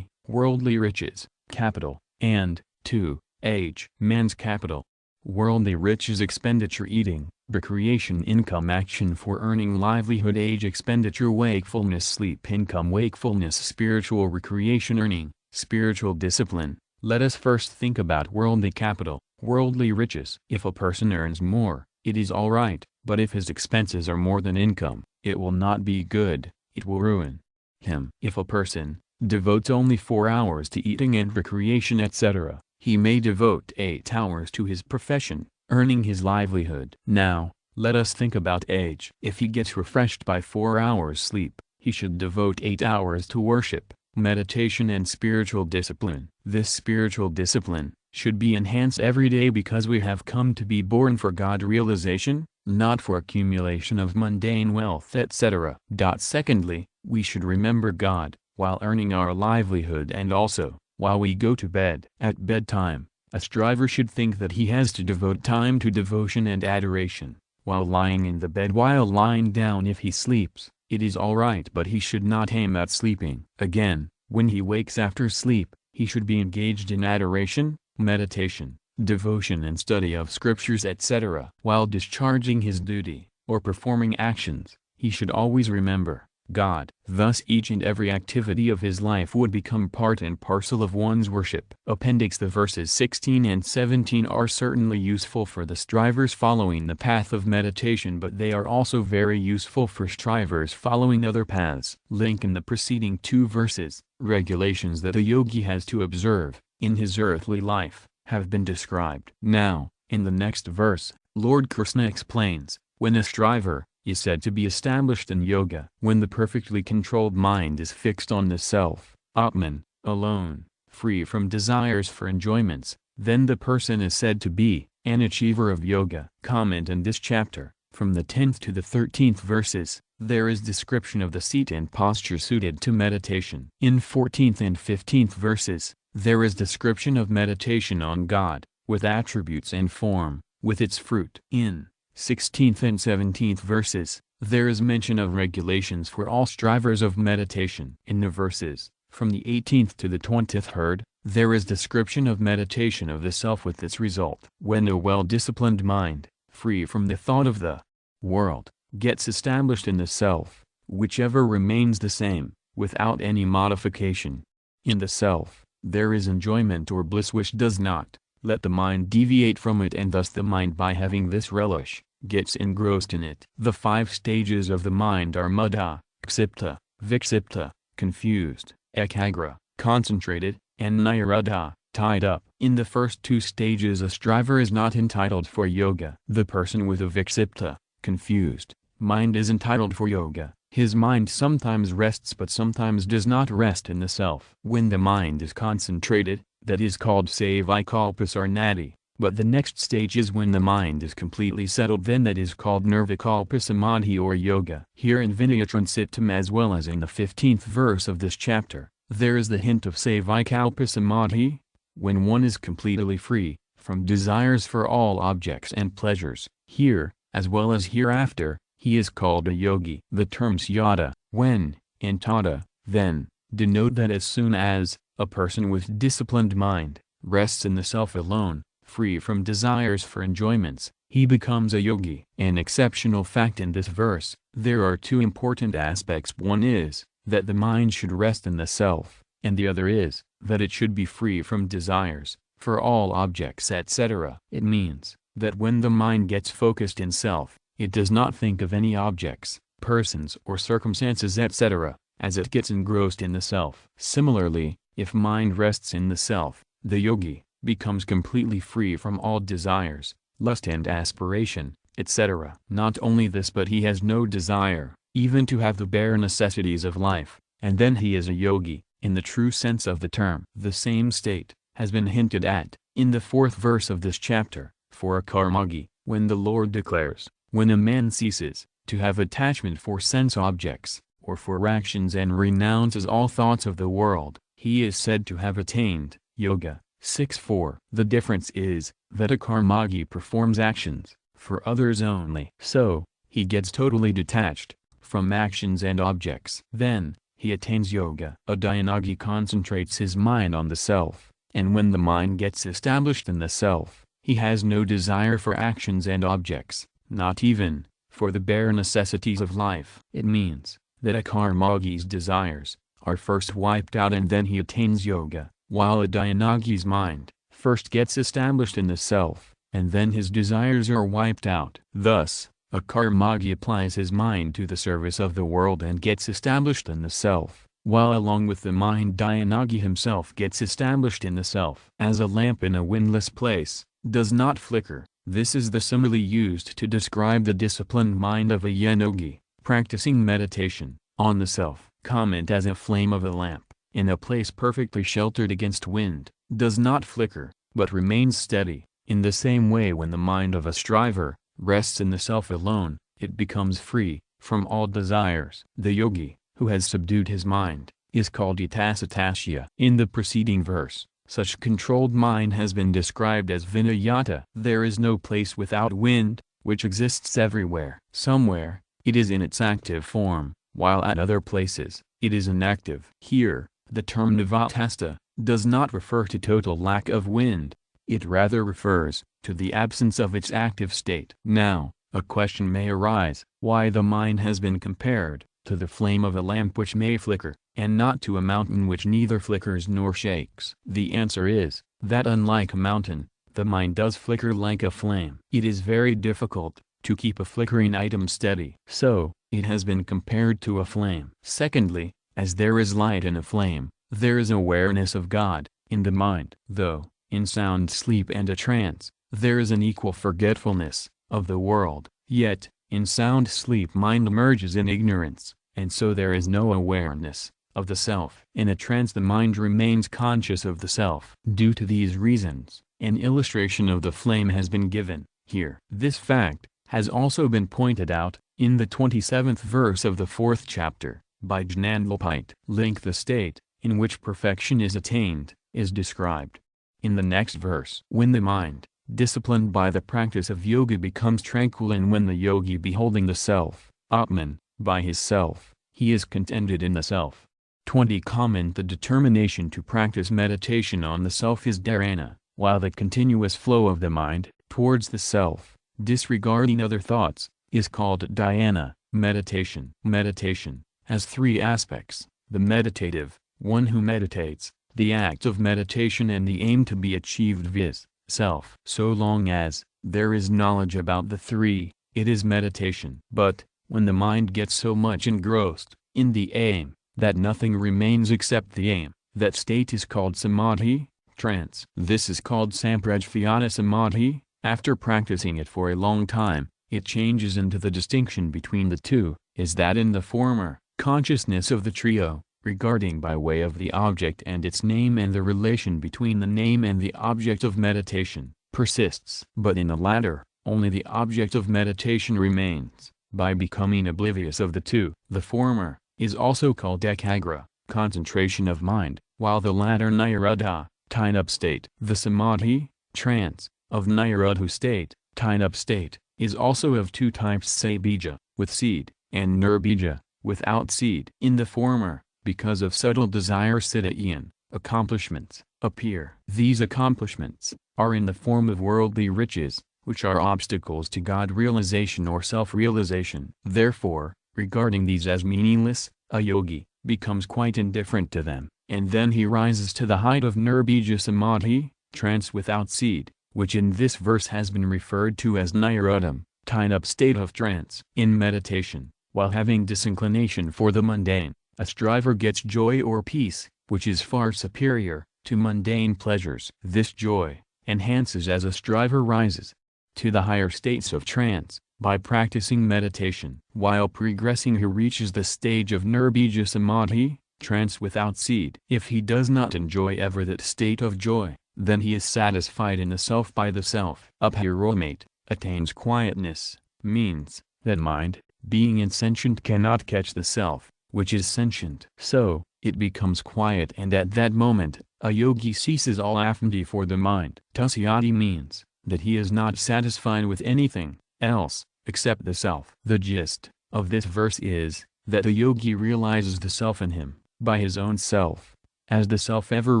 worldly riches, capital, and 2. Age. Man's capital. Worldly riches, expenditure, eating, recreation, income, action for earning livelihood, age, expenditure, wakefulness, sleep, income, wakefulness, spiritual recreation, earning, spiritual discipline. Let us first think about worldly capital, worldly riches. If a person earns more, it is all right, but if his expenses are more than income, it will not be good, it will ruin him. If a person devotes only 4 hours to eating and recreation, etc., he may devote 8 hours to his profession, earning his livelihood. Now, let us think about age. If he gets refreshed by 4 hours sleep, he should devote 8 hours to worship, meditation and spiritual discipline. This spiritual discipline should be enhanced every day because we have come to be born for God realization, not for accumulation of mundane wealth, etc. Secondly, we should remember God while earning our livelihood and also while we go to bed. At bedtime, a striver should think that he has to devote time to devotion and adoration. While lying in the bed, while lying down, if he sleeps, it is all right, but he should not aim at sleeping. Again, when he wakes after sleep, he should be engaged in adoration, meditation, devotion and study of scriptures, etc. While discharging his duty, or performing actions, he should always remember God. Thus each and every activity of his life would become part and parcel of one's worship. Appendix: the verses 16 and 17 are certainly useful for the strivers following the path of meditation, but they are also very useful for strivers following other paths. Link in the preceding 2 verses. Regulations that a yogi has to observe in his earthly life have been described. Now, in the next verse, Lord Krishna explains, when a striver is said to be established in yoga, when the perfectly controlled mind is fixed on the self, Atman, alone, free from desires for enjoyments, then the person is said to be an achiever of yoga. Comment in this chapter, from the 10th to the 13th verses, there is description of the seat and posture suited to meditation. In 14th and 15th verses, there is description of meditation on God, with attributes and form, with its fruit. In 16th and 17th verses, there is mention of regulations for all strivers of meditation. In the verses, from the 18th to the 23rd, there is description of meditation of the self with its result. When a well-disciplined mind, free from the thought of the world, gets established in the self, whichever remains the same, without any modification. In the self, there is enjoyment or bliss which does not let the mind deviate from it, and thus the mind, by having this relish, gets engrossed in it. The 5 stages of the mind are mudha, ksipta, viksipta, confused, ekagra, concentrated, and nirodha, tied up. In the first 2 stages a striver is not entitled for yoga. The person with a viksipta, confused, mind is entitled for yoga. His mind sometimes rests but sometimes does not rest in the self. When the mind is concentrated, that is called savikalpasaranati, but the next stage is when the mind is completely settled, then that is called nirvikalpasamadhi or yoga. Here in Vinayatransitam as well as in the 15th verse of this chapter, there is the hint of savikalpasamadhi, when one is completely free from desires for all objects and pleasures. Here, as well as hereafter, he is called a yogi. The terms yada, when, and tada, then, denote that as soon as a person with disciplined mind rests in the self alone, free from desires for enjoyments, he becomes a yogi. An exceptional fact in this verse, there are 2 important aspects. One is that the mind should rest in the self, and the other is that it should be free from desires for all objects, etc. It means that when the mind gets focused in self, it does not think of any objects, persons or circumstances, etc., as it gets engrossed in the self. Similarly, if mind rests in the self, the yogi becomes completely free from all desires, lust and aspiration, etc. Not only this, but he has no desire, even to have the bare necessities of life, and then he is a yogi, in the true sense of the term. The same state has been hinted at, in the 4th verse of this chapter, for a karmagi, when the Lord declares, when a man ceases to have attachment for sense objects, or for actions, and renounces all thoughts of the world, he is said to have attained yoga. 6.4. The difference is that a karmagi performs actions for others only. So, he gets totally detached from actions and objects. Then, he attains yoga. A dhyanagi concentrates his mind on the self, and when the mind gets established in the self, he has no desire for actions and objects, not even for the bare necessities of life. It means that a karmagi's desires are first wiped out and then he attains yoga, while a dhyanagi's mind first gets established in the self, and then his desires are wiped out. Thus, a karmagi applies his mind to the service of the world and gets established in the self, while along with the mind Dhyanaga himself gets established in the self. As a lamp in a windless place does not flicker, this is the simile used to describe the disciplined mind of a yogi, practicing meditation on the self. Comment: as a flame of a lamp, in a place perfectly sheltered against wind, does not flicker, but remains steady. In the same way, when the mind of a striver rests in the self alone, it becomes free from all desires. The yogi, who has subdued his mind, is called itasatasya. In the preceding verse, such controlled mind has been described as vinayata. There is no place without wind, which exists everywhere. Somewhere, it is in its active form, while at other places, it is inactive. Here, the term nivatasta does not refer to total lack of wind, it rather refers to the absence of its active state. Now, a question may arise, why the mind has been compared to the flame of a lamp which may flicker, and not to a mountain which neither flickers nor shakes. The answer is, that unlike a mountain, the mind does flicker like a flame. It is very difficult to keep a flickering item steady. So, it has been compared to a flame. Secondly, as there is light in a flame, there is awareness of God in the mind. Though, in sound sleep and a trance, there is an equal forgetfulness of the world, yet, in sound sleep mind merges in ignorance, and so there is no awareness of the self. In a trance the mind remains conscious of the self. Due to these reasons, an illustration of the flame has been given here. This fact has also been pointed out in the 27th verse of the 4th chapter by Jnanalpite. Link: the state in which perfection is attained is described in the next verse. When the mind, disciplined by the practice of yoga, becomes tranquil, and when the yogi, beholding the self, Atman, by his self, he is contented in the self. 20. Comment: the determination to practice meditation on the self is dharana, while the continuous flow of the mind towards the self, disregarding other thoughts, is called dhyana, meditation. Meditation has three aspects: the meditative, one who meditates, the act of meditation, and the aim to be achieved, viz., self. So long as there is knowledge about the three, it is meditation. But, when the mind gets so much engrossed in the aim that nothing remains except the aim, that state is called samadhi, trance. This is called samprajñāna samadhi. After practicing it for a long time, it changes into the distinction between the two, is that in the former, consciousness of the trio, regarding by way of the object and its name and the relation between the name and the object of meditation, persists. But in the latter, only the object of meditation remains, by becoming oblivious of the two. The former is also called ekagra, concentration of mind, while the latter nirodha, tied-up state. The samadhi, trance, of nirodha state, tied-up state, is also of two types: sabija, with seed, and nirbija, without seed. In the former, because of subtle desire, siddha, accomplishments, appear. These accomplishments are in the form of worldly riches, which are obstacles to God realization or self-realization. Therefore, regarding these as meaningless, a yogi becomes quite indifferent to them, and then he rises to the height of nirbija samadhi, trance without seed, which in this verse has been referred to as nirodham, tied-up state of trance. In meditation, while having disinclination for the mundane, a striver gets joy or peace, which is far superior to mundane pleasures. This joy enhances as a striver rises to the higher states of trance by practicing meditation. While progressing, he reaches the stage of nirbija samadhi, trance without seed. If he does not enjoy ever that state of joy, then he is satisfied in the self by the self. Uphiramate, attains quietness, means that mind, being insentient, cannot catch the self, which is sentient. So, it becomes quiet, and at that moment, a yogi ceases all affinity for the mind. Tusyati means that he is not satisfied with anything else except the self. The gist of this verse is that the yogi realizes the self in him by his own self, as the self ever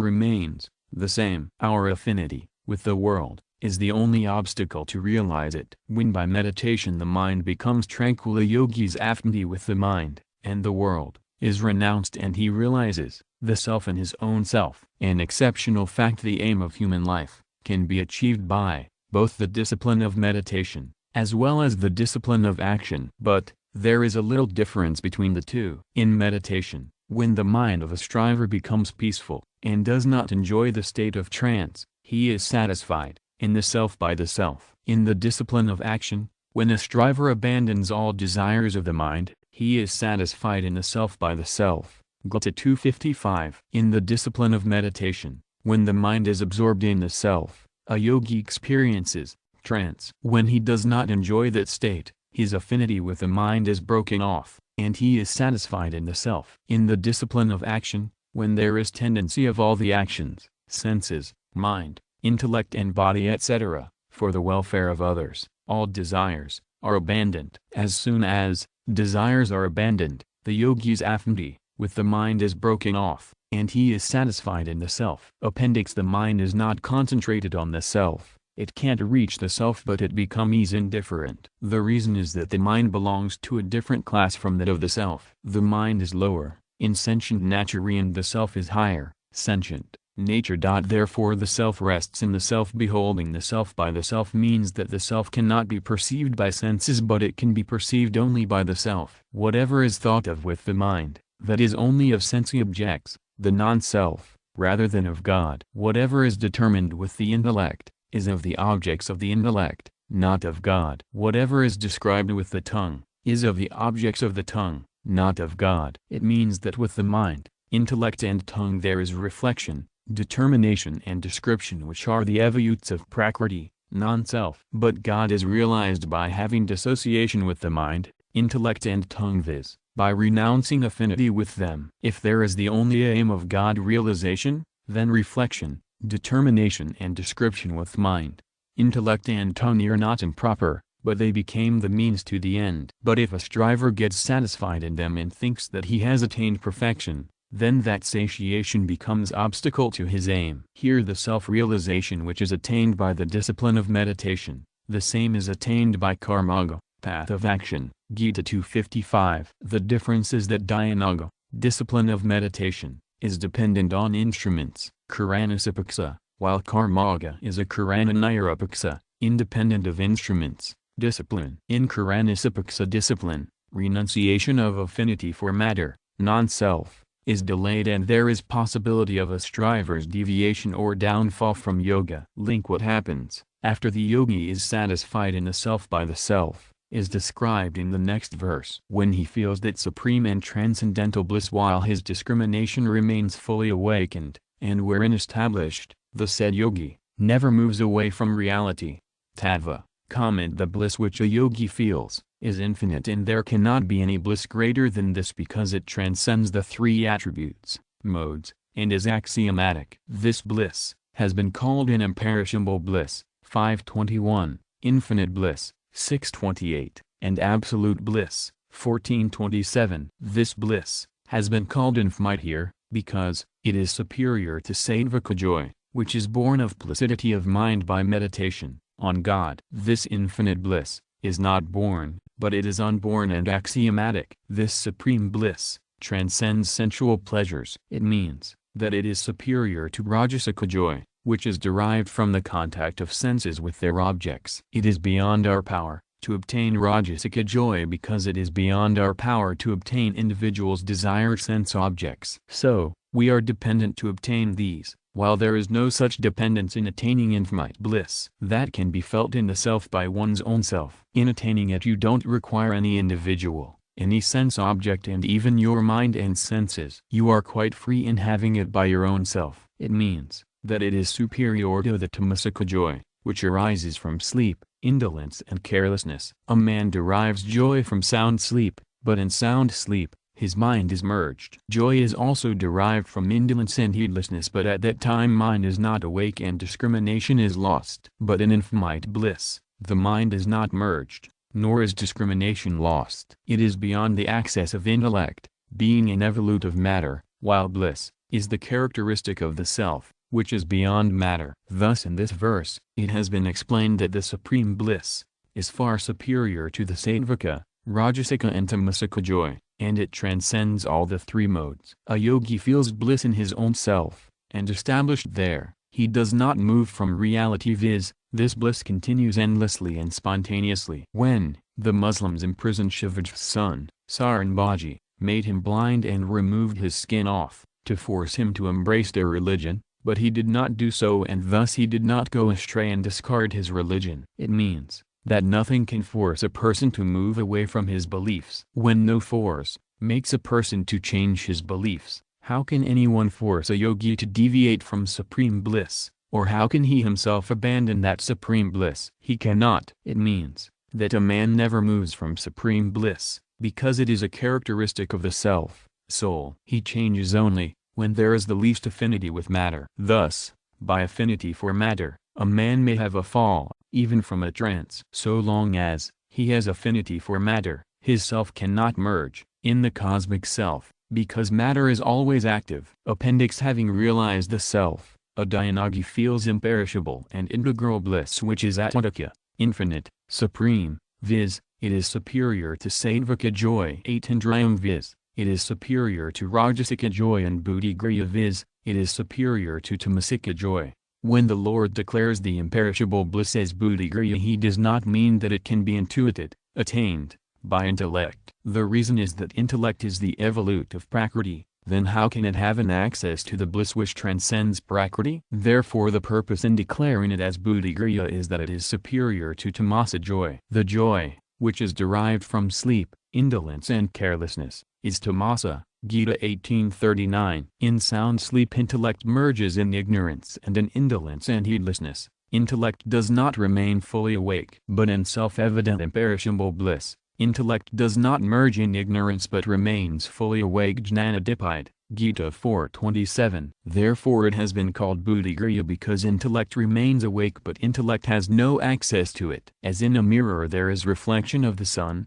remains the same. Our affinity with the world is the only obstacle to realize it. When by meditation the mind becomes tranquil, a yogi's affinity with the mind and the world is renounced, and he realizes the self in his own self. An exceptional fact: the aim of human life can be achieved by both the discipline of meditation as well as the discipline of action. But there is a little difference between the two. In meditation, When the mind of a striver becomes peaceful, and does not enjoy the state of trance, he is satisfied in the self by the self. In the discipline of action, when a striver abandons all desires of the mind, he is satisfied in the self by the self. Gita 2:55. In the discipline of meditation, when the mind is absorbed in the self, a yogi experiences trance. When he does not enjoy that state, his affinity with the mind is broken off, and he is satisfied in the self. In the discipline of action, when there is tendency of all the actions, senses, mind, intellect and body etc., for the welfare of others, all desires are abandoned. As soon as desires are abandoned, the yogi's affinity with the mind is broken off, and he is satisfied in the self. Appendix: the mind is not concentrated on the self. It can't reach the self, but it becomes indifferent. The reason is that the mind belongs to a different class from that of the self. The mind is lower, in sentient nature, and the self is higher, sentient nature. Therefore the self rests in the self. Beholding the self by the self means that the self cannot be perceived by senses, but it can be perceived only by the self. Whatever is thought of with the mind, that is only of sense objects, the non-self, rather than of God. Whatever is determined with the intellect, is of the objects of the intellect, not of God. Whatever is described with the tongue, is of the objects of the tongue, not of God. It means that with the mind, intellect and tongue there is reflection, determination and description, which are the evolutes of Prakriti, non-self. But God is realized by having dissociation with the mind, intellect and tongue, viz., by renouncing affinity with them. If there is the only aim of God realization, then reflection, determination and description with mind, intellect and tongue are not improper, but they became the means to the end. But if a striver gets satisfied in them and thinks that he has attained perfection, then that satiation becomes obstacle to his aim. Here the self-realization which is attained by the discipline of meditation, the same is attained by karmaga, path of action. Gita 2:55. The difference is that dhyanaga, discipline of meditation, is dependent on instruments, karanasapaksa, while karmaga is a karananirapaksa, independent of instruments, discipline. In karanasapaksa discipline, renunciation of affinity for matter, non-self, is delayed, and there is possibility of a striver's deviation or downfall from yoga. Link: what happens after the yogi is satisfied in the self by the self is described in the next verse. When he feels that supreme and transcendental bliss while his discrimination remains fully awakened, and wherein established, the said yogi never moves away from reality. Tattva, comment: the bliss which a yogi feels is infinite, and there cannot be any bliss greater than this, because it transcends the three attributes, modes, and is axiomatic. This bliss has been called an imperishable bliss, 521, infinite bliss, 628, and absolute bliss, 1427. This bliss has been called infinite here, because it is superior to sattvika joy, which is born of placidity of mind by meditation on God. This infinite bliss is not born, but it is unborn and axiomatic. This supreme bliss transcends sensual pleasures. It means that it is superior to rajasic joy, which is derived from the contact of senses with their objects. It is beyond our power to obtain rajasic joy, because it is beyond our power to obtain individuals' desired sense objects. So, we are dependent to obtain these, while there is no such dependence in attaining infinite bliss that can be felt in the self by one's own self. In attaining it you don't require any individual, any sense object, and even your mind and senses. You are quite free in having it by your own self. It means that it is superior to the tamasic joy, which arises from sleep, indolence and carelessness. A man derives joy from sound sleep, but in sound sleep, his mind is merged. Joy is also derived from indolence and heedlessness, but at that time mind is not awake and discrimination is lost. But in infinite bliss, the mind is not merged, nor is discrimination lost. It is beyond the access of intellect, being an evolute of matter, while bliss is the characteristic of the self, which is beyond matter. Thus in this verse, it has been explained that the supreme bliss is far superior to the sattvika, rajasika and tamasika joy, and it transcends all the three modes. A yogi feels bliss in his own self, and established there, he does not move from reality, viz., this bliss continues endlessly and spontaneously. When the Muslims imprisoned Shivaj's son, Saranbaji, made him blind and removed his skin off, to force him to embrace their religion, but he did not do so, and thus he did not go astray and discard his religion. It means that nothing can force a person to move away from his beliefs. When no force makes a person to change his beliefs, how can anyone force a yogi to deviate from supreme bliss, or how can he himself abandon that supreme bliss? He cannot. It means that a man never moves from supreme bliss, because it is a characteristic of the self, soul. He changes only when there is the least affinity with matter. Thus, by affinity for matter, a man may have a fall, even from a trance. So long as he has affinity for matter, his self cannot merge in the cosmic self, because matter is always active. Appendix: having realized the self, a Dhyanayogi feels imperishable and integral bliss, which is atmadikya, infinite, supreme, viz., it is superior to sattvika joy. Atindriyam, viz., it is superior to rajasika joy, and buddhigriya, viz., it is superior to tamasika joy. When the Lord declares the imperishable bliss as buddhigriya, he does not mean that it can be intuited, attained, by intellect. The reason is that intellect is the evolute of prakriti. Then how can it have an access to the bliss which transcends prakriti? Therefore the purpose in declaring it as buddhigriya is that it is superior to tamasa joy. The joy, which is derived from sleep, indolence and carelessness, is tamasa. Gita 18:39. In sound sleep intellect merges in ignorance and in indolence and heedlessness. Intellect does not remain fully awake. But in self-evident imperishable bliss, intellect does not merge in ignorance but remains fully awake. Jnanadipide, Gita 4:27. Therefore it has been called buddhigriya, because intellect remains awake but intellect has no access to it. As in a mirror there is reflection of the sun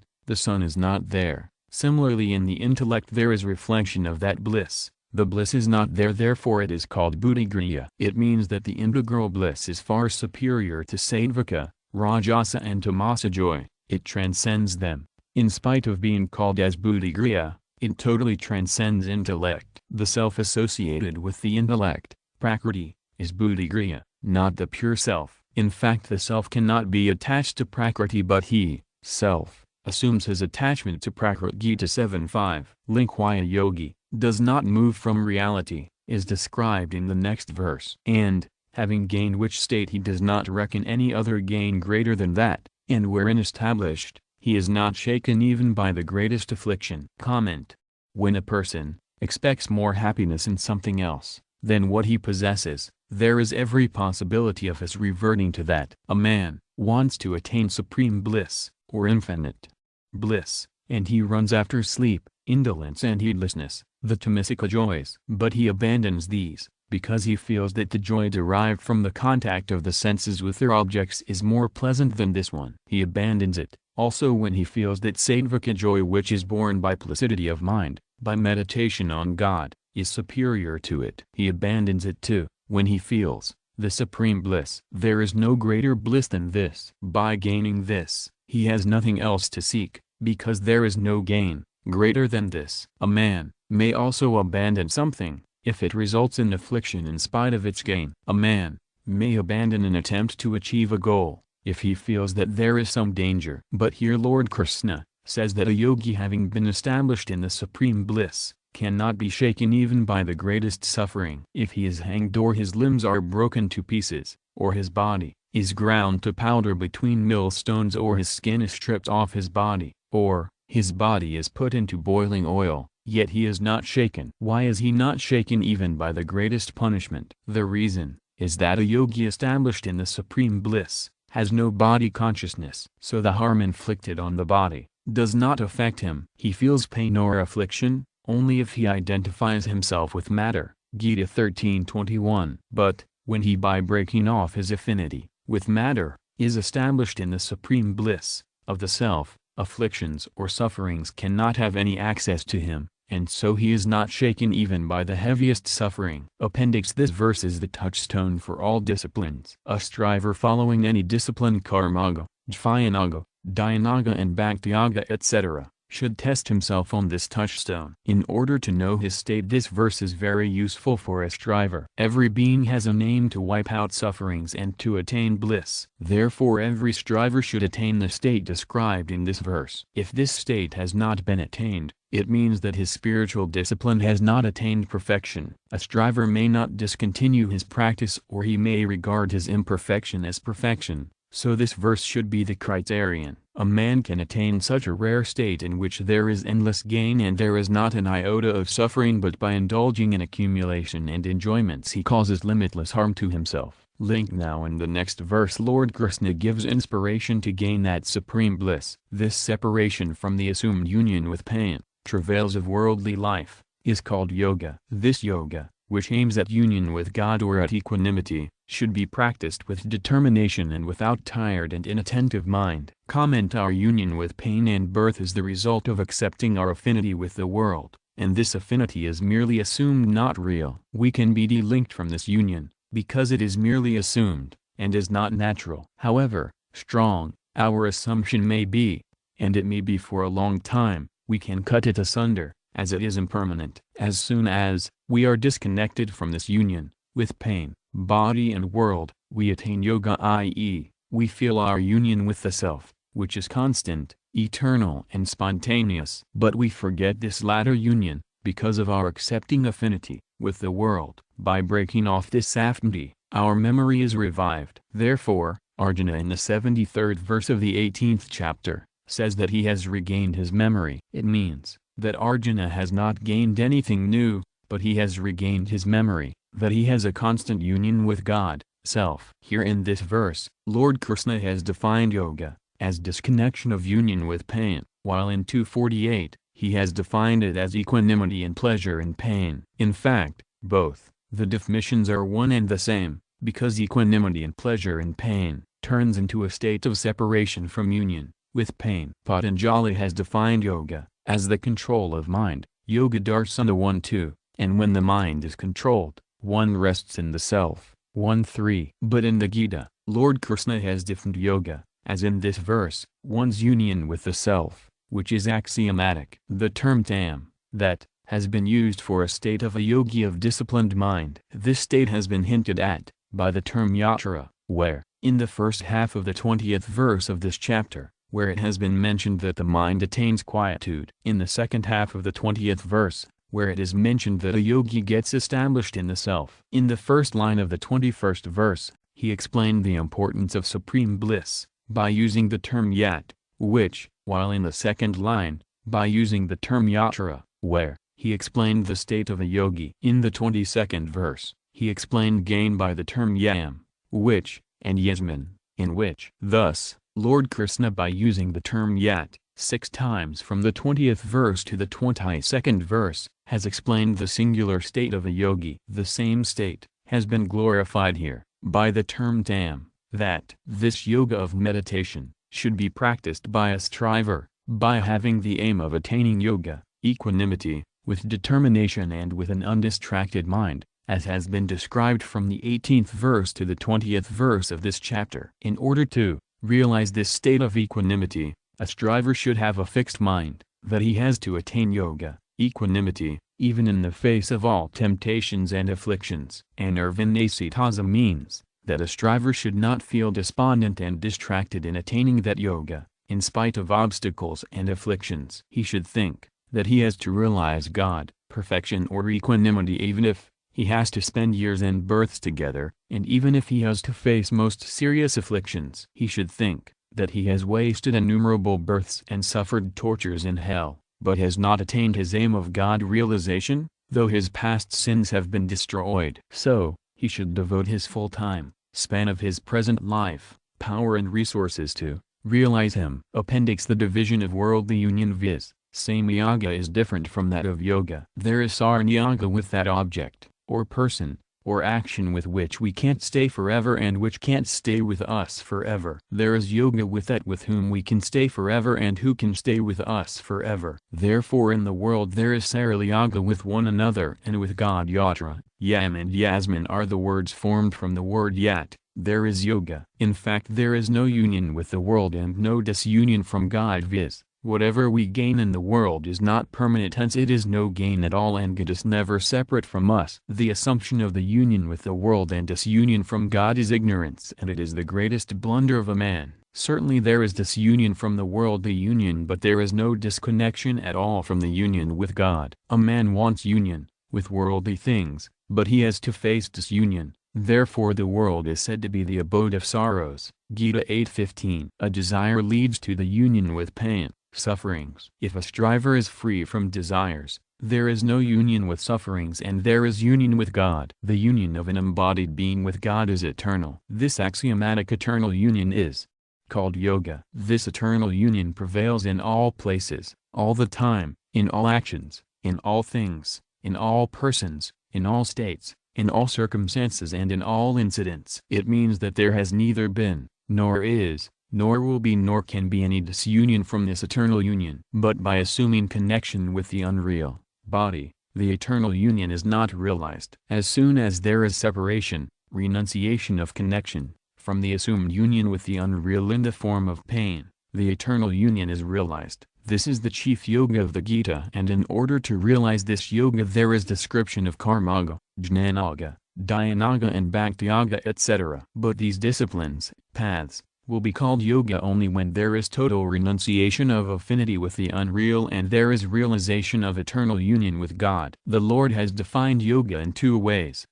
is not there. Similarly in the intellect there is reflection of that bliss, the bliss is not there, therefore it is called buddhigriya. It means that the integral bliss is far superior to sattvika, rajasa and tamasa joy. It transcends them. In spite of being called as buddhigriya, it totally transcends intellect. The self associated with the intellect, prakriti, is buddhigriya, not the pure self. In fact the self cannot be attached to prakriti, but he, self, assumes his attachment to prakriti. Gita 7:5. Link: why a yogi does not move from reality, is described in the next verse. And, having gained which state he does not reckon any other gain greater than that, and wherein established, he is not shaken even by the greatest affliction. Comment: when a person expects more happiness in something else than what he possesses, there is every possibility of his reverting to that. A man wants to attain supreme bliss, or infinite bliss, and he runs after sleep, indolence and heedlessness, the tamasika joys. But he abandons these, because he feels that the joy derived from the contact of the senses with their objects is more pleasant than this one. He abandons it, also when he feels that sattvika joy, which is born by placidity of mind, by meditation on God, is superior to it. He abandons it too, when he feels the supreme bliss. There is no greater bliss than this. By gaining this, he has nothing else to seek, because there is no gain greater than this. A man may also abandon something, if it results in affliction in spite of its gain. A man may abandon an attempt to achieve a goal, if he feels that there is some danger. But here Lord Krishna says that a yogi, having been established in the supreme bliss, cannot be shaken even by the greatest suffering. If he is hanged, or his limbs are broken to pieces, or his body is ground to powder between millstones, or his skin is stripped off his body, or his body is put into boiling oil, yet he is not shaken. Why is he not shaken even by the greatest punishment? The reason is that a yogi established in the supreme bliss has no body consciousness. So the harm inflicted on the body does not affect him. He feels pain or affliction only if he identifies himself with matter. Gita 13:21. But, when he, by breaking off his affinity with matter, is established in the supreme bliss of the self, afflictions or sufferings cannot have any access to him, and so he is not shaken even by the heaviest suffering. Appendix: this verse is the touchstone for all disciplines. A striver following any discipline, karmaga, jnanaga, dhyanaga and bhaktiyoga etc., should test himself on this touchstone. In order to know his state, this verse is very useful for a striver. Every being has an aim to wipe out sufferings and to attain bliss. Therefore every striver should attain the state described in this verse. If this state has not been attained, it means that his spiritual discipline has not attained perfection. A striver may not discontinue his practice, or he may regard his imperfection as perfection. So this verse should be the criterion. A man can attain such a rare state in which there is endless gain and there is not an iota of suffering, but by indulging in accumulation and enjoyments he causes limitless harm to himself. Linked now in the next verse, Lord Krishna gives inspiration to gain that supreme bliss. This separation from the assumed union with pain, travails of worldly life, is called yoga. This yoga, which aims at union with God or at equanimity, should be practiced with determination and without tired and inattentive mind. Comment: our union with pain and birth is the result of accepting our affinity with the world, and this affinity is merely assumed, not real. We can be delinked from this union, because it is merely assumed, and is not natural. However strong our assumption may be, and it may be for a long time, we can cut it asunder, as it is impermanent. As soon as we are disconnected from this union with pain, body and world, we attain yoga, i.e., we feel our union with the self, which is constant, eternal and spontaneous. But we forget this latter union, because of our accepting affinity with the world. By breaking off this affinity, our memory is revived. Therefore, Arjuna in the 73rd verse of the 18th chapter, says that he has regained his memory. It means that Arjuna has not gained anything new, but he has regained his memory, that he has a constant union with God, self. Here in this verse, Lord Krishna has defined yoga as disconnection of union with pain, while in 248, he has defined it as equanimity in pleasure and pain. In fact, both the definitions are one and the same, because equanimity in pleasure and pain turns into a state of separation from union with pain. Patanjali has defined yoga as the control of mind, yoga darsana 1-2, and when the mind is controlled, one rests in the self, 1-3. But in the Gita, Lord Krishna has defined yoga, as in this verse, one's union with the self, which is axiomatic. The term tam, that, has been used for a state of a yogi of disciplined mind. This state has been hinted at by the term yatra, where, in the first half of the 20th verse of this chapter, where it has been mentioned that the mind attains quietude. In the second half of the 20th verse, where it is mentioned that a yogi gets established in the self. In the first line of the 21st verse, he explained the importance of supreme bliss, by using the term yat, which, while in the second line, by using the term yatra, where, he explained the state of a yogi. In the 22nd verse, he explained gain by the term yam, which, and yasmin, in which. Thus, Lord Krishna, by using the term yat 6 times from the 20th verse to the 22nd verse, has explained the singular state of a yogi. The same state has been glorified here by the term tam, that this yoga of meditation should be practiced by a striver, by having the aim of attaining yoga, equanimity, with determination and with an undistracted mind, as has been described from the 18th verse to the 20th verse of this chapter. In order to realize this state of equanimity, a striver should have a fixed mind, that he has to attain yoga, equanimity, even in the face of all temptations and afflictions. Anarvanasitaza means that a striver should not feel despondent and distracted in attaining that yoga, in spite of obstacles and afflictions. He should think that he has to realize God, perfection or equanimity, even if he has to spend years and births together, and even if he has to face most serious afflictions. He should think that he has wasted innumerable births and suffered tortures in hell, but has not attained his aim of God realization, though his past sins have been destroyed. So, he should devote his full time, span of his present life, power and resources to realize him. Appendix: the division of worldly union, viz. Samyaga, is different from that of yoga. There is sarnyaga with that object, or person, or action with which we can't stay forever and which can't stay with us forever. There is yoga with that with whom we can stay forever and who can stay with us forever. Therefore in the world there is saralyaga with one another and with God. Yatra, yam and yasmin are the words formed from the word yat. There is yoga. In fact there is no union with the world and no disunion from God, viz. Whatever we gain in the world is not permanent, hence it is no gain at all, and God is never separate from us. The assumption of the union with the world and disunion from God is ignorance, and it is the greatest blunder of a man. Certainly there is disunion from the worldly union, but there is no disconnection at all from the union with God. A man wants union with worldly things, but he has to face disunion. Therefore the world is said to be the abode of sorrows. Gita 8:15. A desire leads to the union with pain, sufferings. If a striver is free from desires, there is no union with sufferings, and there is union with God. The union of an embodied being with God is eternal. This axiomatic eternal union is called yoga. This eternal union prevails in all places, all the time, in all actions, in all things, in all persons, in all states, in all circumstances, and in all incidents. It means that there has neither been, nor is, nor will be, nor can be any disunion from this eternal union. But by assuming connection with the unreal body, the eternal union is not realized. As soon as there is separation, renunciation of connection, from the assumed union with the unreal in the form of pain, the eternal union is realized. This is the chief yoga of the Gita, and in order to realize this yoga there is description of karmaga, jnanaga, dhyanaga and bhaktiyoga, etc. But these disciplines, paths, will be called yoga only when there is total renunciation of affinity with the unreal and there is realization of eternal union with God. The Lord has defined yoga in two ways.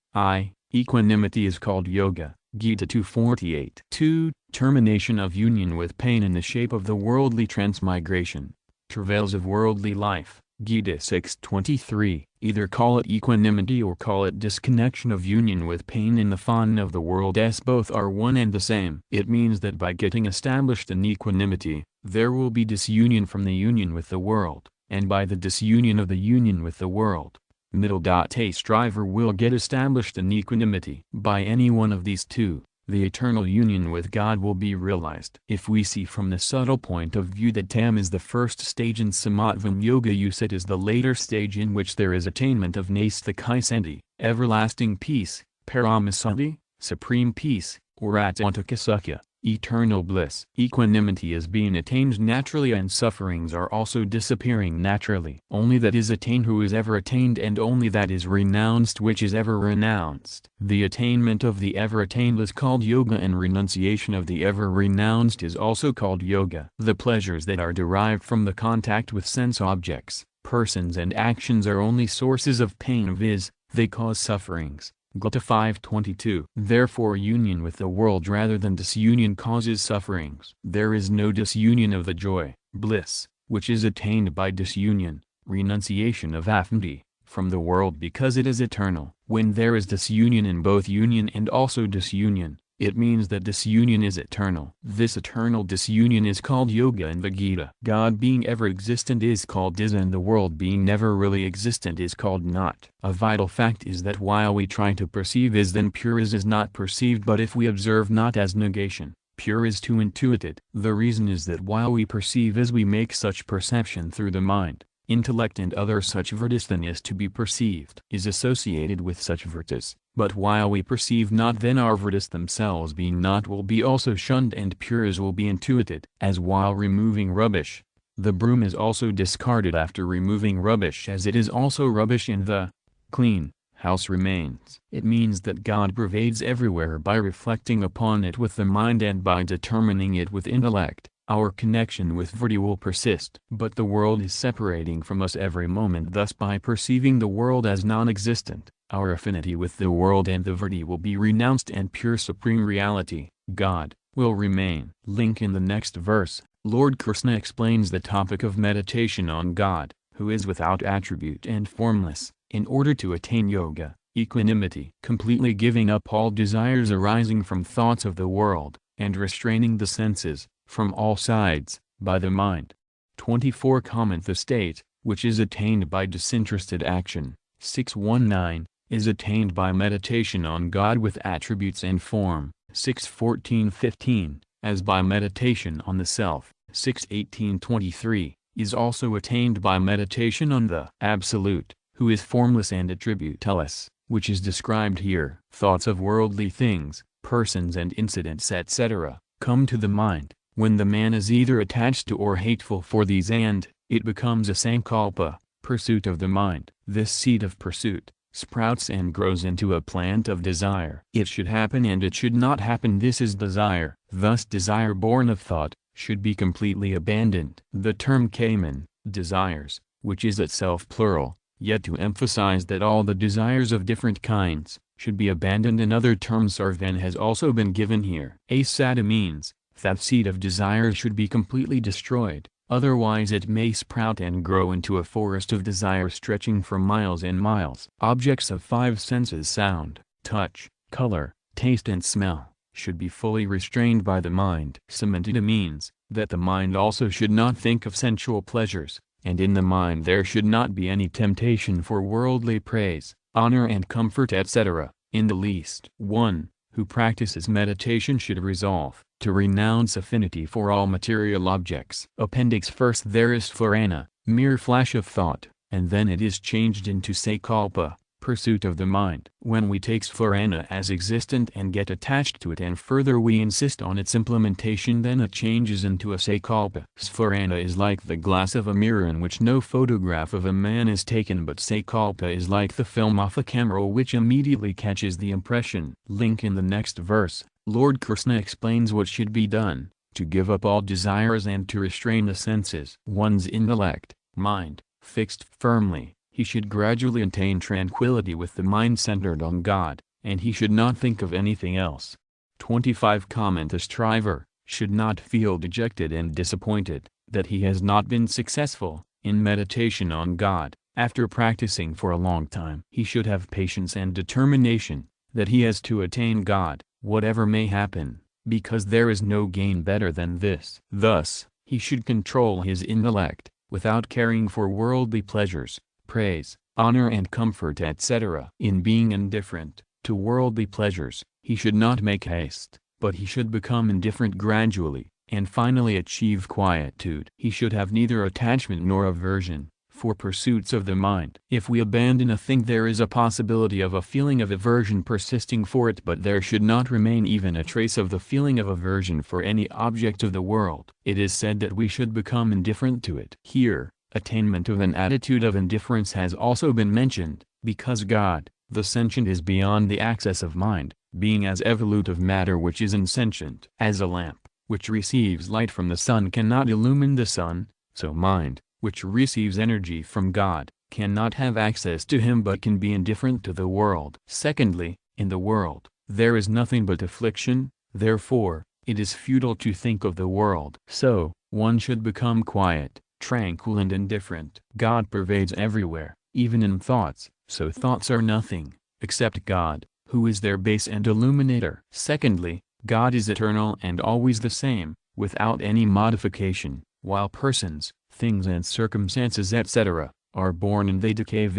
Equanimity is called yoga, Gita 2:48. 2. Termination of union with pain in the shape of the worldly transmigration, travails of worldly life, Gita 6:23. Either call it equanimity or call it disconnection of union with pain in the fun of the world, as both are one and the same. It means that by getting established in equanimity, there will be disunion from the union with the world, and by the disunion of the union with the world, a striver will get established in equanimity. By any one of these two, the eternal union with God will be realized. If we see from the subtle point of view that Tam is the first stage in Samatvam Yoga, Usit is the later stage in which there is attainment of Nasthakaisanti, everlasting peace, Paramasanti, supreme peace, or Atmantakasukha, eternal bliss. Equanimity is being attained naturally and sufferings are also disappearing naturally. Only that is attained who is ever attained, and only that is renounced which is ever renounced. The attainment of the ever attained is called yoga, and renunciation of the ever renounced is also called yoga. The pleasures that are derived from the contact with sense objects, persons and actions are only sources of pain, viz., they cause sufferings. Gita 5:22. Therefore union with the world rather than disunion causes sufferings. There is no disunion of the joy, bliss, which is attained by disunion, renunciation of affinity, from the world, because it is eternal. When there is disunion in both union and also disunion, it means that disunion is eternal. This eternal disunion is called yoga in the Gita. God being ever existent is called is, and the world being never really existent is called not. A vital fact is that while we try to perceive is, then pure is not perceived, but if we observe not as negation, pure is to intuit it. The reason is that while we perceive is, we make such perception through the mind, intellect and other such virtus, then is to be perceived is associated with such virtus. But while we perceive not, then our virtus themselves being not will be also shunned, and pures will be intuited. As while removing rubbish, the broom is also discarded after removing rubbish, as it is also rubbish in the clean house remains. It means that God pervades everywhere by reflecting upon it with the mind and by determining it with intellect. Our connection with Vritti will persist. But the world is separating from us every moment, thus by perceiving the world as non-existent, our affinity with the world and the Vritti will be renounced, and pure supreme reality, God, will remain. Link in the next verse, Lord Krishna explains the topic of meditation on God, who is without attribute and formless, in order to attain yoga, equanimity, completely giving up all desires arising from thoughts of the world, and restraining the senses, from all sides, by the mind. 24. The state, which is attained by disinterested action, 619, is attained by meditation on God with attributes and form, 6:14-15, as by meditation on the self, 6:18-23, is also attained by meditation on the Absolute, who is formless and attributeless, which is described here. Thoughts of worldly things, persons and incidents etc., come to the mind, When the man is either attached to or hateful for these and, it becomes a sankalpa, pursuit of the mind. This seed of pursuit sprouts and grows into a plant of desire. It should happen and it should not happen. This is desire. Thus desire born of thought should be completely abandoned. The term kaman, desires, which is itself plural, yet to emphasize that all the desires of different kinds should be abandoned in other terms sarvan has also been given here. Asata means that seed of desire should be completely destroyed, otherwise it may sprout and grow into a forest of desire stretching for miles and miles. Objects of five senses sound, touch, color, taste and smell should be fully restrained by the mind. Samantita means that the mind also should not think of sensual pleasures, and in the mind there should not be any temptation for worldly praise, honor and comfort etc., in the least. One who practices meditation should resolve to renounce affinity for all material objects. Appendix. First there is sphurana, mere flash of thought, and then it is changed into sakalpa, pursuit of the mind. When we take sphurana as existent and get attached to it and further we insist on its implementation, then it changes into a sakalpa. Sphurana is like the glass of a mirror in which no photograph of a man is taken, but sakalpa is like the film off a camera which immediately catches the impression. Link in the next verse. Lord Krishna explains what should be done, to give up all desires and to restrain the senses. One's intellect, mind, fixed firmly, he should gradually attain tranquility with the mind centered on God, and he should not think of anything else. 25. Comment. A striver should not feel dejected and disappointed that he has not been successful in meditation on God after practicing for a long time. He should have patience and determination that he has to attain God, whatever may happen, because there is no gain better than this. Thus, he should control his intellect, without caring for worldly pleasures, praise, honor and comfort etc. In being indifferent to worldly pleasures, he should not make haste, but he should become indifferent gradually, and finally achieve quietude. He should have neither attachment nor aversion for pursuits of the mind. If we abandon a thing, there is a possibility of a feeling of aversion persisting for it, but there should not remain even a trace of the feeling of aversion for any object of the world. It is said that we should become indifferent to it. Here, attainment of an attitude of indifference has also been mentioned, because God, the sentient, is beyond the access of mind, being as evolutive matter which is insentient. As a lamp, which receives light from the sun, cannot illumine the sun, so mind, which receives energy from God, cannot have access to him but can be indifferent to the world. Secondly, in the world, there is nothing but affliction, therefore, it is futile to think of the world. So, one should become quiet, tranquil and indifferent. God pervades everywhere, even in thoughts, so thoughts are nothing, except God, who is their base and illuminator. Secondly, God is eternal and always the same, without any modification, while persons, things and circumstances etc., are born and they decay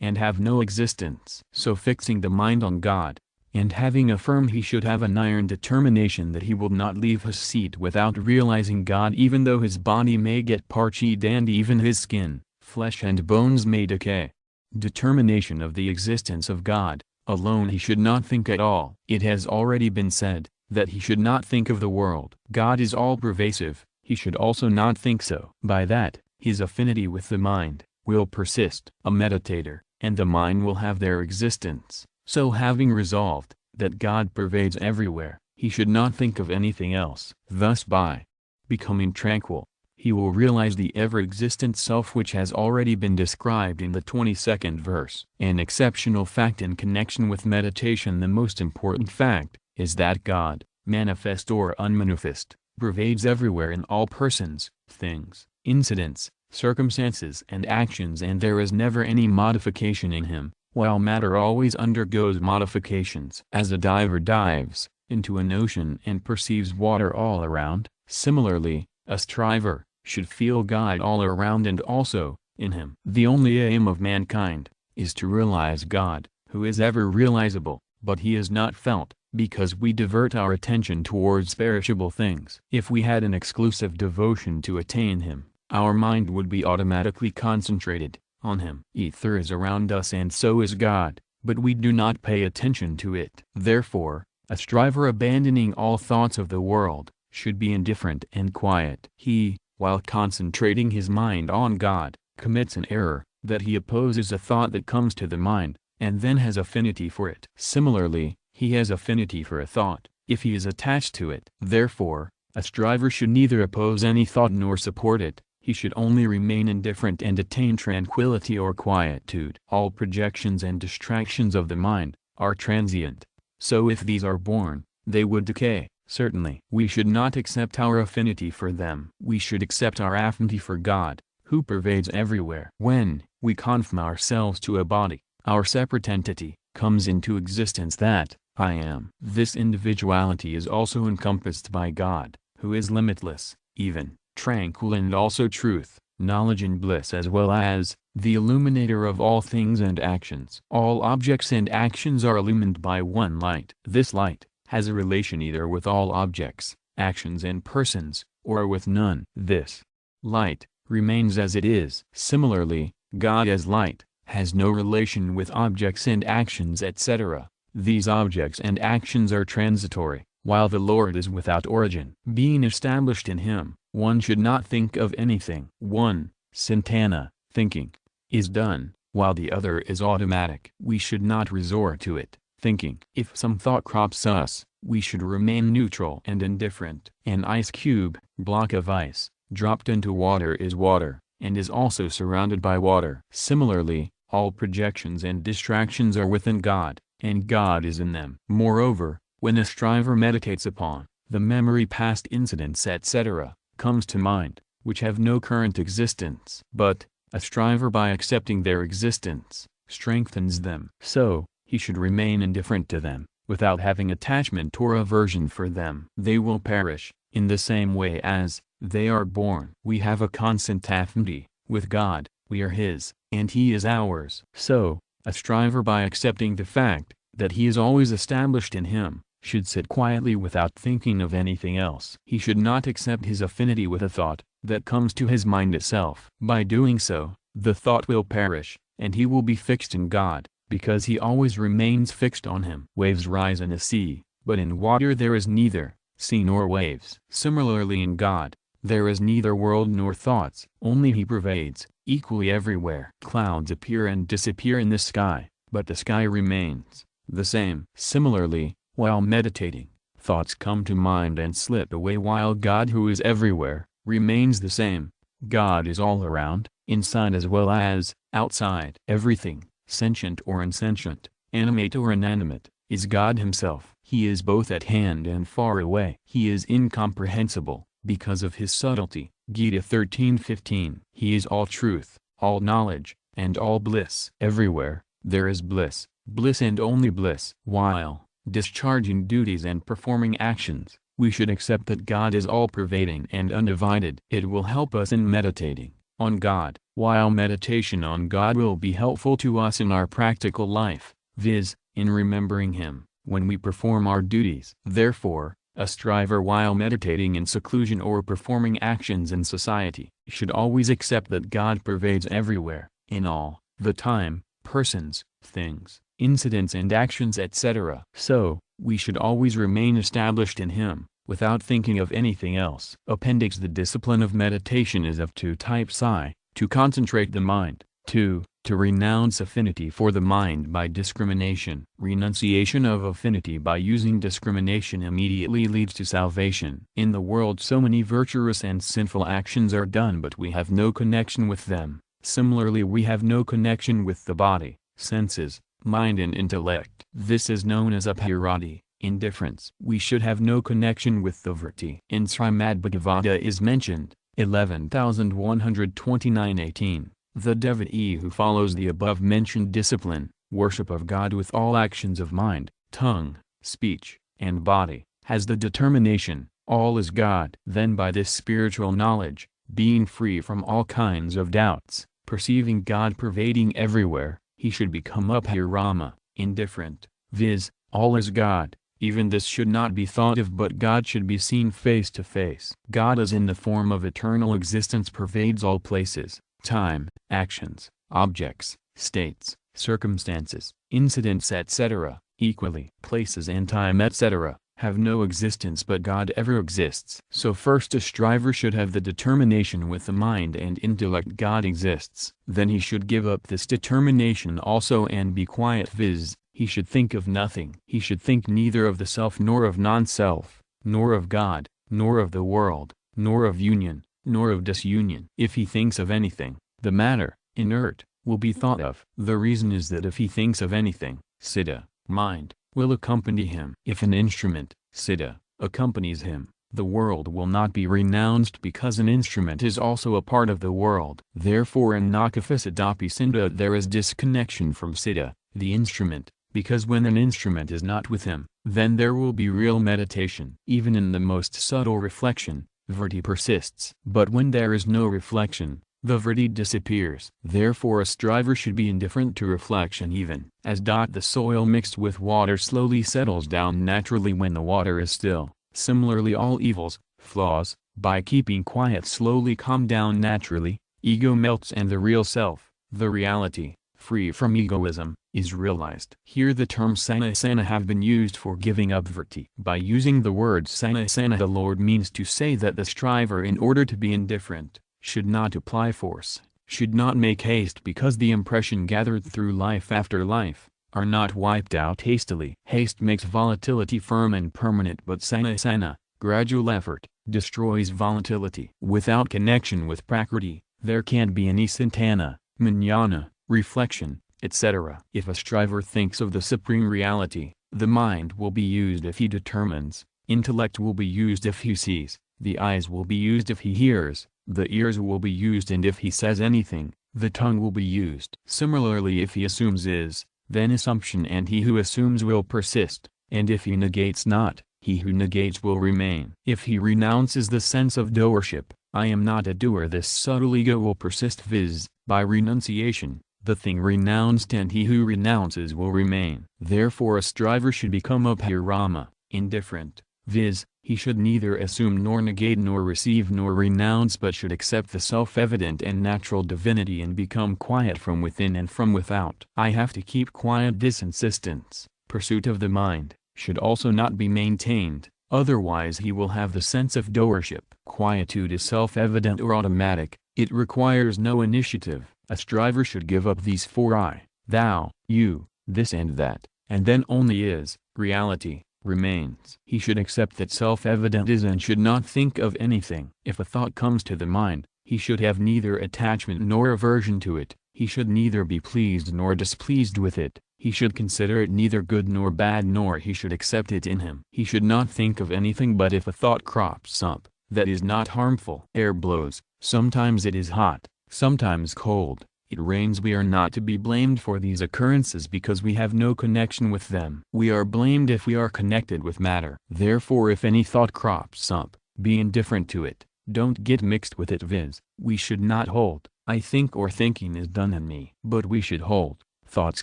and have no existence. So fixing the mind on God, and having affirmed he should have an iron determination that he will not leave his seat without realizing God, even though his body may get parched and even his skin, flesh and bones may decay. Determination of the existence of God alone, he should not think at all. It has already been said that he should not think of the world. God is all-pervasive, he should also not think so. By that, his affinity with the mind will persist. A meditator and the mind will have their existence. So having resolved that God pervades everywhere, he should not think of anything else. Thus by becoming tranquil, he will realize the ever-existent self which has already been described in the 22nd verse. An exceptional fact in connection with meditation, the most important fact, is that God, manifest or unmanifest, pervades everywhere in all persons, things, incidents, circumstances and actions, and there is never any modification in him, while matter always undergoes modifications. As a diver dives into an ocean and perceives water all around, similarly, a striver should feel God all around and also in him. The only aim of mankind is to realize God, who is ever realizable, but he is not felt, because we divert our attention towards perishable things. If we had an exclusive devotion to attain him, our mind would be automatically concentrated on him. Ether is around us and so is God, but we do not pay attention to it. Therefore, a striver abandoning all thoughts of the world should be indifferent and quiet. He, while concentrating his mind on God, commits an error, that he opposes a thought that comes to the mind, and then has affinity for it. Similarly, he has affinity for a thought, if he is attached to it. Therefore, a striver should neither oppose any thought nor support it, he should only remain indifferent and attain tranquility or quietude. All projections and distractions of the mind are transient, so if these are born, they would decay. Certainly, we should not accept our affinity for them. We should accept our affinity for God, who pervades everywhere. When we confine ourselves to a body, our separate entity comes into existence, that I am. This individuality is also encompassed by God, who is limitless, even, tranquil, and also truth, knowledge and bliss, as well as the illuminator of all things and actions. All objects and actions are illumined by one light. This light has a relation either with all objects, actions and persons, or with none. This light remains as it is. Similarly, God as light has no relation with objects and actions, etc. These objects and actions are transitory, while the Lord is without origin. Being established in him, one should not think of anything. One, Santana, thinking, is done, while the other is automatic. We should not resort to it, thinking. If some thought crops us, we should remain neutral and indifferent. An ice cube, block of ice, dropped into water is water, and is also surrounded by water. Similarly, all projections and distractions are within God, and God is in them. Moreover, when a striver meditates upon the memory, past incidents, etc., comes to mind, which have no current existence, but a striver, by accepting their existence, strengthens them. So, he should remain indifferent to them, without having attachment or aversion for them. They will perish, in the same way as they are born. We have a constant affinity with God, we are his, and he is ours. So, a striver, by accepting the fact that he is always established in him, should sit quietly without thinking of anything else. He should not accept his affinity with a thought that comes to his mind itself. By doing so, the thought will perish, and he will be fixed in God, because he always remains fixed on him. Waves rise in a sea, but in water there is neither sea nor waves. Similarly, in God, there is neither world nor thoughts, only he pervades, equally everywhere. Clouds appear and disappear in the sky, but the sky remains the same. Similarly, while meditating, thoughts come to mind and slip away, while God, who is everywhere, remains the same. God is all around, inside as well as outside. Everything, sentient or insentient, animate or inanimate, is God himself. He is both at hand and far away. He is incomprehensible, because of his subtlety. Gita 13:15. He is all truth, all knowledge, and all bliss. Everywhere, there is bliss, bliss and only bliss. While discharging duties and performing actions, we should accept that God is all-pervading and undivided. It will help us in meditating on God, while meditation on God will be helpful to us in our practical life, viz., in remembering him when we perform our duties. Therefore, a striver, while meditating in seclusion or performing actions in society, should always accept that God pervades everywhere, in all the time, persons, things, incidents and actions, etc. So, we should always remain established in him, without thinking of anything else. Appendix: the discipline of meditation is of two types: I, to concentrate the mind; 2, to renounce affinity for the mind by discrimination. Renunciation of affinity by using discrimination immediately leads to salvation. In the world, so many virtuous and sinful actions are done, but we have no connection with them. Similarly, we have no connection with the body, senses, mind and intellect. This is known as apurati, indifference. We should have no connection with the vritti. In Srimad Bhagavata is mentioned, 11,129:18, the devotee who follows the above-mentioned discipline, worship of God with all actions of mind, tongue, speech, and body, has the determination, all is God. Then by this spiritual knowledge, being free from all kinds of doubts, perceiving God pervading everywhere, he should become apurama, indifferent, viz., all is God. Even this should not be thought of, but God should be seen face to face. God is in the form of eternal existence, pervades all places, time, actions, objects, states, circumstances, incidents, etc., equally. Places and time, etc., have no existence but God ever exists. So first a striver should have the determination with the mind and intellect God exists. Then he should give up this determination also and be quiet, viz., he should think of nothing. He should think neither of the self nor of non-self, nor of God, nor of the world, nor of union, nor of disunion. If he thinks of anything, the matter, inert, will be thought of. The reason is that if he thinks of anything, citta, mind, will accompany him. If an instrument, citta, accompanies him, the world will not be renounced because an instrument is also a part of the world. Therefore in nakafisadapi cinta there is disconnection from citta, the instrument, because when an instrument is not with him, then there will be real meditation. Even in the most subtle reflection, vritti persists. But when there is no reflection, the vritti disappears. Therefore a striver should be indifferent to reflection even as the soil mixed with water slowly settles down naturally when the water is still. Similarly all evils, flaws, by keeping quiet slowly calm down naturally, ego melts and the real self, the reality, free from egoism, is realized. Here the term sanasana have been used for giving up vritti. By using the word sanasana the Lord means to say that the striver in order to be indifferent, should not apply force, should not make haste because the impression gathered through life after life, are not wiped out hastily. Haste makes volatility firm and permanent but sanasana, gradual effort, destroys volatility. Without connection with prakriti, there can't be any santana, jnana, reflection, etc. If a striver thinks of the supreme reality, the mind will be used if he determines, intellect will be used if he sees, the eyes will be used if he hears, the ears will be used and if he says anything, the tongue will be used. Similarly if he assumes is, then assumption and he who assumes will persist, and if he negates not, he who negates will remain. If he renounces the sense of doership, I am not a doer, this subtle ego will persist, viz., by renunciation, the thing renounced and he who renounces will remain. Therefore a striver should become abhirama, indifferent, viz., he should neither assume nor negate nor receive nor renounce but should accept the self-evident and natural divinity and become quiet from within and from without. I have to keep quiet. This insistence, pursuit of the mind, should also not be maintained, otherwise he will have the sense of doership. Quietude is self-evident or automatic, it requires no initiative. A striver should give up these four I, thou, you, this and that, and then only is, reality, remains. He should accept that self-evident is and should not think of anything. If a thought comes to the mind, he should have neither attachment nor aversion to it, he should neither be pleased nor displeased with it, he should consider it neither good nor bad nor he should accept it in him. He should not think of anything but if a thought crops up, that is not harmful. Air blows, sometimes it is hot, sometimes cold, it rains. We are not to be blamed for these occurrences because we have no connection with them. We are blamed if we are connected with matter. Therefore if any thought crops up, be indifferent to it, don't get mixed with it, viz., we should not hold, I think or thinking is done in me. But we should hold, thoughts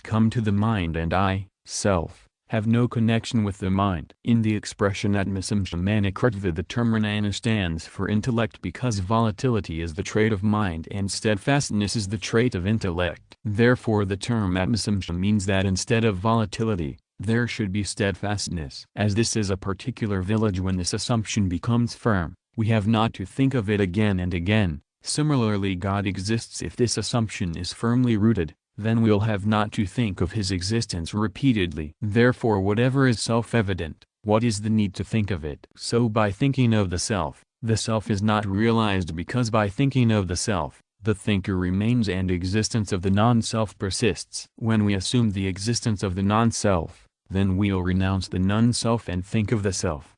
come to the mind and I, self, have no connection with the mind. In the expression atmasamshamanakrutva the term ranana stands for intellect because volatility is the trait of mind and steadfastness is the trait of intellect. Therefore the term atmasamsham means that instead of volatility, there should be steadfastness. As this is a particular village, when this assumption becomes firm, we have not to think of it again and again. Similarly God exists. If this assumption is firmly rooted, then we'll have not to think of his existence repeatedly. Therefore whatever is self-evident, what is the need to think of it? So by thinking of the self is not realized because by thinking of the self, the thinker remains and existence of the non-self persists. When we assume the existence of the non-self, then we'll renounce the non-self and think of the self.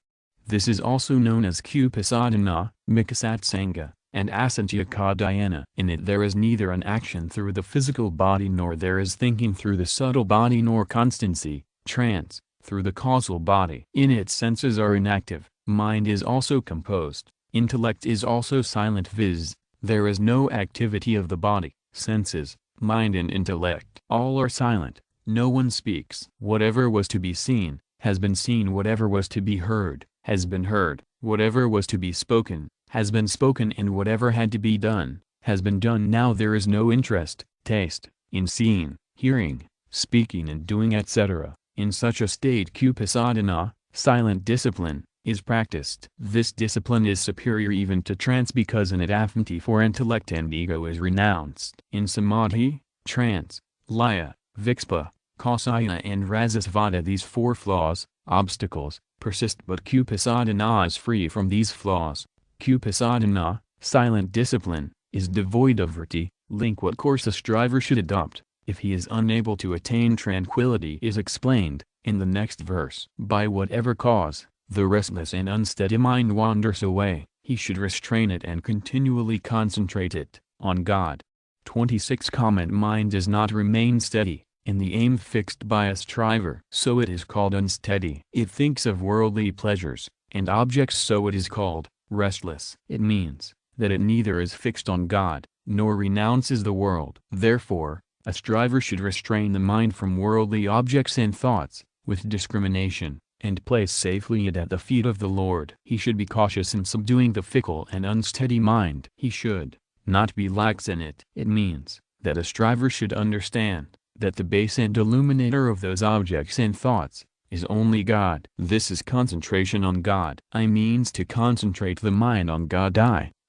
This is also known as kupasadhana, mikasatsanga, and asantyakadhyana. In it there is neither an action through the physical body nor there is thinking through the subtle body nor constancy, trance, through the causal body. In it senses are inactive, mind is also composed, intellect is also silent, viz., there is no activity of the body, senses, mind and intellect. All are silent, no one speaks. Whatever was to be seen, has been seen. Whatever was to be heard, has been heard. Whatever was to be spoken, has been spoken, and whatever had to be done, has been done. Now there is no interest, taste, in seeing, hearing, speaking and doing etc. In such a state kupasadhana, silent discipline, is practiced. This discipline is superior even to trance because in it affinity for intellect and ego is renounced. In samadhi, trance, laya, vikspa, kausaya and rasasvada these four flaws, obstacles, persist but kupasadhana is free from these flaws. Kupasadhana, silent discipline, is devoid of vritti. Link what course a striver should adopt, if he is unable to attain tranquility is explained, in the next verse. By whatever cause, the restless and unsteady mind wanders away, he should restrain it and continually concentrate it, on God. 26 Comment Mind does not remain steady, in the aim fixed by a striver. So it is called unsteady. It thinks of worldly pleasures, and objects so it is called, restless. It means, that it neither is fixed on God, nor renounces the world. Therefore, a striver should restrain the mind from worldly objects and thoughts, with discrimination, and place safely it at the feet of the Lord. He should be cautious in subduing the fickle and unsteady mind. He should not be lax in it. It means, that a striver should understand, that the base and illuminator of those objects and thoughts, is only God. This is concentration on God. I means to concentrate the mind on God.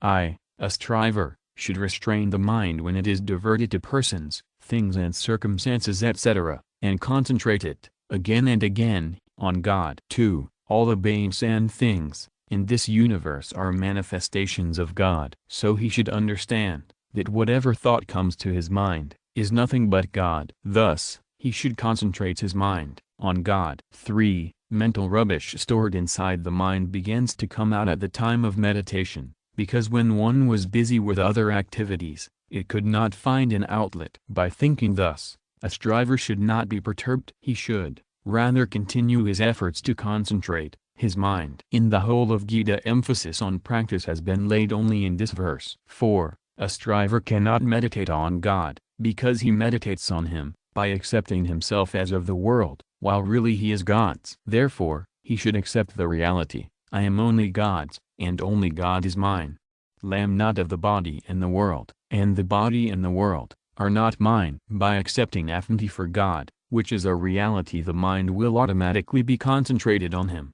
A striver, should restrain the mind when it is diverted to persons, things and circumstances etc., and concentrate it, again and again, on God. 2. All the beings and things, in this universe are manifestations of God. So he should understand, that whatever thought comes to his mind, is nothing but God. Thus, he should concentrate his mind, on God. 3. Mental rubbish stored inside the mind begins to come out at the time of meditation, because when one was busy with other activities, it could not find an outlet. By thinking thus, a striver should not be perturbed. He should rather continue his efforts to concentrate his mind. In the whole of Gita, emphasis on practice has been laid only in this verse. 4. A striver cannot meditate on God, because he meditates on him, by accepting himself as of the world, while really he is God's. Therefore, he should accept the reality, I am only God's, and only God is mine. I am not of the body and the world, and the body and the world are not mine. By accepting affinity for God, which is a reality, the mind will automatically be concentrated on him.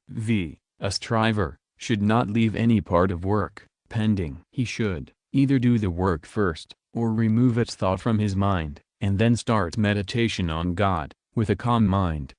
A striver should not leave any part of work pending. He should either do the work first, or remove its thought from his mind, and then start meditation on God, with a calm mind.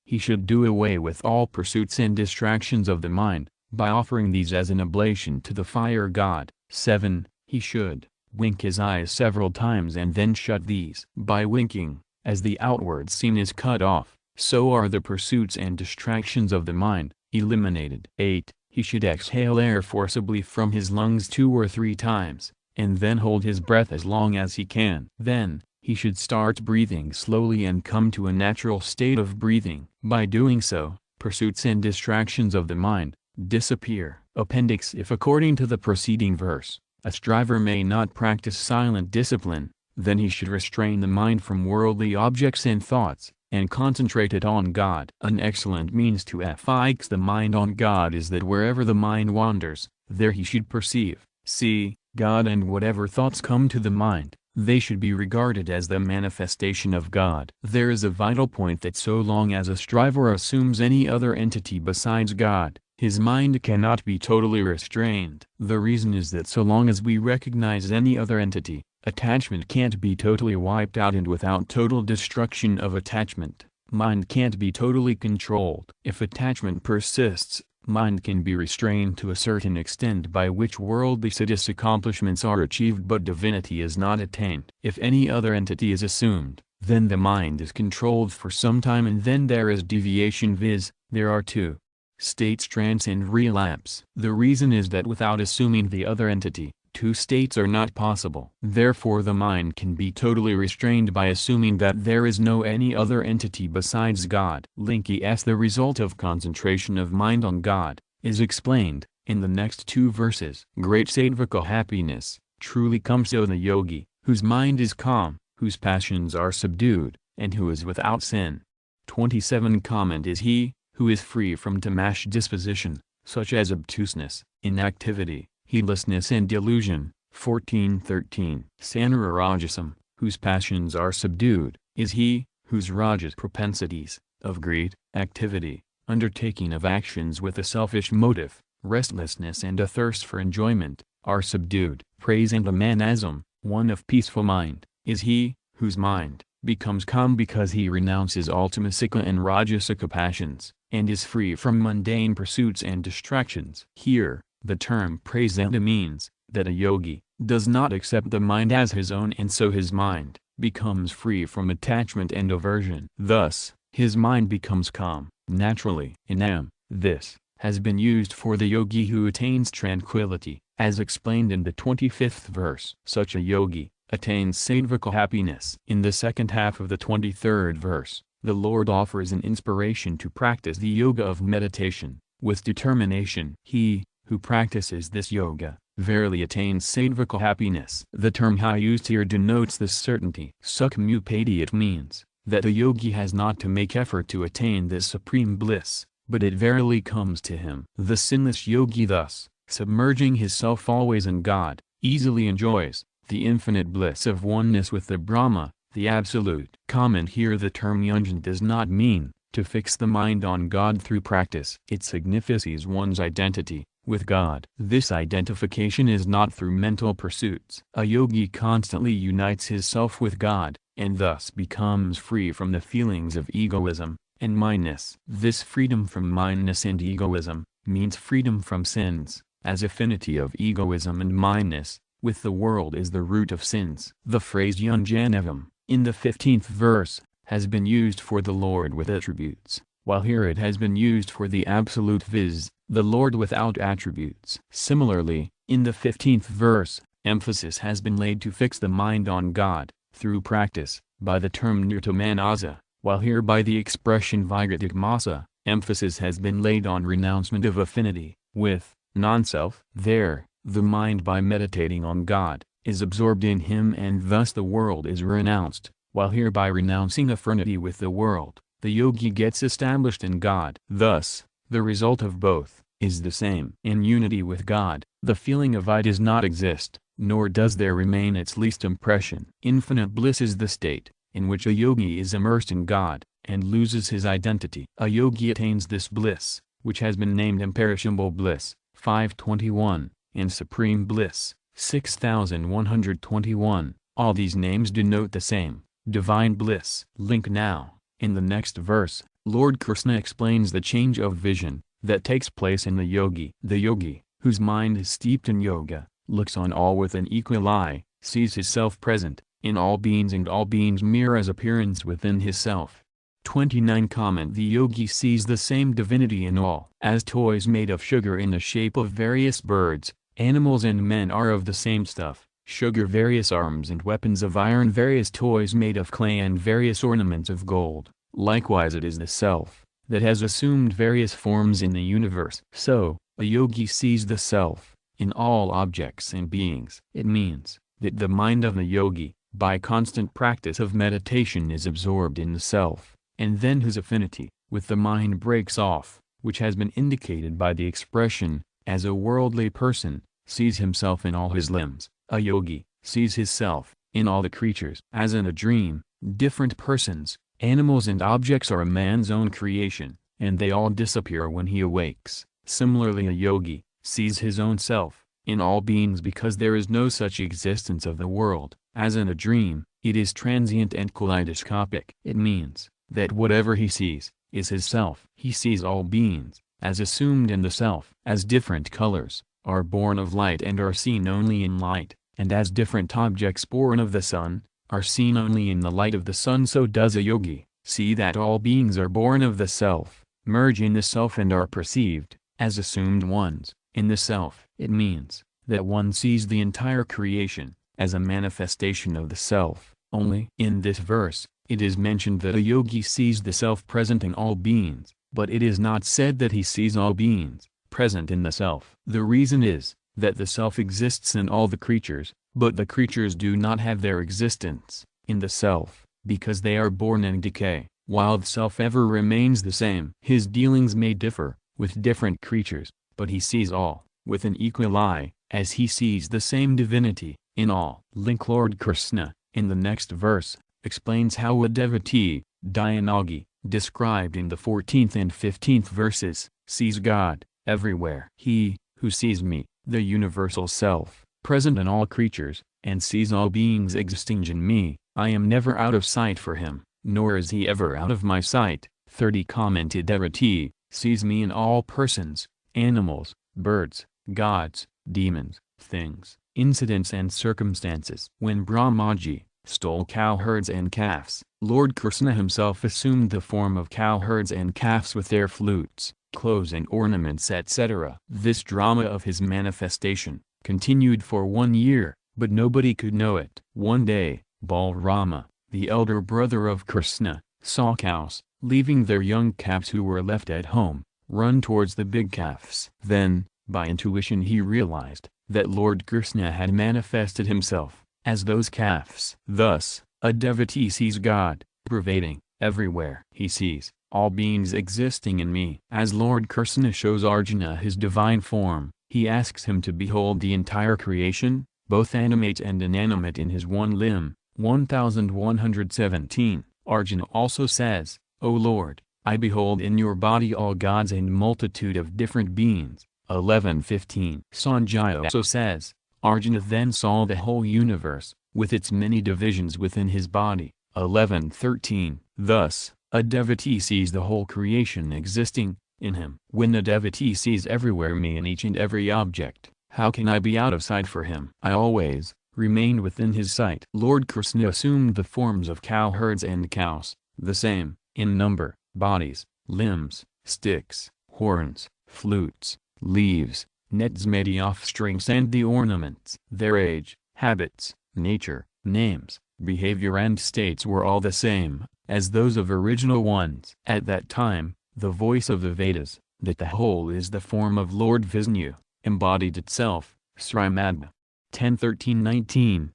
He should do away with all pursuits and distractions of the mind, by offering these as an oblation to the fire God. 7. He should wink his eyes several times and then shut these. By winking, as the outward scene is cut off, so are the pursuits and distractions of the mind eliminated. 8. He should exhale air forcibly from his lungs 2 or 3 times, and then hold his breath as long as he can. Then, he should start breathing slowly and come to a natural state of breathing. By doing so, pursuits and distractions of the mind disappear. Appendix: if according to the preceding verse, a striver may not practice silent discipline, then he should restrain the mind from worldly objects and thoughts, and concentrate it on God. An excellent means to fix the mind on God is that wherever the mind wanders, there he should perceive, see, God, and whatever thoughts come to the mind, they should be regarded as the manifestation of God. There is a vital point that so long as a striver assumes any other entity besides God, his mind cannot be totally restrained. The reason is that so long as we recognize any other entity, attachment can't be totally wiped out, and without total destruction of attachment, mind can't be totally controlled. If attachment persists, mind can be restrained to a certain extent by which worldly status accomplishments are achieved but divinity is not attained. If any other entity is assumed, then the mind is controlled for some time, and then there is deviation, viz., there are 2 states, trance and relapse. The reason is that without assuming the other entity, 2 states are not possible. Therefore the mind can be totally restrained by assuming that there is no any other entity besides God. Link es: the result of concentration of mind on God, is explained, in the next 2 verses. Great sattvika happiness, truly comes to the yogi, whose mind is calm, whose passions are subdued, and who is without sin. 27 Comment is he, who is free from tamash disposition, such as obtuseness, inactivity, heedlessness and delusion. 14:13. Sanara Rajasam, whose passions are subdued, is he, whose rajas propensities, of greed, activity, undertaking of actions with a selfish motive, restlessness and a thirst for enjoyment, are subdued. Praise and a manasm, one of peaceful mind, is he, whose mind becomes calm because he renounces all tamasika and rajasika passions, and is free from mundane pursuits and distractions. Here, the term praisanta means that a yogi does not accept the mind as his own, and so his mind becomes free from attachment and aversion. Thus, his mind becomes calm, naturally. Enam, this, has been used for the yogi who attains tranquility, as explained in the 25th verse. Such a yogi attains sattvic happiness. In the second half of the 23rd verse, the Lord offers an inspiration to practice the yoga of meditation, with determination. He, who practices this yoga, verily attains sattvic happiness. The term ha used here denotes this certainty. Sukhamupadi, it means that the yogi has not to make effort to attain this supreme bliss, but it verily comes to him. The sinless yogi thus, submerging his self always in God, easily enjoys the infinite bliss of oneness with the Brahma, the Absolute. Comment here: the term yunjan does not mean to fix the mind on God through practice. It signifies one's identity with God. This identification is not through mental pursuits. A yogi constantly unites his self with God, and thus becomes free from the feelings of egoism and mindness. This freedom from mindness and egoism means freedom from sins, as affinity of egoism and mindness with the world is the root of sins. The phrase yunjanavam, in the 15th verse, has been used for the Lord with attributes, while here it has been used for the Absolute, viz., the Lord without attributes. Similarly, in the 15th verse, emphasis has been laid to fix the mind on God, through practice, by the term nirtamanasa, while here by the expression vigatikmasa, emphasis has been laid on renouncement of affinity with non-self. There, the mind by meditating on God, is absorbed in Him, and thus the world is renounced, while here by renouncing affinity with the world, the yogi gets established in God. Thus, the result of both is the same. In unity with God, the feeling of I does not exist, nor does there remain its least impression. Infinite bliss is the state in which a yogi is immersed in God, and loses his identity. A yogi attains this bliss, which has been named imperishable bliss, 521, and supreme bliss, 6121. All these names denote the same, divine bliss. Link now. In the next verse, Lord Krishna explains the change of vision that takes place in the yogi. The yogi, whose mind is steeped in yoga, looks on all with an equal eye, sees his self present in all beings, and all beings mirror as appearance within his self. 29. Comment: the yogi sees the same divinity in all. As toys made of sugar in the shape of various birds, animals and men are of the same stuff, sugar various arms and weapons of iron, various toys made of clay and various ornaments of gold. Likewise it is the self that has assumed various forms in the universe. So, a yogi sees the self in all objects and beings. It means that the mind of the yogi, by constant practice of meditation, is absorbed in the self, and then his affinity with the mind breaks off, which has been indicated by the expression, as a worldly person sees himself in all his limbs, a yogi sees his self in all the creatures. As in a dream, different persons, animals and objects are a man's own creation, and they all disappear when he awakes. Similarly, a yogi sees his own self in all beings, because there is no such existence of the world. As in a dream, it is transient and kaleidoscopic. It means that whatever he sees is his self. He sees all beings as assumed in the self. As different colors are born of light and are seen only in light, and as different objects born of the sun are seen only in the light of the sun, so does a yogi see that all beings are born of the self, merge in the self, and are perceived as assumed ones in the self. It means that one sees the entire creation as a manifestation of the self only. In this verse, it is mentioned that a yogi sees the self present in all beings, but it is not said that he sees all beings present in the self. The reason is that the self exists in all the creatures, but the creatures do not have their existence in the self, because they are born and decay, while the self ever remains the same. His dealings may differ with different creatures, but he sees all with an equal eye, as he sees the same divinity in all. Link: Lord Krishna, in the next verse, explains how a devotee, Dyanagi, described in the 14th and 15th verses, sees God everywhere. He who sees me, the universal self, present in all creatures, and sees all beings existing in me, I am never out of sight for him, nor is he ever out of my sight. 30 Commented devotee, sees me in all persons, animals, birds, gods, demons, things, incidents and circumstances. When Brahmaji stole cowherds and calves, Lord Krishna himself assumed the form of cowherds and calves with their flutes, clothes and ornaments etc. This drama of his manifestation continued for 1 year, but nobody could know it. One day, Balrama, the elder brother of Krishna, saw cows, leaving their young calves who were left at home, run towards the big calves. Then, by intuition he realized that Lord Krishna had manifested himself as those calves. Thus, a devotee sees God, pervading, everywhere. He sees all beings existing in me. As Lord Krishna shows Arjuna his divine form, he asks him to behold the entire creation, both animate and inanimate in his one limb. 1117. Arjuna also says, O Lord, I behold in your body all gods and multitude of different beings. 1115. Sanjaya also says, Arjuna then saw the whole universe, with its many divisions within his body. 1113. Thus, a devotee sees the whole creation existing in him. When the devotee sees everywhere me in each and every object, how can I be out of sight for him? I always remain within his sight. Lord Krishna assumed the forms of cowherds and cows, the same, in number, bodies, limbs, sticks, horns, flutes, leaves, nets, many offsprings and the ornaments. Their age, habits, nature, names, behavior and states were all the same as those of original ones. At that time, the voice of the Vedas, that the whole is the form of Lord Vishnu, embodied itself. Srimad 10:13-19.